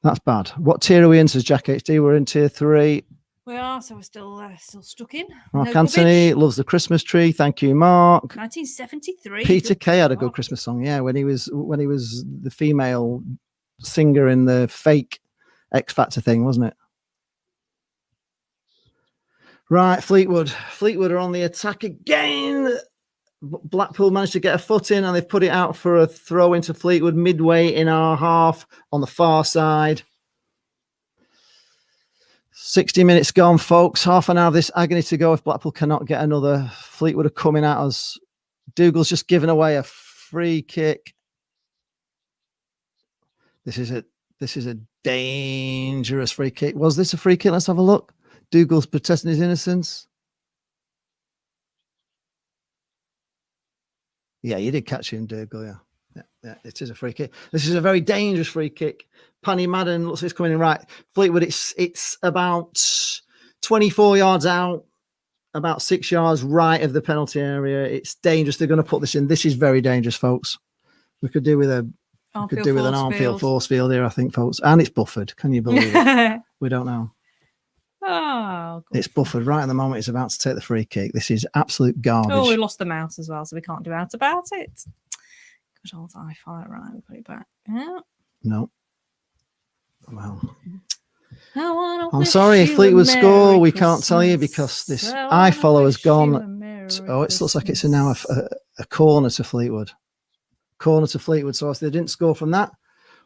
That's bad. What tier are we in, says Jack HD? We're in tier 3. We are, so we're still stuck in. Mark Anthony loves the Christmas tree. Thank you, Mark. 1973. Peter Kay had a good Christmas song. Yeah, when he was the female singer in the fake X Factor thing, wasn't it? Right, Fleetwood are on the attack again. Blackpool managed to get a foot in and they've put it out for a throw into Fleetwood midway in our half on the far side. 60 minutes gone, folks. Half an hour of this agony to go if Blackpool cannot get another. Fleetwood are coming at us. Dougal's just given away a free kick. This is a dangerous free kick. Was this a free kick? Let's have a look. Dougal's protesting his innocence. Yeah, you did catch him, Dougal, yeah, it is a free kick. This is a very dangerous free kick. Panny Madden looks like it's coming in right. Fleetwood, it's about 24 yards out, about 6 yards right of the penalty area. It's dangerous. They're going to put this in. This is very dangerous, folks. We could do with an Armfield force field here, I think, folks. And it's buffered. Can you believe it? We don't know. Oh, it's buffered right at the moment. It's about to take the free kick. This is absolute garbage. Oh, we lost the mouse as well, so we can't do out about it. Good old iFire, right? We put it back. Yeah. No. Well, I'm sorry if Fleetwood score. We can't tell you because this iFollow has gone. It looks like it's now a corner to Fleetwood. Corner to Fleetwood. So if they didn't score from that,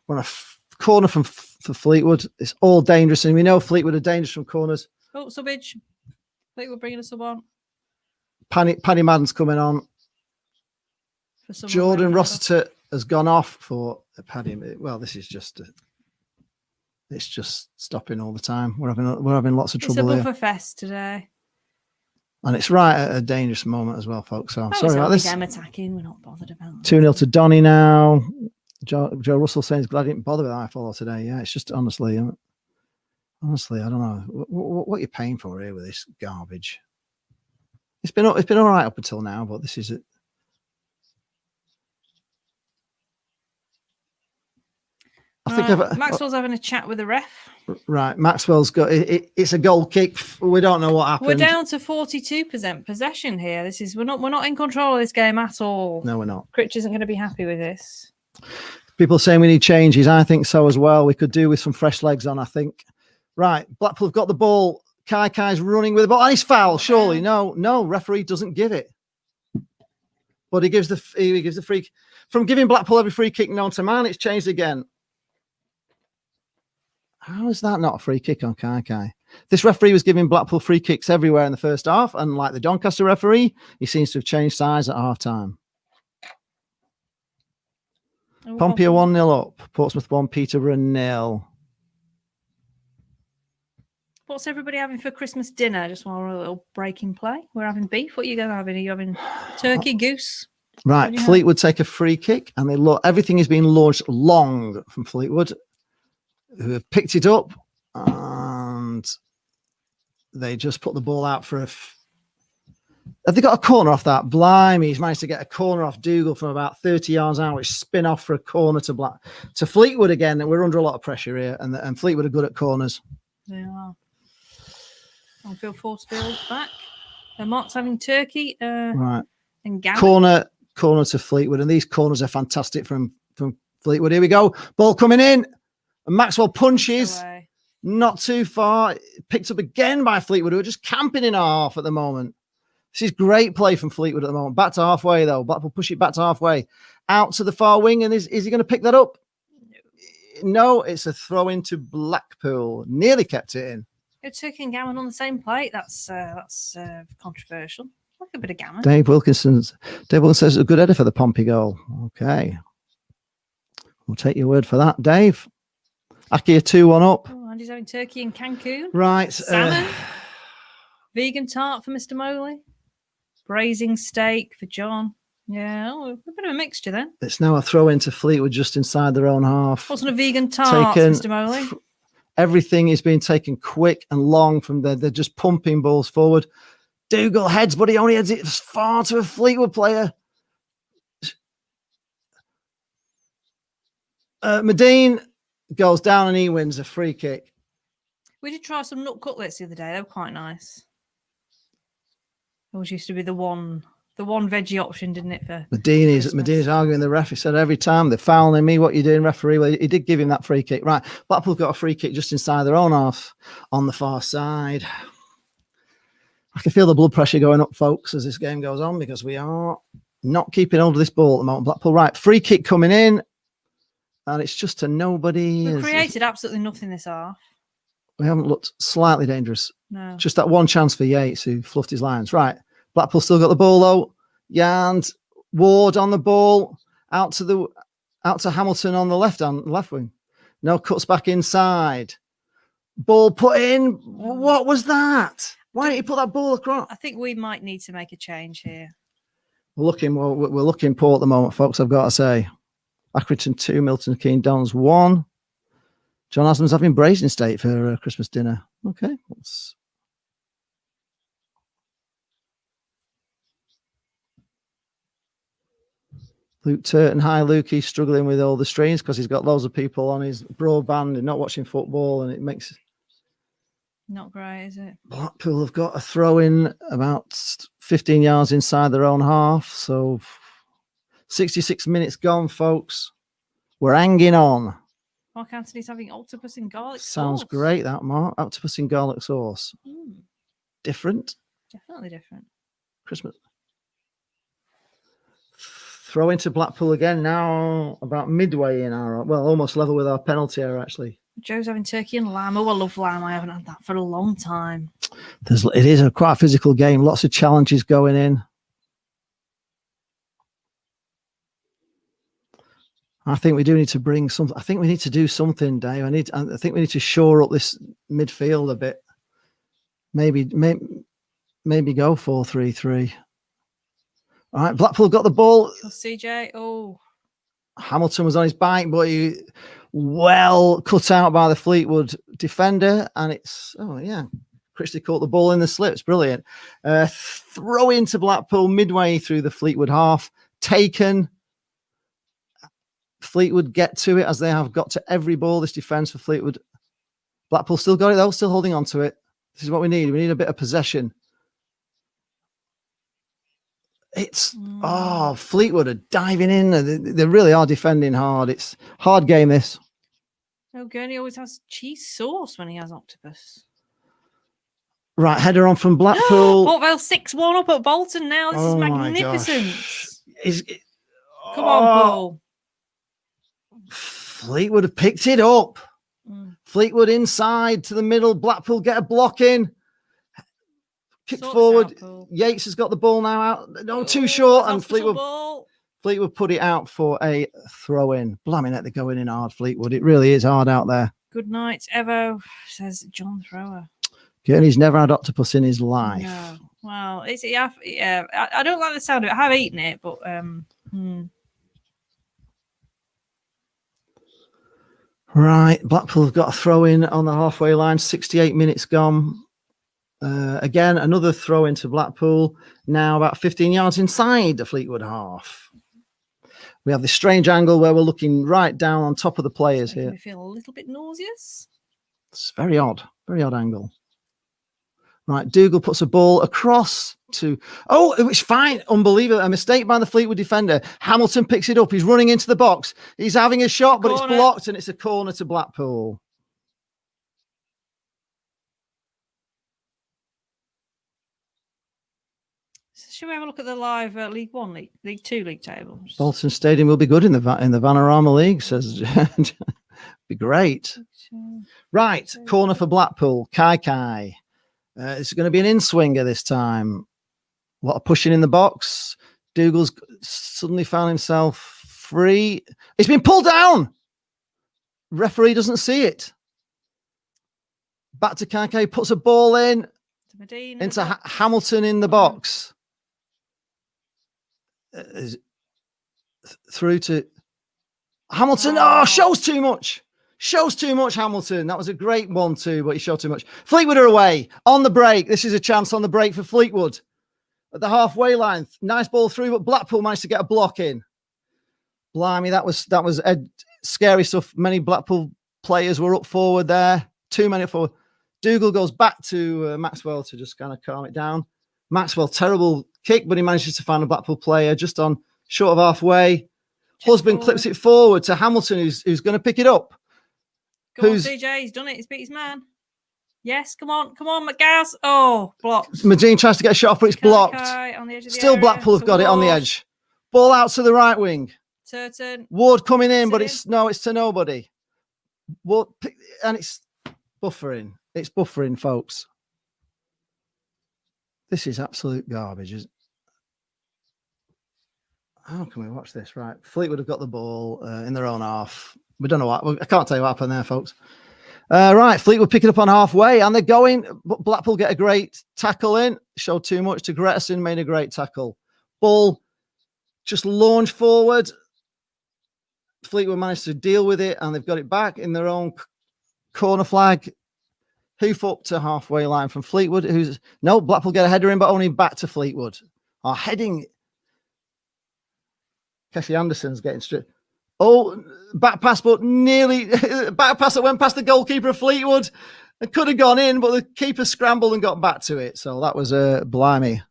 we're on a corner for Fleetwood. It's all dangerous, and we know Fleetwood are dangerous from corners. Oh, subbage. Fleetwood bringing a sub on. Paddy Madden's coming on. Jordan Rossiter has gone off for Paddy. Well, this is just it's just stopping all the time. We're having lots of trouble here. It's a buffer fest today, and it's right at a dangerous moment as well, folks. So I'm sorry about this. Them attacking, we're not bothered about. 2-0 to Donny now. Joe Russell saying he's glad he didn't bother with iFollow today. Yeah, it's just honestly, I don't know what you're paying for here with this garbage. It's been all right up until now, but this is it. I think Maxwell's having a chat with the ref. Right, Maxwell's got it's a goal kick. We don't know what happened. We're down to 42% possession here. We're not in control of this game at all. No, we're not. Critch isn't going to be happy with this. People saying we need changes. I think so as well. We could do with some fresh legs on, I think. Right, Blackpool have got the ball. Kai's running with the ball. And he's foul, surely. No, referee doesn't give it. But he gives the free. From giving Blackpool every free kick known to man, it's changed again. How is that not a free kick on Kai? This referee was giving Blackpool free kicks everywhere in the first half, and like the Doncaster referee, he seems to have changed sides at half-time. Pompey are 1-0 up. Portsmouth 1, Peterborough 0. What's everybody having for Christmas dinner? Just while we're a little break in play. We're having beef. What are you going to have? Are you having turkey, goose? Right, Fleetwood take a free kick, and everything is being launched long from Fleetwood, who have picked it up, and they just put the ball out for have they got a corner off that? Blimey, he's managed to get a corner off Dougal from about 30 yards out, which spin off for a corner to Fleetwood again. And we're under a lot of pressure here, and Fleetwood are good at corners. They are. Anfield Forcefield back. Mark's having turkey. Right. And corner to Fleetwood, and these corners are fantastic from Fleetwood. Here we go. Ball coming in. And Maxwell punches. Not too far. Picked up again by Fleetwood, who are just camping in our half at the moment. This is great play from Fleetwood at the moment. Back to halfway, though. Blackpool push it back to halfway. Out to the far wing, and is he going to pick that up? No, it's a throw into Blackpool. Nearly kept it in. Good turkey and gammon on the same plate. That's controversial. Like a bit of gammon. Dave Wilkinson says a good header for the Pompey goal. Okay. We'll take your word for that, Dave. Aki are 2-1 up. Oh, Andy's having turkey in Cancun. Right. Salmon. Vegan tart for Mr. Moley. Braising steak for John. Yeah, a bit of a mixture then. It's now a throw into Fleetwood just inside their own half. Wasn't a vegan tart, Mr. Moley. Everything is being taken quick and long from there. They're just pumping balls forward. Dougal heads, but he only heads it far to a Fleetwood player. Medine goes down and he wins a free kick. We did try some nut cutlets the other day. They were quite nice. Always used to be the one veggie option, didn't it? For Medina's arguing the ref. He said every time they're fouling me, what are you doing, referee? Well, he did give him that free kick. Right, Blackpool got a free kick just inside their own half on the far side. I can feel the blood pressure going up, folks, as this game goes on, because we are not keeping hold of this ball at the moment. Blackpool, right, free kick coming in, and it's just to nobody. We created absolutely nothing this half. We haven't looked slightly dangerous. No. Just that one chance for Yates, who fluffed his lines. Right, Blackpool still got the ball though. Yand, Ward on the ball, out to Hamilton on the left wing. No, cuts back inside. Ball put in. What was that? Why didn't he put that ball across? I think we might need to make a change here. We're looking poor at the moment, folks. I've got to say, Accrington 2, Milton Keynes Dons 1. John Asman's having brazen steak for Christmas dinner. Okay. Luke Turton. Hi, Luke. He's struggling with all the streams because he's got loads of people on his broadband and not watching football, and it makes... Not great, is it? Blackpool have got a throw in about 15 yards inside their own half. So 66 minutes gone, folks. We're hanging on. Mark Anthony's having octopus and garlic sauce. Sounds great, that, Mark. Octopus and garlic sauce. Different? Definitely different. Christmas. Throw into Blackpool again now, about midway in our, well, almost level with our penalty area, actually. Joe's having turkey and lamb. Oh, I love lamb. I haven't had that for a long time. It is quite a physical game. Lots of challenges going in. I think we do need to bring some. I think we need to do something, Dave. I think we need to shore up this midfield a bit. Maybe go 4-3-3. All right, Blackpool got the ball. CJ. Oh, Hamilton was on his bike, but he well cut out by the Fleetwood defender, and it's Christie caught the ball in the slips. Brilliant. Throw into Blackpool midway through the Fleetwood half. Taken. Fleetwood get to it as they have got to every ball. This defense for Fleetwood. Blackpool still got it though, still holding on to it. This is what we need. We need a bit of possession. It's Fleetwood are diving in. They really are defending hard. It's a hard game, this. Oh, Gurney always has cheese sauce when he has octopus. Right, header on from Blackpool. Port Vale 6-1 up at Bolton now. This is magnificent. Come on, Paul. Fleetwood have picked it up. Fleetwood inside to the middle. Blackpool get a block in. Kick forward. Yates has got the ball now out. No, too short. And Fleetwood put it out for a throw in. Blimey, they're going in hard, Fleetwood. It really is hard out there. Good night, Evo, says John Thrower. Gurney's never had octopus in his life. No. Well, I don't like the sound of it. I have eaten it, but Right, Blackpool have got a throw in on the halfway line. 68 minutes gone. Again, another throw into Blackpool. Now about 15 yards inside the Fleetwood half. We have this strange angle where we're looking right down on top of the players here. I feel a little bit nauseous. It's very odd angle. Right, Dougal puts a ball across to... Oh, it's fine. Unbelievable. A mistake by the Fleetwood defender. Hamilton picks it up. He's running into the box. He's having a shot, but it's blocked, and it's a corner to Blackpool. Should we have a look at the live League One, League Two league tables? Bolton Stadium will be good in the Vanarama League, says... be great. Right, corner for Blackpool. Kai. It's going to be an in-swinger this time. A lot of pushing in the box. Dougal's suddenly found himself free. It's been pulled down. Referee doesn't see it. Back to Kai. Puts a ball in. Into Hamilton in the box. Through to Hamilton. Oh, shows too much. Shows too much, Hamilton. That was a great 1-2, but he showed too much. Fleetwood are away on the break. This is a chance on the break for Fleetwood at the halfway line. Nice ball through, but Blackpool managed to get a block in. Blimey, that was scary stuff. Many Blackpool players were up forward there. Too many up forward. Dougal goes back to Maxwell to just kind of calm it down. Maxwell, terrible kick, but he manages to find a Blackpool player just on short of halfway. Husband clips it forward to Hamilton, who's going to pick it up. Go on, CJ. He's done it. He's beat his man. Yes, come on, McGouse. Oh, blocked. Magine tries to get a shot off, but it's blocked. On the edge of the Still area. Blackpool have got it on the edge. Ball out to the right wing. Certain. Ward coming in, but it's to nobody. Ward, and it's buffering. It's buffering, folks. This is absolute garbage. How can we watch this? Right. Fleetwood have got the ball in their own half. We don't know what. I can't tell you what happened there, folks. Right. Fleetwood pick it up on halfway, and they're going. But Blackpool get a great tackle in. Showed too much to Gretterson. Made a great tackle. Ball just launched forward. Fleetwood managed to deal with it, and they've got it back in their own corner flag. Hoof up to halfway line from Fleetwood. Blackpool get a header in, but only back to Fleetwood. Our heading. Kessie Anderson's getting straight. Oh, back pass, but nearly back pass that went past the goalkeeper of Fleetwood. It could have gone in, but the keeper scrambled and got back to it. So that was a blimey.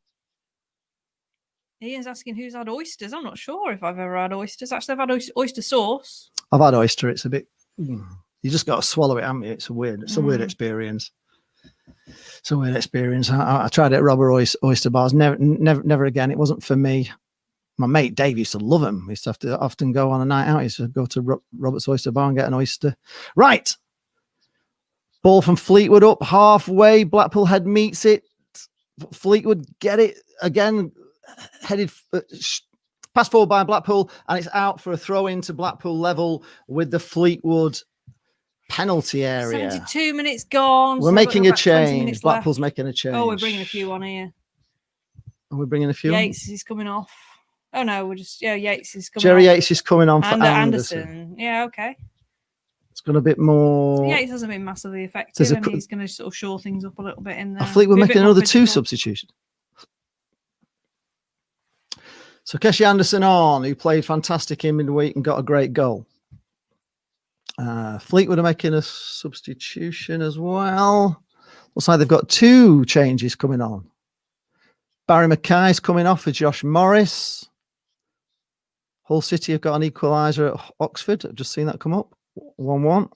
Ian's asking who's had oysters. I'm not sure if I've ever had oysters. Actually, I've had oyster sauce. I've had oyster. It's a bit. You just got to swallow it, haven't you? It's a weird experience. It's a weird experience. I tried it at Robber oyster bars. Never again. It wasn't for me. My mate Dave used to love them. He used to have to often go on a night out. He used to go to Robert's Oyster Bar and get an oyster. Right. Ball from Fleetwood up halfway. Blackpool head meets it. Fleetwood get it again. Headed pass forward by Blackpool, and it's out for a throw into Blackpool level with the Fleetwood penalty area. 72 minutes gone. We're making a change. Blackpool's making a change. Oh, we're bringing a few on here. Are we bringing a few? Yates is coming off. Oh no, we're just Yates is coming. Jerry off. Yates is coming on for Anderson. Yeah, okay. It's got a bit more. Yates hasn't been massively effective, and he's going to sort of shore things up a little bit in there. I think we're making another 2 substitutions. So Keshi Anderson on, who played fantastic in midweek and got a great goal. Fleetwood are making a substitution as well. Looks like they've got 2 changes coming on. Barry Mackay's coming off for Josh Morris. Hull City have got an equaliser at Oxford. I've just seen that come up. 1-1.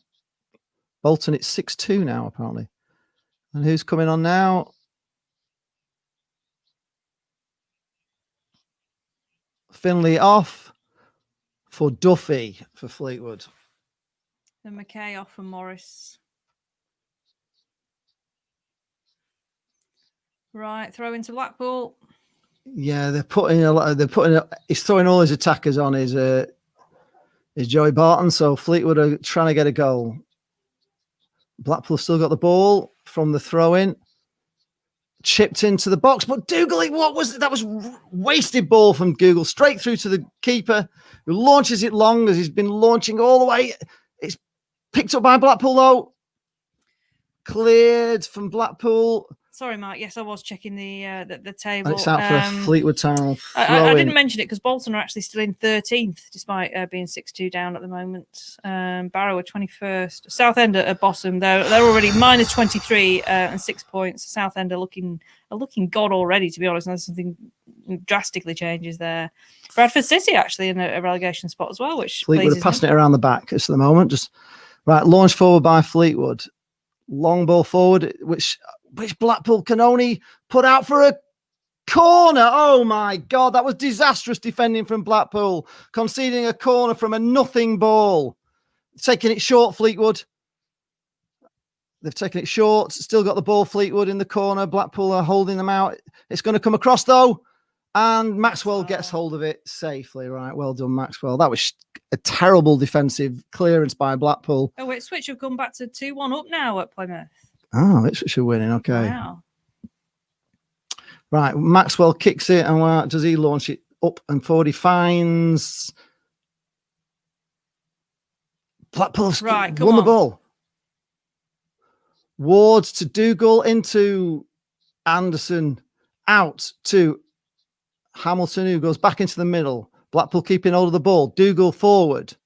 Bolton, it's 6-2 now, apparently. And who's coming on now? Finlay off for Duffy for Fleetwood. Then Mackay off for Morris. Right, throw into Blackpool. Yeah, they're putting a lot. He's throwing all his attackers on his Joey Barton. So Fleetwood are trying to get a goal. Blackpool still got the ball from the throw in. Chipped into the box, but Dougal, what was it? That was wasted ball from Dougal straight through to the keeper, who launches it long as he's been launching all the way. It's picked up by Blackpool though. Cleared from Blackpool. Sorry, Mark. Yes, I was checking the table. And it's out for a Fleetwood Town. I didn't mention it because Bolton are actually still in 13th, despite being 6-2 down at the moment. Barrow are 21st. Southend are bottom. They're already minus 23 and 6 points. Southend are looking god already, to be honest. Unless something drastically changes there. Bradford City actually in a relegation spot as well, which Fleetwood are passing it around the back at the moment. Just right, launch forward by Fleetwood. Long ball forward, which Blackpool can only put out for a corner. Oh my God, that was disastrous defending from Blackpool, conceding a corner from a nothing ball. Taking it short, Fleetwood. They've taken it short, still got the ball, Fleetwood in the corner. Blackpool are holding them out. It's going to come across though, and Maxwell gets hold of it safely. Right, well done, Maxwell. That was a terrible defensive clearance by Blackpool. Oh, Ipswich have come back to 2-1 up now at Plymouth. Oh, Ipswich are winning. Okay. Wow. Right, Maxwell kicks it, and does he launch it up and forward? He finds Blackpool's won the ball. Wards to Dougal into Anderson, out to Hamilton, who goes back into the middle. Blackpool keeping hold of the ball. Dougal forward.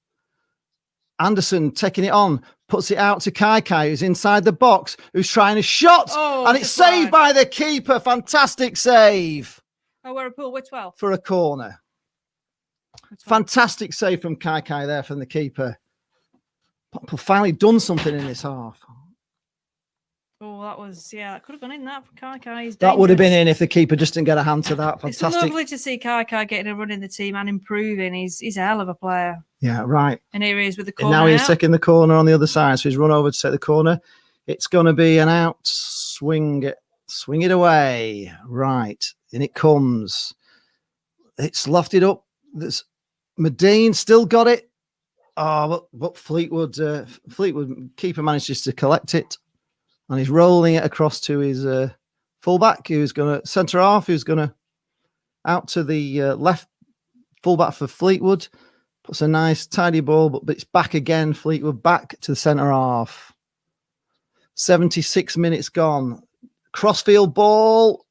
Anderson taking it on, puts it out to Kai, who's inside the box, who's trying a shot, and it's saved by the keeper. Fantastic save. Oh, we're a pool. We're 12. For a corner. Fantastic save from Kai there from the keeper. Blackpool finally done something in this half. Oh, that could have gone in that for Kai. That would have been in if the keeper just didn't get a hand to that. Fantastic. It's lovely to see Kai getting a run in the team and improving. He's a hell of a player. Yeah, right. And here he is with the corner. And now he's taking the corner on the other side. So he's run over to take the corner. It's going to be an out swing. Swing it away. Right. In it comes. It's lofted up. There's Medine still got it. Oh, but Fleetwood keeper manages to collect it. And he's rolling it across to his fullback, who's going to centre half, who's going to out to the left fullback for Fleetwood. Puts a nice tidy ball, but it's back again. Fleetwood back to the centre half. 76 minutes gone. Crossfield ball.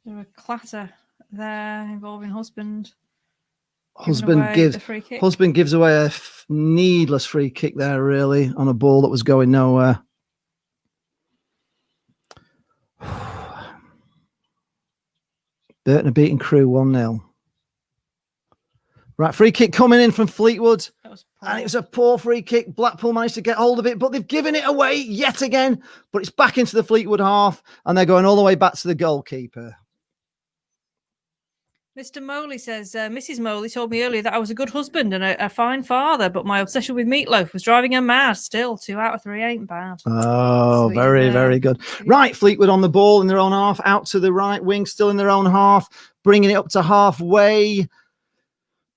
There a clatter there involving Husband. Husband gives away a needless free kick there, really, on a ball that was going nowhere. Burton are beating Crewe 1-0. Right, free kick coming in from Fleetwood. That was And it was a poor free kick. Blackpool managed to get hold of it, but they've given it away yet again. But it's back into the Fleetwood half, and they're going all the way back to the goalkeeper. Mr. Moley says, Mrs. Moley told me earlier that I was a good husband and a fine father, but my obsession with meatloaf was driving her mad. Still, 2 out of 3 ain't bad. Oh, sweet, very, very good. Sweet. Right, Fleetwood on the ball in their own half, out to the right wing, still in their own half, bringing it up to halfway.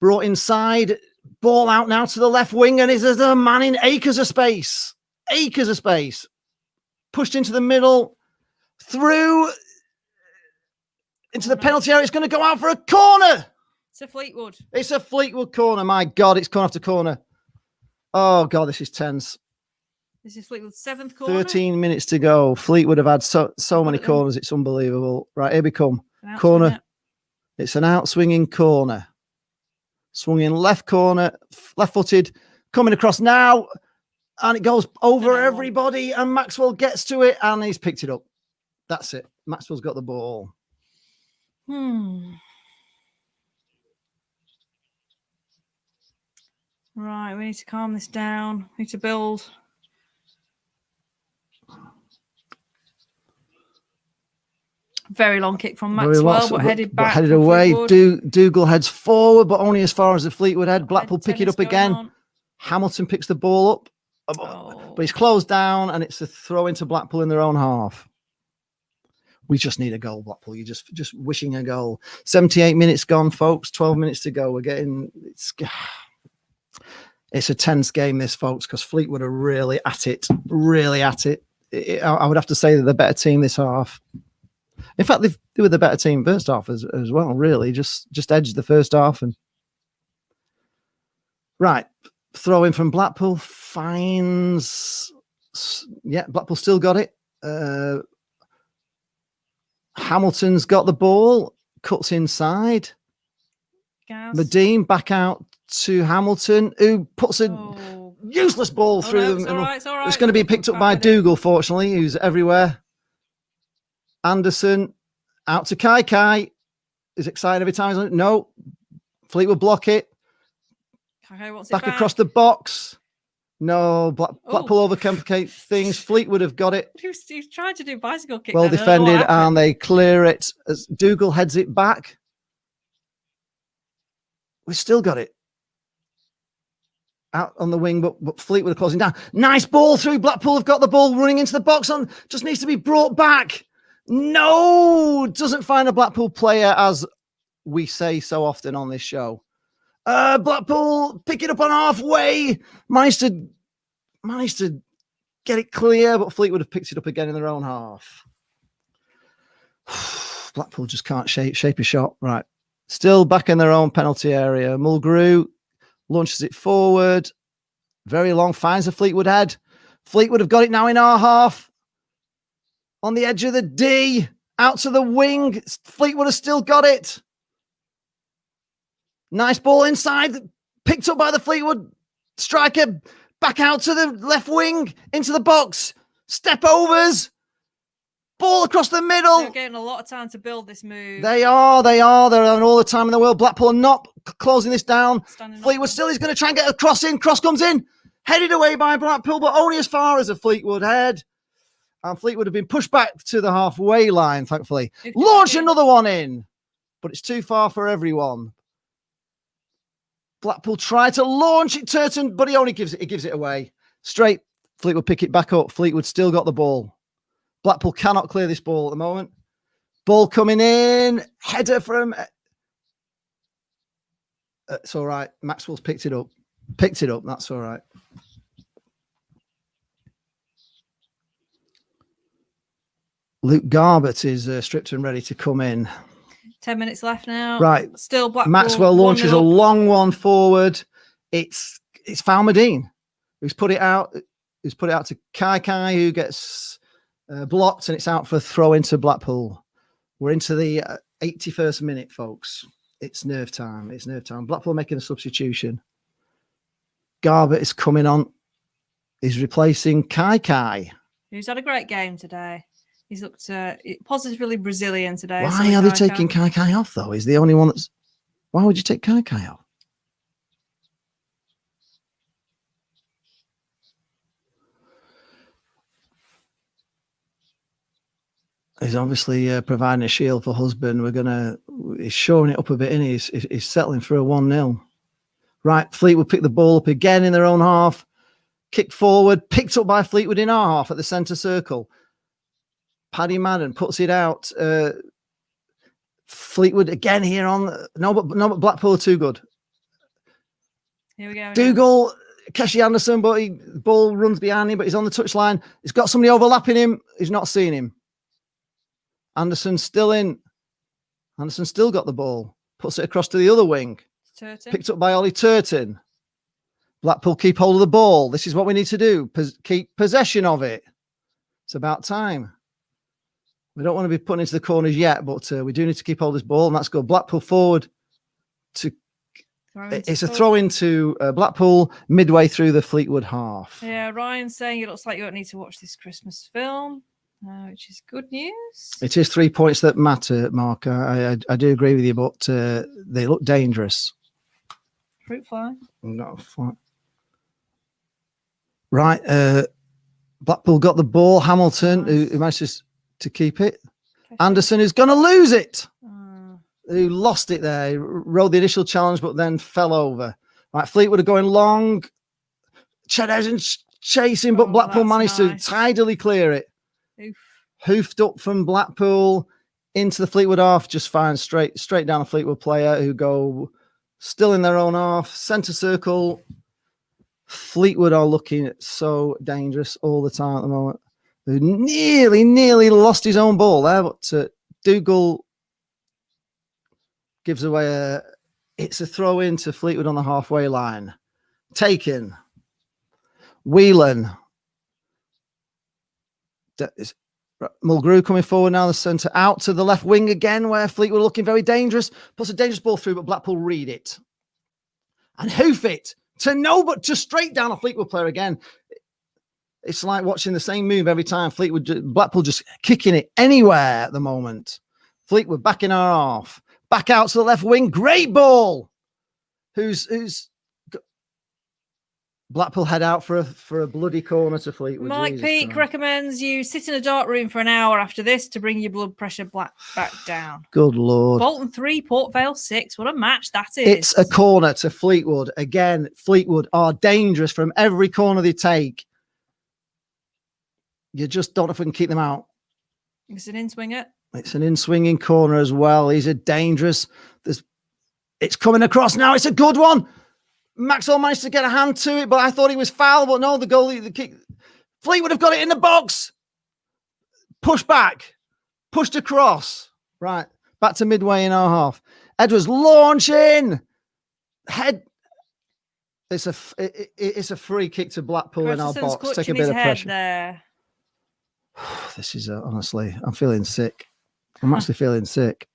Brought inside, ball out now to the left wing, and there's a man in acres of space. Acres of space. Pushed into the middle, through into the penalty area. It's going to go out for a corner. It's a Fleetwood. It's a Fleetwood corner. My God, it's corner after corner. Oh, God, this is tense. This is Fleetwood's 7th corner. 13 minutes to go. Fleetwood have had so many corners. It's unbelievable. Right, here we come. Corner. It's an out-swinging corner. Swung in left corner, left-footed, coming across now. And it goes over everybody. And Maxwell gets to it, and he's picked it up. That's it. Maxwell's got the ball. Right, we need to calm this down. We need to build. Very long kick from Maxwell, but headed back. Headed away. Dougal heads forward, but only as far as the Fleetwood head. Blackpool pick it up again. Hamilton picks the ball up, but he's closed down, and it's a throw into Blackpool in their own half. We just need a goal, Blackpool. You're just wishing a goal. 78 minutes gone, folks. 12 minutes to go. We're getting it's a tense game, this, folks, because Fleetwood are really at it. Really at it. I would have to say they're the better team this half. In fact, they were the better team first half as well, really. Just edged the first half. And right, throw in from Blackpool. Finds... Yeah, Blackpool still got it. Hamilton's got the ball, cuts inside. Medine back out to Hamilton, who puts a useless ball through them. It's going to be picked up by Dougal, fortunately, who's everywhere. Anderson out to Kai. Is excited every time. No, Fleetwood block it. Back across the box. No, Blackpool overcomplicate things. Fleetwood have got it. He's trying to do bicycle kick. Well defended, and they clear it as Dougal heads it back. We've still got it. Out on the wing, but Fleetwood are closing down. Nice ball through. Blackpool have got the ball running into the box. Just needs to be brought back. No, doesn't find a Blackpool player, as we say so often on this show. Blackpool pick it up on halfway. Managed to get it clear, but Fleetwood have picked it up again in their own half. Blackpool just can't shape a shot. Right. Still back in their own penalty area. Mulgrew launches it forward. Very long, finds a Fleetwood head. Fleetwood have got it now in our half. On the edge of the D. Out to the wing. Fleetwood have still got it. Nice ball inside, picked up by the Fleetwood striker, back out to the left wing, into the box, step overs, ball across the middle. They're getting a lot of time to build this move. They are. They're having all the time in the world. Blackpool are not closing this down. Fleetwood still is going to try and get a cross in. Cross comes in, headed away by Blackpool, but only as far as a Fleetwood head. And Fleetwood have been pushed back to the halfway line, thankfully. Launch another one in, but it's too far for everyone. Blackpool try to launch it, Turton, but he only gives it away. Straight, Fleetwood pick it back up. Fleetwood still got the ball. Blackpool cannot clear this ball at the moment. Ball coming in. Header from... It's all right. Maxwell's picked it up. That's all right. Luke Garbett is stripped and ready to come in. 10 minutes left now. Right. Still Blackpool. Maxwell launches a long one forward. It's Falmadine who's put it out. Who's put it out to Kai, who gets blocked, and it's out for a throw into Blackpool. We're into the 81st minute, folks. It's nerve time. Blackpool making a substitution. Garbett is coming on. He's replacing Kai. Who's had a great game today. He's looked positively Brazilian today. Why are they taking Kai off, though? He's the only one that's... Why would you take Kai off? He's obviously providing a shield for husband. He's showing it up a bit, and he's settling for a 1-0. Right, Fleetwood pick the ball up again in their own half. Kick forward, picked up by Fleetwood in our half at the centre circle. Paddy Madden puts it out. Fleetwood again here on. No, but Blackpool are too good. Here we go. Dougal, Keshi Anderson, but the ball runs behind him, but he's on the touchline. He's got somebody overlapping him. He's not seeing him. Anderson's still in. Anderson still got the ball. Puts it across to the other wing. Turton. Picked up by Ollie Turton. Blackpool keep hold of the ball. This is what we need to do. Keep possession of it. It's about time. We don't want to be putting into the corners yet, but we do need to keep hold of this ball, and that's good. Blackpool forward. It's a throw into Blackpool midway through the Fleetwood half. Yeah, Ryan's saying it looks like you don't need to watch this Christmas film, which is good news. It is 3 points that matter, Mark. I do agree with you, but they look dangerous. Fruit fly. Not fly. Right, Blackpool got the ball. Hamilton, who manages to keep it. Anderson, who's going to lose it. Who lost it there. He rode the initial challenge, but then fell over. Right, Fleetwood are going long. Chedeson's chasing, but Blackpool managed to tidily clear it. Hoofed up from Blackpool into the Fleetwood half, just fine, straight down a Fleetwood player who go still in their own half. Centre circle. Fleetwood are looking so dangerous all the time at the moment. Who nearly lost his own ball there, but Dougal gives away it's a throw in to Fleetwood on the halfway line. Taken. Whelan. Mulgrew coming forward now, the centre out to the left wing again, where Fleetwood looking very dangerous. Puts a dangerous ball through, but Blackpool read it. And hoof it but just straight down a Fleetwood player again. It's like watching the same move every time. Blackpool just kicking it anywhere at the moment. Fleetwood back in our half. Back out to the left wing. Great ball. Blackpool head out for a bloody corner to Fleetwood. Mike Peake recommends you sit in a dark room for an hour after this to bring your blood pressure back down. Good Lord. Bolton 3, Port Vale 6. What a match that is. It's a corner to Fleetwood. Again, Fleetwood are dangerous from every corner they take. You just don't know if we can keep them out. It's an in-swinger. It's an in-swinging corner as well. These are dangerous. It's coming across now. It's a good one. Maxwell managed to get a hand to it, but I thought he was foul. But no, the goalie, the kick. Fleetwood have got it in the box. Push back. Pushed across. Right. Back to midway in our half. Edwards launching. Head. It's a free kick to Blackpool in our box. Take a bit of pressure. There. This is honestly, I'm feeling sick. I'm actually feeling sick.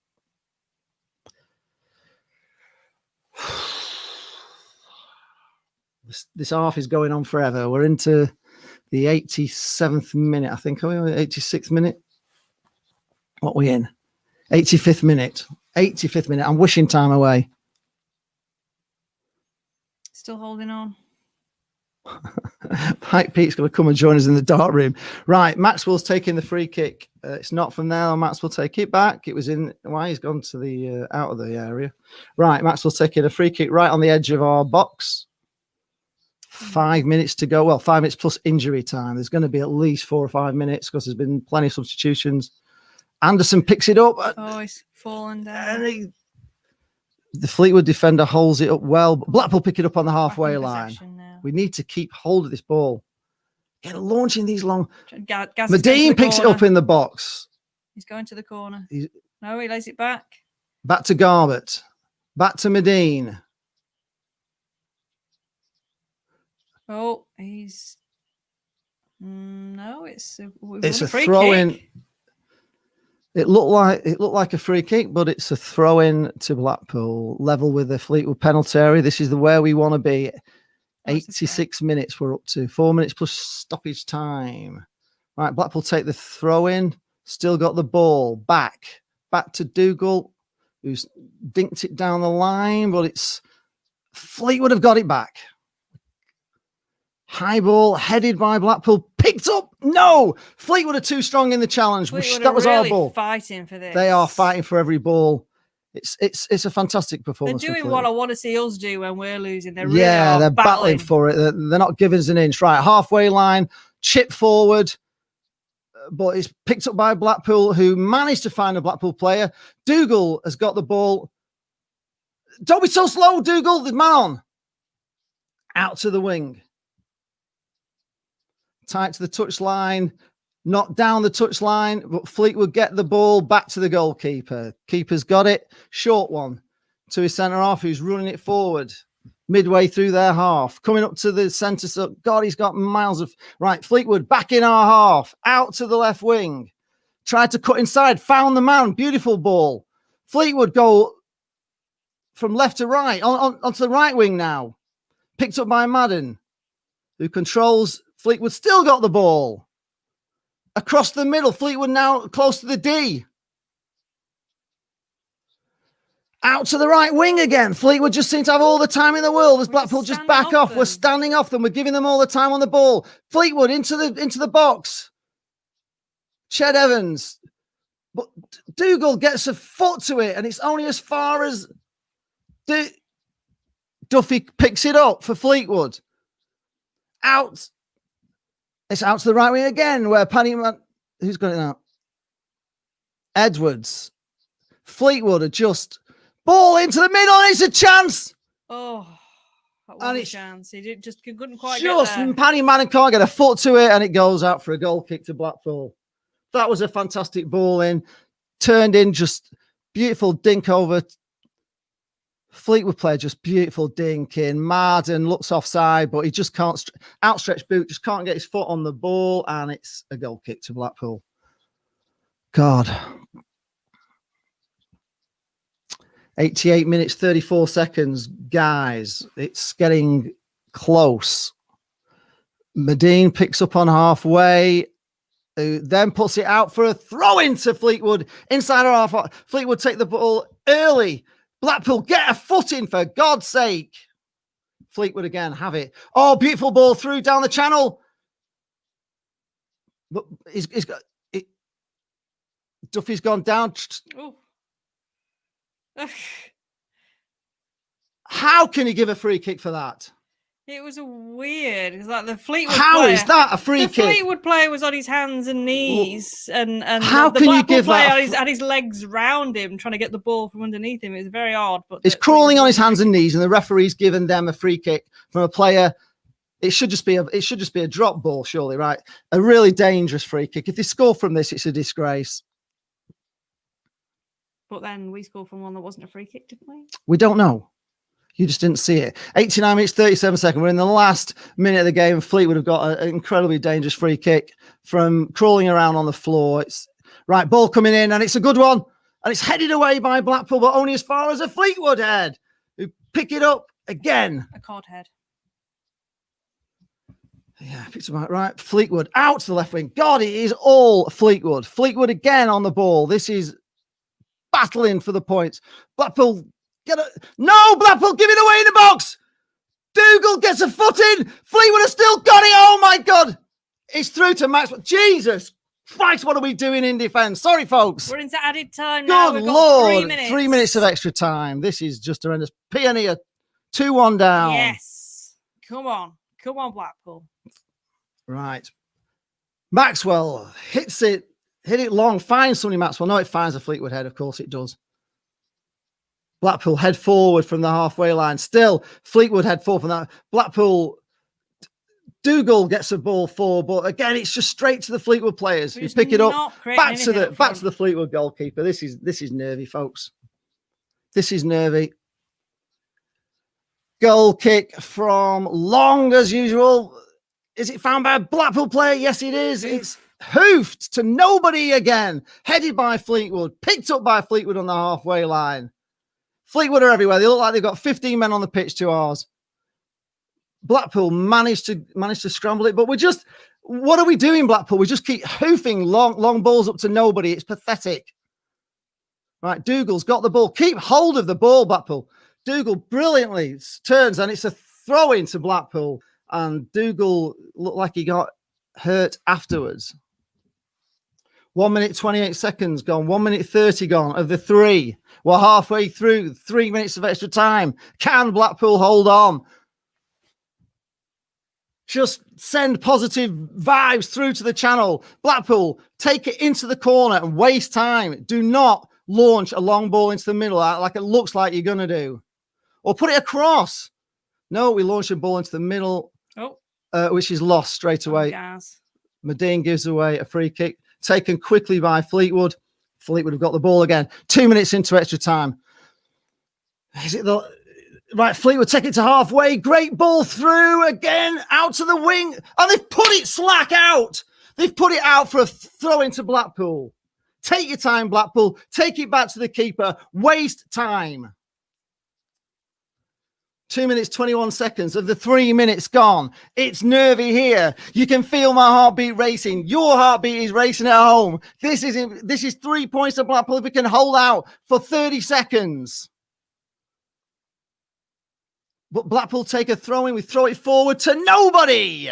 This half is going on forever. We're into the 87th minute, I think. Are we 86th minute? What are we in? 85th minute. 85th minute. I'm wishing time away. Still holding on. Mike Peake's going to come and join us in the dark room. Right, Maxwell's taking the free kick. It's not from there. Maxwell take it back. It was in. Why he's gone to the out of the area. Right, Maxwell's taking a free kick right on the edge of our box. 5 minutes to go. Well, 5 minutes plus injury time. There's going to be at least 4 or 5 minutes because there's been plenty of substitutions. Anderson picks it up. Oh, he's fallen down. And the Fleetwood defender holds it up well. Blackpool pick it up on the halfway line. We need to keep hold of this ball. Get launching these long. Medine picks it up in the box. He's going to the corner. No, he lays it back. Back to Garbett. Back to Medine. Oh, he's no. It's a throw in. It looked like a free kick, but it's a throw in to Blackpool, level with the Fleetwood penalty area. This is where we want to be. 86 minutes we're up to. 4 minutes plus stoppage time. Right, Blackpool take the throw in. Still got the ball back to Dougal, who's dinked it down the line, but it's Fleetwood have got it back. High ball headed by Blackpool, picked up. No, Fleetwood are too strong in the challenge. That was really our ball. Fighting for this. They are fighting for every ball. It's a fantastic performance. They're doing what I want to see us do when we're losing. They're they're battling for it. They're not giving us an inch. Right, halfway line, chip forward, but it's picked up by Blackpool, who managed to find a Blackpool player. Dougal has got the ball. Don't be so slow, Dougal. The man on. Out to the wing. Tight to the touchline. Not down the touchline, but Fleetwood get the ball back to the goalkeeper. Keeper's got it. Short one to his centre half, who's running it forward midway through their half. Coming up to the centre. So God, he's got miles of... Right, Fleetwood back in our half. Out to the left wing. Tried to cut inside. Found the man. Beautiful ball. Fleetwood go from left to right. Onto the right wing now. Picked up by Madden, who controls... Fleetwood still got the ball. Across the middle, Fleetwood now close to the D. Out to the right wing again. Fleetwood just seem to have all the time in the world as Blackpool just back off. We're standing off them. We're giving them all the time on the ball. Fleetwood into the box. Ched Evans. But Dougal gets a foot to it, and it's only as far as Duffy picks it up for Fleetwood. Out. It's out to the right wing again, where who's got it now? Edwards. Fleetwood are just ball into the middle. It's a chance. Oh, that was a chance. He couldn't quite get there. Paddy Madden can't get a foot to it, and it goes out for a goal kick to Blackpool. That was a fantastic ball in. Turned in, just beautiful dink over. Fleetwood player, just beautiful dink in. Marden looks offside, but he just can't, outstretched boot, just can't get his foot on the ball, and it's a goal kick to Blackpool. God. 88 minutes, 34 seconds. Guys, it's getting close. Medine picks up on halfway, who then puts it out for a throw-in to Fleetwood. Inside our half, Fleetwood take the ball early. Blackpool, get a foot in, for God's sake. Fleetwood again, have it. Oh, beautiful ball through down the channel. But he's got it. Duffy's gone down. Oh. How can he give a free kick for that? It was weird. It's like the Fleetwood How player, is that a free the kick? The Fleetwood player was on his hands and knees, and how the can Blackpool you give player that? had his legs round him, trying to get the ball from underneath him. It was very odd. But it's crawling on his hands and knees, and the referee's given them a free kick from a player. It should just be a drop ball, surely, right? A really dangerous free kick. If they score from this, it's a disgrace. But then we scored from one that wasn't a free kick, didn't we? We don't know. You just didn't see it. 89 minutes, 37 seconds. We're in the last minute of the game. Fleetwood have got an incredibly dangerous free kick from crawling around on the floor. It's right, ball coming in, and it's a good one. And it's headed away by Blackpool, but only as far as a Fleetwood head, who pick it up again. A cod head. Yeah, picks it right. Fleetwood out to the left wing. God, it is all Fleetwood. Fleetwood again on the ball. This is battling for the points. Blackpool... No, Blackpool give it away in the box. Dougal gets a foot in. Fleetwood has still got it. Oh my God. It's through to Maxwell. Jesus Christ, what are we doing in defence? Sorry, folks. We're into added time now. Good Lord. 3 minutes of extra time. This is just horrendous. Pioneer 2-1 down. Yes. Come on. Come on, Blackpool. Right. Maxwell hits it. Hit it long. Finds Sonny Maxwell. No, it finds a Fleetwood head. Of course it does. Blackpool head forward from the halfway line. Still, Fleetwood head forward from that. Blackpool, Dougal gets a ball forward, but again, it's just straight to the Fleetwood players who pick it up back to the Fleetwood goalkeeper. This is nervy, folks. This is nervy. Goal kick from Long as usual. Is it found by a Blackpool player? Yes, it is. It's hoofed to nobody again. Headed by Fleetwood, picked up by Fleetwood on the halfway line. Fleetwood are everywhere. They look like they've got 15 men on the pitch to ours. Blackpool managed to scramble it, but what are we doing, Blackpool? We just keep hoofing long balls up to nobody. It's pathetic. Right, Dougal's got the ball. Keep hold of the ball, Blackpool. Dougal brilliantly turns, and it's a throw into Blackpool. And Dougal looked like he got hurt afterwards. 1 minute 28 seconds gone. 1 minute 30 gone of the 3. We're halfway through 3 minutes of extra time. Can Blackpool hold on? Just send positive vibes through to the channel. Blackpool, take it into the corner and waste time. Do not launch a long ball into the middle like it looks like you're going to do. Or put it across. No, we launch a ball into the middle, which is lost straight away. Medine gives away a free kick. Taken quickly by Fleetwood. Fleetwood have got the ball again. 2 minutes into extra time. Is it the... Right, Fleetwood take it to halfway. Great ball through again, out to the wing. And they've put it slack out. They've put it out for a throw into Blackpool. Take your time, Blackpool. Take it back to the keeper. Waste time. 2 minutes, 21 seconds of the 3 minutes gone. It's nervy here. You can feel my heartbeat racing. Your heartbeat is racing at home. This is 3 points to Blackpool if we can hold out for 30 seconds. But Blackpool take a throw in. We throw it forward to nobody.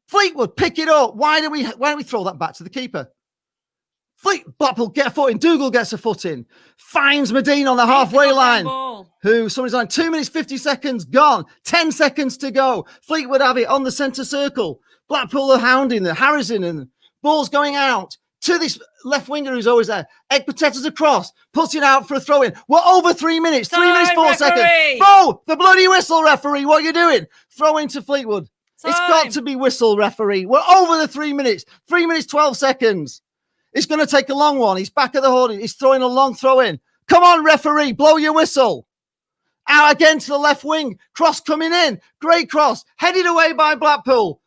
Fleetwood pick it up. Why don't we throw that back to the keeper? Blackpool get a foot in. Dougal gets a foot in. Finds Medine on the halfway line. Somebody's on 2 minutes, 50 seconds gone. 10 seconds to go. Fleetwood have it on the centre circle. Blackpool are hounding the Harrison and ball's going out to this left winger who's always there. Egg potatoes across. Puts it out for a throw in. We're over 3 minutes. 3 minutes, 4 seconds. Throw the bloody whistle, referee. What are you doing? Throw into Fleetwood. Time. It's got to be whistle, referee. We're over the 3 minutes. 3 minutes, 12 seconds. It's going to take a long one. He's back at the hoarding. He's throwing a long throw in. Come on, referee. Blow your whistle. Out again to the left wing. Cross coming in. Great cross. Headed away by Blackpool.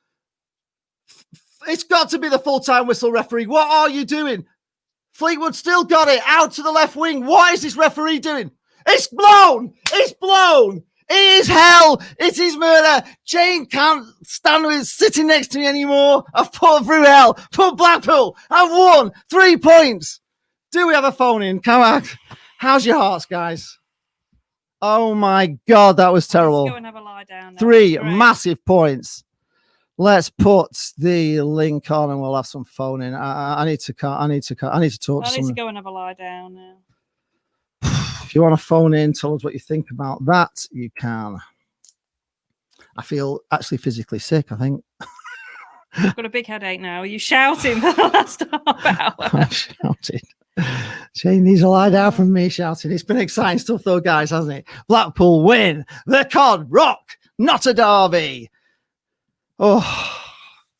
It's got to be the full-time whistle, referee. What are you doing? Fleetwood still got it. Out to the left wing. What is this referee doing? It's blown. It's blown. It is hell. It is murder. Jane can't stand with sitting next to me anymore. I've put through hell. For Blackpool, I've won 3 points. Do we have a phone in? Come on. How's your hearts, guys? Oh, my God. That was terrible. Let's go and have a lie down now. 3 massive points. Let's put the link on and we'll have some phone in. I need to talk to someone. I need to go and have a lie down now. If you want to phone in, tell us what you think about that, you can. I feel actually physically sick, I think. I've got a big headache now. Are you shouting for the last half hour? I'm shouting. Jane needs a lie down from me shouting. It's been exciting stuff though, guys, hasn't it? Blackpool win. The Cod Rock. Not a derby. Oh,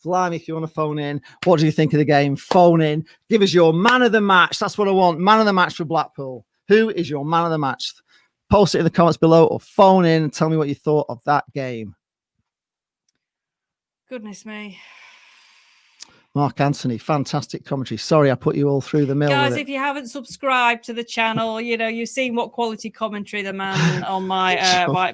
blimey, if you want to phone in, what do you think of the game? Phone in. Give us your man of the match. That's what I want. Man of the match for Blackpool. Who is your man of the match? Post it in the comments below or phone in and tell me what you thought of that game. Goodness me. Mark Anthony, fantastic commentary. Sorry, I put you all through the mill. Guys, if you haven't subscribed to the channel, you know, you've seen what quality commentary the man on my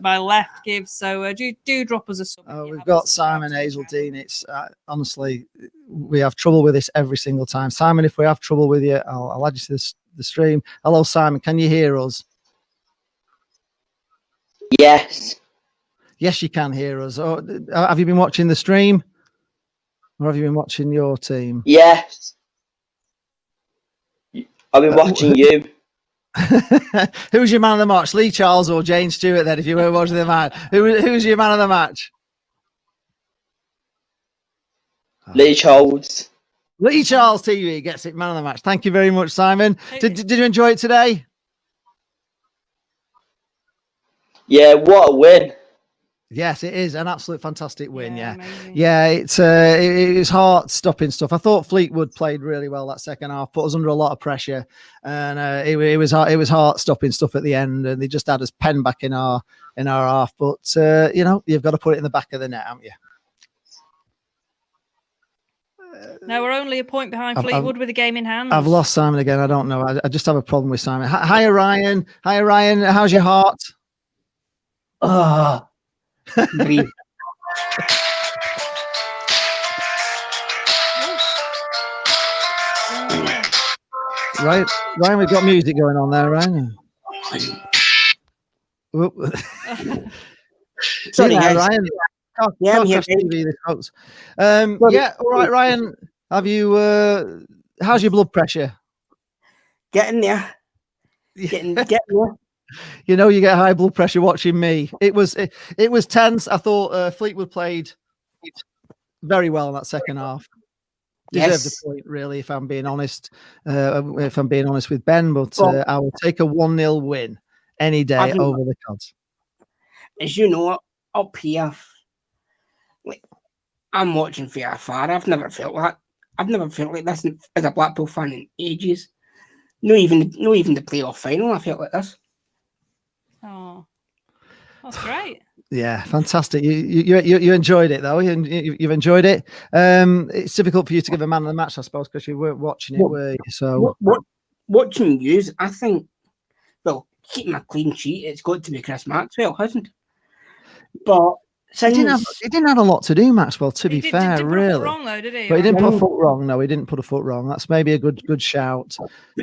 my left gives. So do drop us a sub. We've got Simon Hazeldine. It's honestly, we have trouble with this every single time. Simon, if we have trouble with you, I'll add you to the stream. Hello, Simon. Can you hear us? Yes. Yes, you can hear us. Oh, have you been watching the stream? Or have you been watching your team? Yes. I've been watching you. Who's your man of the match? Lee Charles or Jane Stewart then, if you were watching the match? Who's your man of the match? Lee Charles. Lee Charles TV gets it, man of the match. Thank you very much, Simon. Did you enjoy it today? Yeah, what a win. Yes, it is an absolute fantastic win. Yeah. Amazing. Yeah, it was heart-stopping stuff. I thought Fleetwood played really well that second half, put us under a lot of pressure, and it was heart-stopping stuff at the end, and they just had us penned back in our half. But you know, you've got to put it in the back of the net, haven't you? No, we're only a point behind Fleetwood with the game in hand. I've lost Simon again. I don't know. I just have a problem with Simon. Hi, Ryan. Hi, Ryan. How's your heart? Ah. Right, Ryan, we've got music going on there, Ryan. Sorry, there, guys. Ryan. Yeah, I'm here. TV, this, folks. Yeah, all right, Ryan. Have you? How's your blood pressure? Getting there. Getting there. You know, you get high blood pressure watching me. It was tense. I thought Fleetwood played very well in that second half. Deserved a point, really, if I'm being honest. If I'm being honest with Ben, but I will take a 1-0 win any day over the Cods. As you know, up here, like, I'm watching from afar. I've never felt that. I've never felt like this as a Blackpool fan in ages. Not even the playoff final. I felt like this. Oh, that's great. Yeah, fantastic. You enjoyed it though. You've enjoyed it. It's difficult for you to give a man of the match, I suppose, because you weren't watching it, were you? So watching you, I think. Well, keeping a clean sheet, it's got to be Chris Maxwell, hasn't it? But he didn't have a lot to do, Maxwell. To be fair, didn't really. Put a foot wrong, though, did he? But he didn't put a foot wrong. No, he didn't put a foot wrong. That's maybe a good shout.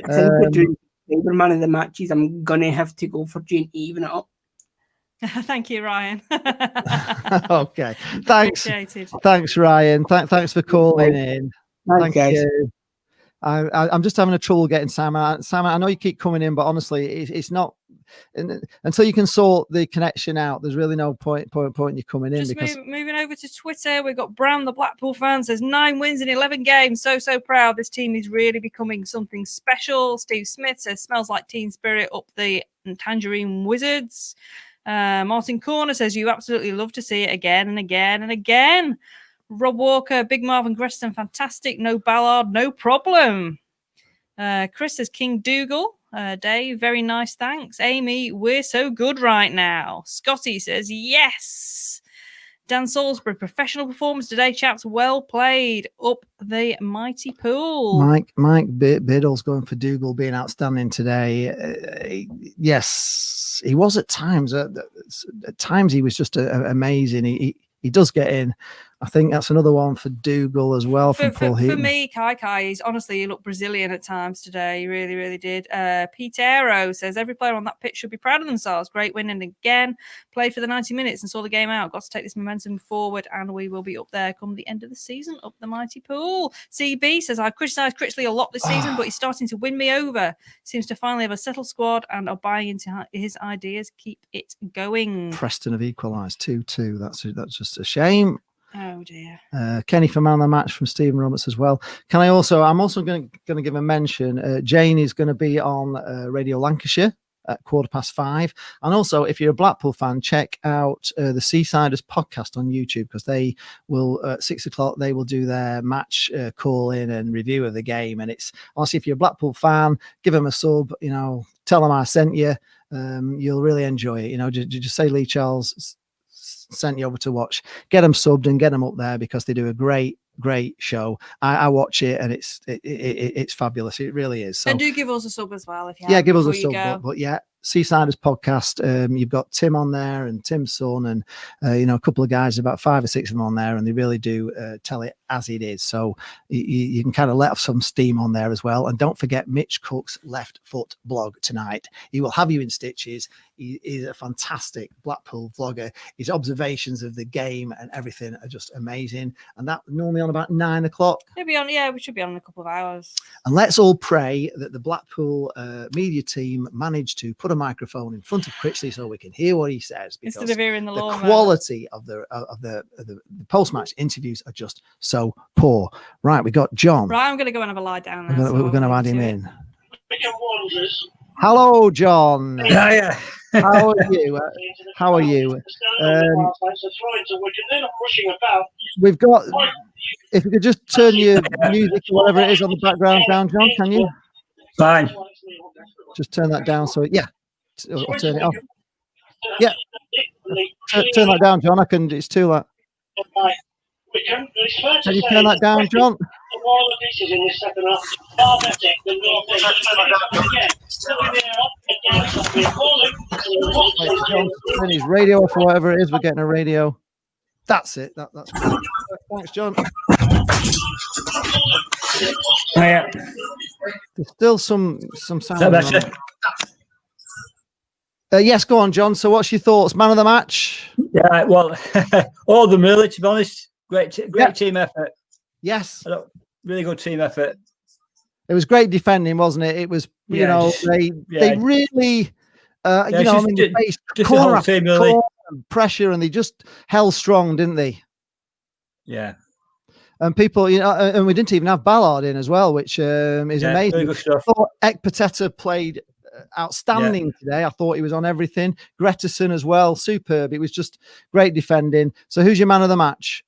I think between man of the matches, I'm gonna have to go for Jane to even it up. Thank you, Ryan. Okay, thanks. Thanks, Ryan. Thanks for calling in. Thank you. I'm just having a trouble getting Simon. Simon, I know you keep coming in, but honestly, it's not until you can sort the connection out. There's really no point you coming in. Just moving over to Twitter, we've got Brown, the Blackpool Fans, says 9 wins in 11 games. So proud. This team is really becoming something special. Steve Smith says smells like team spirit up the Tangerine Wizards. Martin Corner says you absolutely love to see it again and again and again. Rob Walker, Big Marvin Greston, fantastic. No Ballard, no problem. Chris says King Dougal. Dave, very nice, thanks. Amy, we're so good right now. Scotty says yes. Dan Salisbury, professional performance today, chaps. Well played. Up the mighty pool. Mike Biddle's going for Dougal being outstanding today. Yes, he was at times. At times he was just amazing. He does get in. I think that's another one for Dougal as well. For me, Kai, he looked Brazilian at times today. He really, really did. Peter says every player on that pitch should be proud of themselves. Great win, and again, played for the 90 minutes and saw the game out. Got to take this momentum forward, and we will be up there come the end of the season, up the mighty pool. CB says I've criticised Critchley a lot this season, but he's starting to win me over. Seems to finally have a settled squad and are buying into his ideas. Keep it going. Preston have equalised 2-2. That's just a shame. Oh dear. Kenny for man of the match from Stephen Roberts as well. I'm also going to give a mention. Jane is going to be on Radio Lancashire at 5:15. And also, if you're a Blackpool fan, check out the Seasiders podcast on YouTube, because they will at 6:00 they will do their match call in and review of the game. And it's honestly, if you're a Blackpool fan, give them a sub. Tell them I sent you. You'll really enjoy it. Just say Lee Charles sent you over to watch. Get them subbed and get them up there, because they do a great show. I watch it, and it's fabulous. It really is. So, and do give us a sub as well if you give us a sub. But yeah, Seasiders podcast. You've got Tim on there and Tim's son, and a couple of guys, about 5 or 6 of them on there, and they really do tell it as it is. So you can kind of let off some steam on there as well. And don't forget Mitch Cook's Left Foot blog tonight. He will have you in stitches. He is a fantastic Blackpool vlogger. His observations of the game and everything are just amazing. And that normally on about 9 o'clock. He'll be on. Yeah, we should be on in a couple of hours. And let's all pray that the Blackpool media team managed to put a microphone in front of Critchley so we can hear what he says. Because instead of hearing the quality of the post-match interviews are just so poor. Right, we got John. Right, I'm going to go and have a lie down. We're going to add him in. Hello, John. Yeah. How are you? How are you? We've got. If you could just turn your music or whatever it is on the background down, John, can you? Fine. Just turn that down. So yeah, or turn it off. Yeah. Turn that down, John. It's too loud. Can you turn that down, John? Turn his radio off or whatever it is. We're getting a radio. That's it. That's good. Thanks, John. There's still some sound. Yes, go on, John. So what's your thoughts? Man of the match? Yeah, well, all of them really, to be honest. Great team effort. Yes. Really good team effort. It was great defending, wasn't it? It was, they really, they faced corner after corner and pressure, and they just held strong, didn't they? Yeah. And people, and we didn't even have Ballard in as well, which is amazing. Really good stuff. I thought Ekpateta played outstanding today. I thought he was on everything. Gretterson as well, superb. It was just great defending. So who's your man of the match?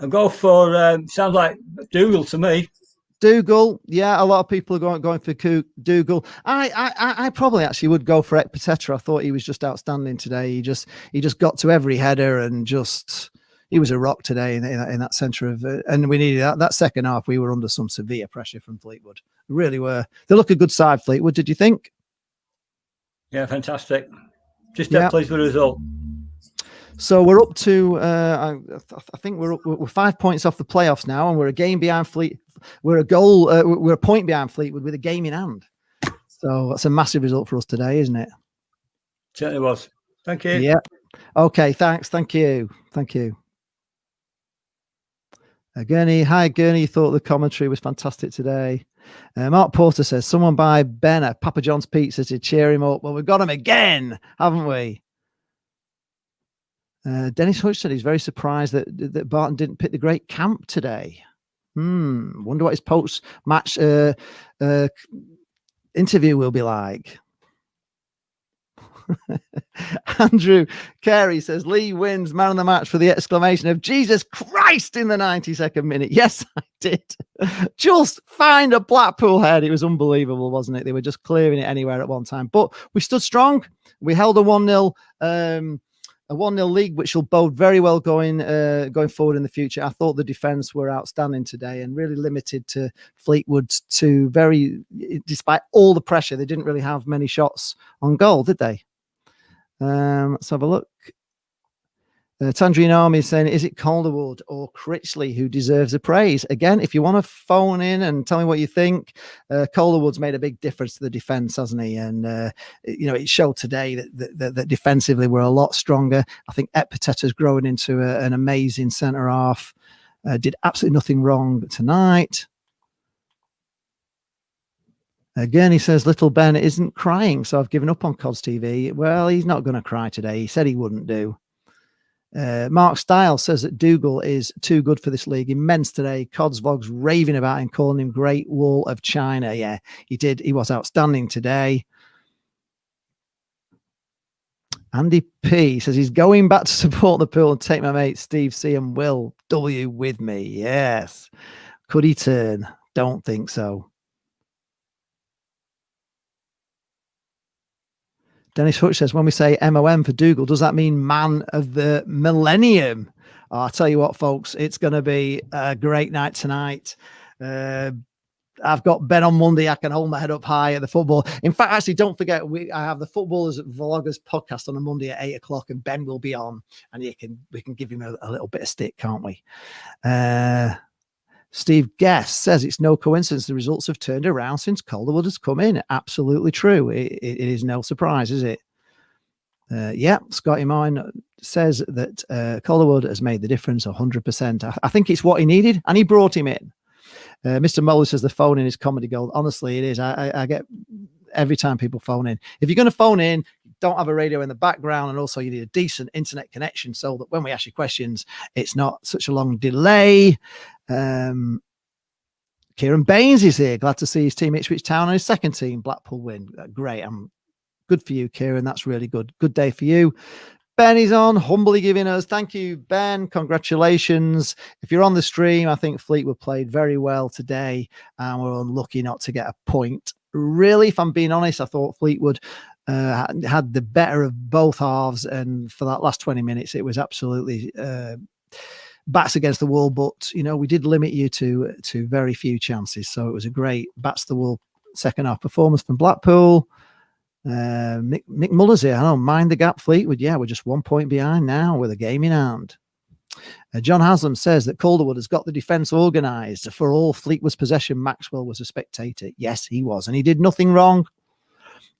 I'll go for, sounds like Dougal to me. Dougal, yeah, a lot of people are going for Dougal. I probably actually would go for Ekpateta. I thought he was just outstanding today. He just got to every header and he was a rock today in that centre of, and we needed that second half. We were under some severe pressure from Fleetwood. We really were. They look a good side, Fleetwood. Did you think? Yeah, fantastic. Just pleased with the result. So we're up to, I think we're 5 points off the playoffs now, and we're a game behind Fleet. We're a point behind Fleetwood with a game in hand. So that's a massive result for us today, isn't it? Certainly was. Thank you. Yeah. Okay. Thanks. Thank you. Thank you. Gurney, hi Gurney. Thought the commentary was fantastic today. Mark Porter says someone buy Ben a Papa John's pizza to cheer him up. Well, we've got him again, haven't we? Dennis Hutch said he's very surprised that Barton didn't pick the great camp today. Wonder what his post-match interview will be like. Andrew Carey says Lee wins man of the match for the exclamation of Jesus Christ in the 92nd minute. Yes, I did. Just find a Blackpool head. It was unbelievable, wasn't it? They were just clearing it anywhere at one time. But we stood strong. We held a 1-0 league, which will bode very well going forward in the future. I thought the defence were outstanding today and really limited to Fleetwood despite all the pressure, they didn't really have many shots on goal, did they? Let's have a look. Tangerine Army is saying, is it Calderwood or Critchley who deserves the praise? Again, if you want to phone in and tell me what you think, Calderwood's made a big difference to the defence, hasn't he? And, it showed today that defensively we're a lot stronger. I think Ekpateta's growing into an amazing centre half. Did absolutely nothing wrong tonight. Gurney says, little Ben isn't crying, so I've given up on Cods TV. Well, he's not going to cry today. He said he wouldn't do. Mark Stiles says that Dougal is too good for this league. Immense today. Codsvog's raving about him, calling him Great Wall of China. Yeah, he did. He was outstanding today. Andy P says he's going back to support the pool and take my mate Steve C and Will W with me. Yes. Could he turn? Don't think so. Dennis Hutch says, when we say MOM for Dougal, does that mean man of the millennium? Oh, I'll tell you what, folks, it's going to be a great night tonight. I've got Ben on Monday. I can hold my head up high at the football. In fact, actually, don't forget, I have the Footballers Vloggers podcast on a Monday at 8 o'clock, and Ben will be on, and we can give him a little bit of stick, can't we? Steve Guest says it's no coincidence the results have turned around since Calderwood has come in. Absolutely true. It is no surprise, is it? Scotty Mine says that Calderwood has made the difference 100%. I think it's what he needed, and he brought him in. Mr. Moller says the phone in is comedy gold. Honestly, it is. I get every time people phone in. If you're going to phone in, don't have a radio in the background, and also you need a decent internet connection so that when we ask you questions, it's not such a long delay. Kieran Baines is here. Glad to see his team Ipswich Town and his second team Blackpool win. Great. Good for you, Kieran. That's really good. Good day for you. Ben is on, humbly giving us. Thank you, Ben. Congratulations. If you're on the stream, I think Fleetwood played very well today, and we're unlucky not to get a point. Really, if I'm being honest, I thought Fleetwood had the better of both halves, and for that last 20 minutes, it was absolutely backs against the wall. But we did limit you to very few chances, so it was a great backs the wall second half performance from Blackpool. Nick Muller's here. I don't mind the gap, Fleetwood. Yeah, we're just 1 point behind now with a game in hand. John Haslam says that Calderwood has got the defence organised. For all Fleetwood's possession, Maxwell was a spectator. Yes, he was, and he did nothing wrong.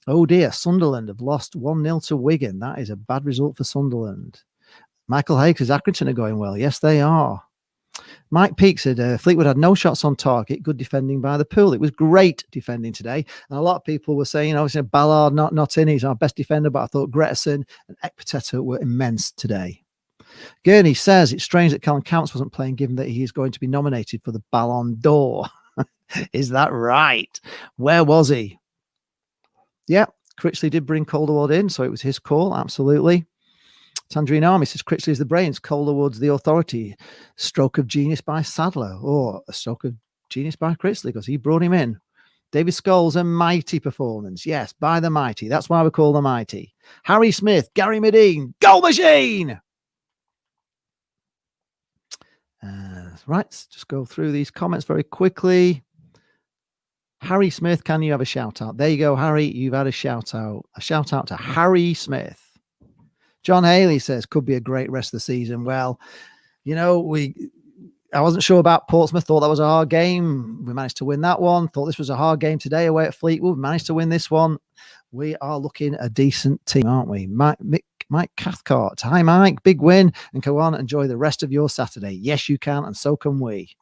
Oh dear, Sunderland have lost 1-0 to Wigan. That is a bad result for Sunderland. Michael Haig says Accrington are going well. Yes, they are. Mike Peake said Fleetwood had no shots on target. Good defending by the Pool. It was great defending today. And a lot of people were saying, obviously, Ballard not in. He's our best defender. But I thought Gretterson and Ekpiteta were immense today. Gurney says it's strange that Callum Counts wasn't playing given that he is going to be nominated for the Ballon d'Or. Is that right? Where was he? Yeah, Critchley did bring Calderwood in, so it was his call. Absolutely. Tangerine Army says Critchley is the brains, Calderwood's the authority. Stroke of genius by Sadler, or a stroke of genius by Critchley because he brought him in. David Scholes, a mighty performance. Yes, by the mighty. That's why we call them mighty. Harry Smith, Gary Medine, goal machine. Right, let's just go through these comments very quickly. Harry Smith, can you have a shout out? There you go, Harry. You've had a shout out. A shout out to Harry Smith. John Haley says could be a great rest of the season. Well, you know, I wasn't sure about Portsmouth. Thought that was a hard game. We managed to win that one. Thought this was a hard game today away at Fleetwood. We managed to win this one. We are looking a decent team, aren't we? Mike Cathcart. Hi, Mike. Big win. And go on, enjoy the rest of your Saturday. Yes, you can, and so can we.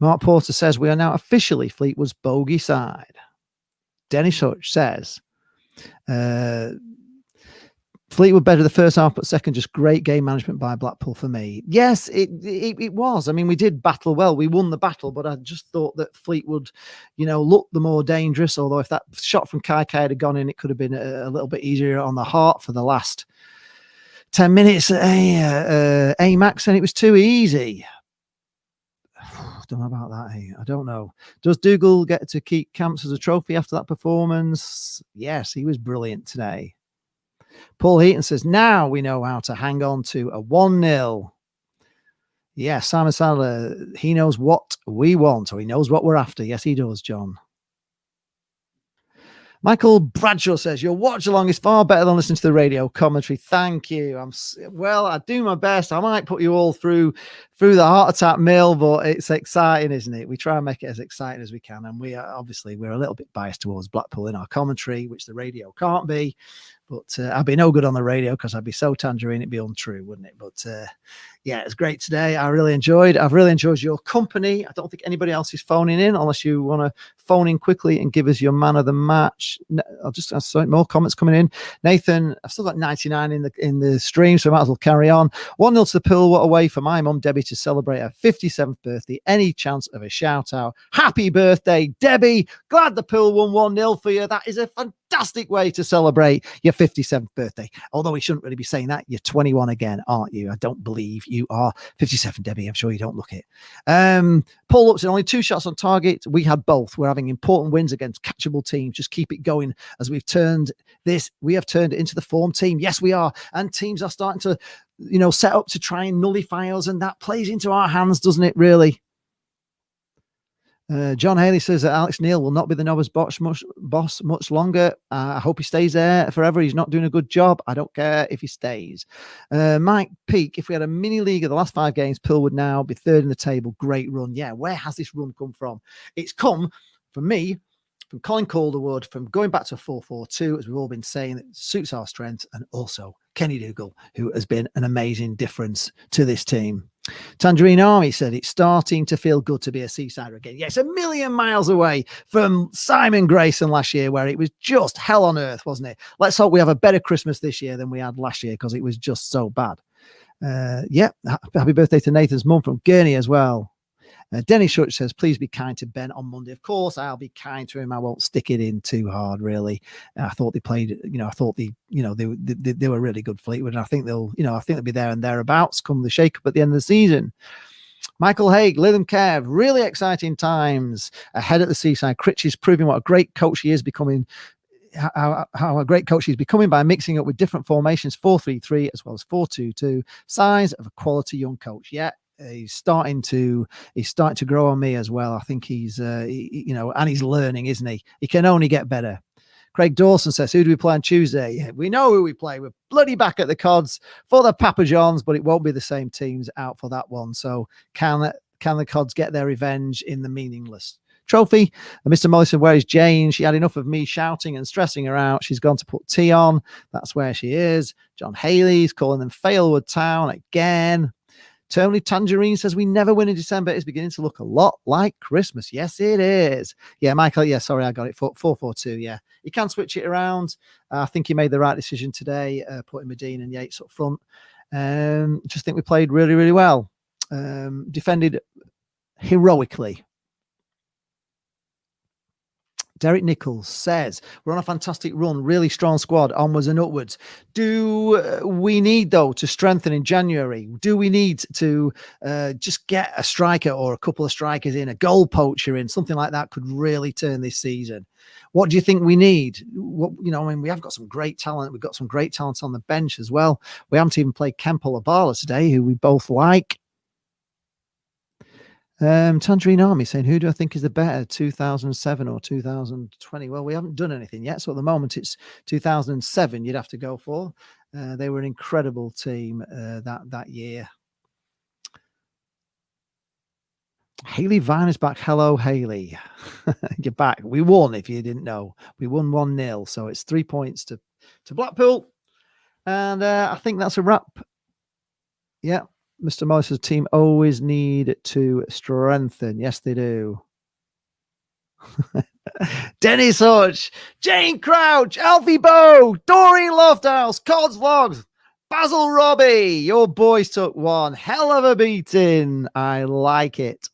Mark Porter says we are now officially Fleetwood's bogey side. Dennis Hutch says Fleetwood better the first half, but second, just great game management by Blackpool for me. Yes, it was. I mean, we did battle well. We won the battle, but I just thought that Fleetwood, you know, looked the more dangerous. Although if that shot from Kai had gone in, it could have been a little bit easier on the heart for the last 10 minutes. Max, and it was too easy. Don't know about that. Hey, I don't know. Does Dougal get to keep Camps as a trophy after that performance? Yes, he was brilliant today. Paul Heaton says, now we know how to hang on to a 1-0. Yeah, Simon Sadler, he knows what we want, or he knows what we're after. Yes, he does, John. Michael Bradshaw says, your watch along is far better than listening to the radio commentary. Thank you. I do my best. I might put you all through the heart attack mill, but it's exciting, isn't it? We try and make it as exciting as we can. And we're a little bit biased towards Blackpool in our commentary, which the radio can't be. But I'd be no good on the radio because I'd be so tangerine, it'd be untrue, wouldn't it? But yeah, it's great today. I've really enjoyed your company. I don't think anybody else is phoning in unless you want to phone in quickly and give us your man of the match. I'll just have more comments coming in. Nathan, I've still got 99 in the stream, so I might as well carry on. 1-0 to the Pool. What a way for my mum, Debbie, to celebrate her 57th birthday. Any chance of a shout out? Happy birthday, Debbie. Glad the Pool won 1-0 for you. That is a fantastic way to celebrate your 57th birthday. Although we shouldn't really be saying that. You're 21 again, aren't you? I don't believe you are 57, Debbie. I'm sure you don't look it. Paul Upson, only 2 shots on target. We had both. We're having important wins against catchable teams. Just keep it going as we have turned it into the form team. Yes, we are. And teams are starting to, set up to try and nullify us, and that plays into our hands, doesn't it, really? John Haley says that Alex Neil will not be the novice boss much longer. I hope he stays there forever. He's not doing a good job. I don't care if he stays. Mike Peake, if we had a mini league of the last 5 games, Pill would now be 3rd in the table. Great run. Yeah, where has this run come from? It's come from me, from Colin Calderwood, from going back to a 4-4-2, as we've all been saying, that suits our strengths, and also Kenny Dougal, who has been an amazing difference to this team. Tangerine Army said it's starting to feel good to be a seasider again. Yeah, it's a million miles away from Simon Grayson last year, where it was just hell on earth, wasn't it? Let's hope we have a better Christmas this year than we had last year, because it was just so bad. Happy birthday to Nathan's mum from Gurney as well. Dennis Hutch says, please be kind to Ben on Monday. Of course, I'll be kind to him. I won't stick it in too hard, really. I thought they played, they were really good, Fleetwood. And I think they'll be there and thereabouts come the shake-up at the end of the season. Michael Haig, Lytham Kev, really exciting times ahead at the Seaside. Critch is proving what a great coach he is becoming. How a great coach he's becoming by mixing up with different formations, 4-3-3 as well as 4-2-2. Signs of a quality young coach. Yeah. He's starting to grow on me as well. I think he's and he's learning, isn't he? He can only get better. Craig Dawson says, who do we play on Tuesday? We know who we play. We're bloody back at the Cods for the Papa Johns, but it won't be the same teams out for that one. So can the Cods get their revenge in the meaningless trophy. And Mr. Molly said, where is Jane? She had enough of me shouting and stressing her out. She's gone to put tea on. That's where she is. John Haley's calling them Failwood Town again. Tony Tangerine says, we never win in December. It's beginning to look a lot like Christmas. Yes, it is. Yeah, Michael. Yeah, sorry, I got it. 4-4-2. Yeah, you can switch it around. I think he made the right decision today, putting Medine and Yates up front. Just think we played really, really well. Defended heroically. Derek Nichols says, we're on a fantastic run, really strong squad, onwards and upwards. Do we need, though, to strengthen in January? Do we need to just get a striker or a couple of strikers in, a goal poacher in, something like that could really turn this season? What do you think we need? We have got some great talent. We've got some great talent on the bench as well. We haven't even played Kempo Labala today, who we both like. Tangerine Army saying, who do I think is the better, 2007 or 2020? Well, we haven't done anything yet, so at the moment it's 2007 you'd have to go for. They were an incredible team that year. Haley Vine is back. Hello, Haley. You're back. We won, if you didn't know. We won 1-0, so it's 3 points to Blackpool. And I think that's a wrap. Yeah. Mr. Morris's team always need to strengthen. Yes, they do. Dennis Hutch, Jane Crouch, Alfie Bow, Doreen Lofthouse, Cods Vlogs, Basil Robbie. Your boys took one hell of a beating. I like it.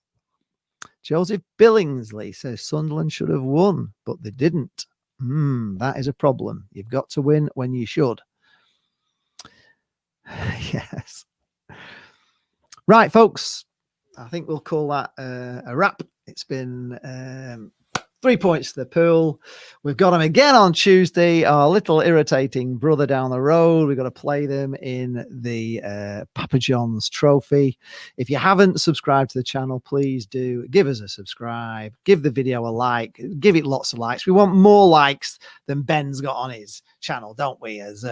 Joseph Billingsley says Sunderland should have won, but they didn't. That is a problem. You've got to win when you should. Yes. Right, folks, I think we'll call that a wrap. It's been 3 points to the pool. We've got them again on Tuesday. Our little irritating brother down the road. We've got to play them in the Papa John's Trophy. If you haven't subscribed to the channel, please do give us a subscribe. Give the video a like. Give it lots of likes. We want more likes than Ben's got on his channel, don't we? As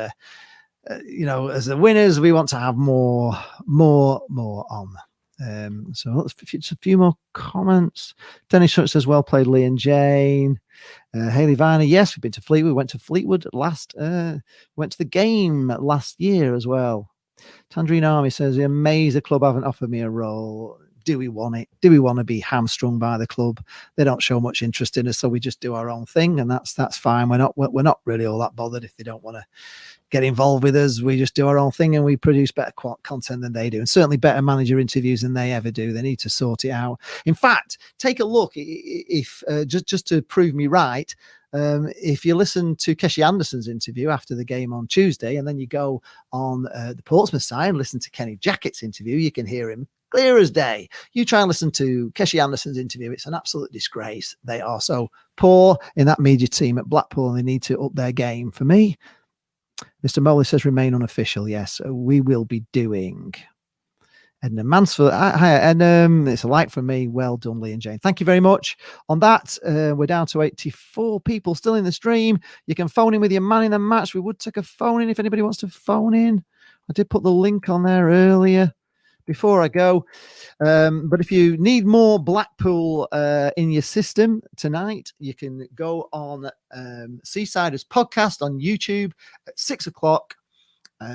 as the winners, we want to have more on. So let's a few more comments. Dennis Shutt says, well played, Lee and Jane. Haley Viner, yes, we've been to Fleetwood. We went to Fleetwood went to the game last year as well. Tangerine Army says, amazed the club haven't offered me a role. Do we want it? Do we want to be hamstrung by the club? They don't show much interest in us, so we just do our own thing, and that's fine. We're not really all that bothered if they don't want to get involved with us. We just do our own thing, and we produce better content than they do, and certainly better manager interviews than they ever do. They need to sort it out. In fact, take a look. If just to prove me right, if you listen to Keshi Anderson's interview after the game on Tuesday, and then you go on the Portsmouth side and listen to Kenny Jackett's interview, you can hear him clear as day. You try and listen to Keshi Anderson's interview. It's an absolute disgrace. They are so poor in that media team at Blackpool, and they need to up their game. For me, Mr. Moley says remain unofficial. Yes, we will be doing. Edna Mansfield, hi, and it's a like from me. Well done, Lee and Jane. Thank you very much. On that, we're down to 84 people still in the stream. You can phone in with your man in the match. We would take a phone in if anybody wants to phone in. I did put the link on there earlier before I go. But if you need more Blackpool in your system tonight, you can go on Seasiders podcast on YouTube at 6 o'clock.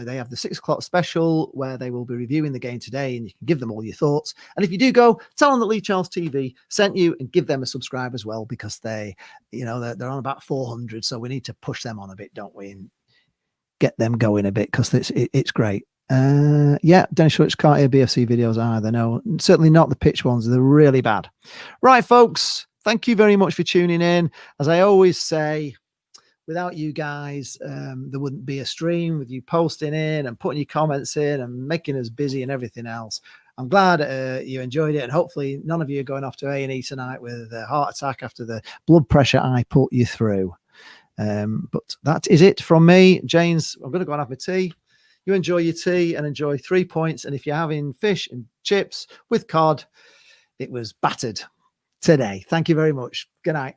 They have the 6 o'clock special where they will be reviewing the game today, and you can give them all your thoughts. And if you do go, tell them that Lee Charles TV sent you, and give them a subscribe as well, because they're on about 400. So we need to push them on a bit, don't we? And get them going a bit, because it's great. Dennis Schultz can't hear BFC videos either. No, certainly not the pitch ones. They're really bad. Right, folks, thank you very much for tuning in. As I always say, without you guys, there wouldn't be a stream with you posting in and putting your comments in and making us busy and everything else. I'm glad you enjoyed it, and hopefully none of you are going off to A&E tonight with a heart attack after the blood pressure I put you through. But that is it from me. James, I'm going to go and have my tea. You enjoy your tea and enjoy 3 points. And if you're having fish and chips with cod, it was battered today. Thank you very much. Good night.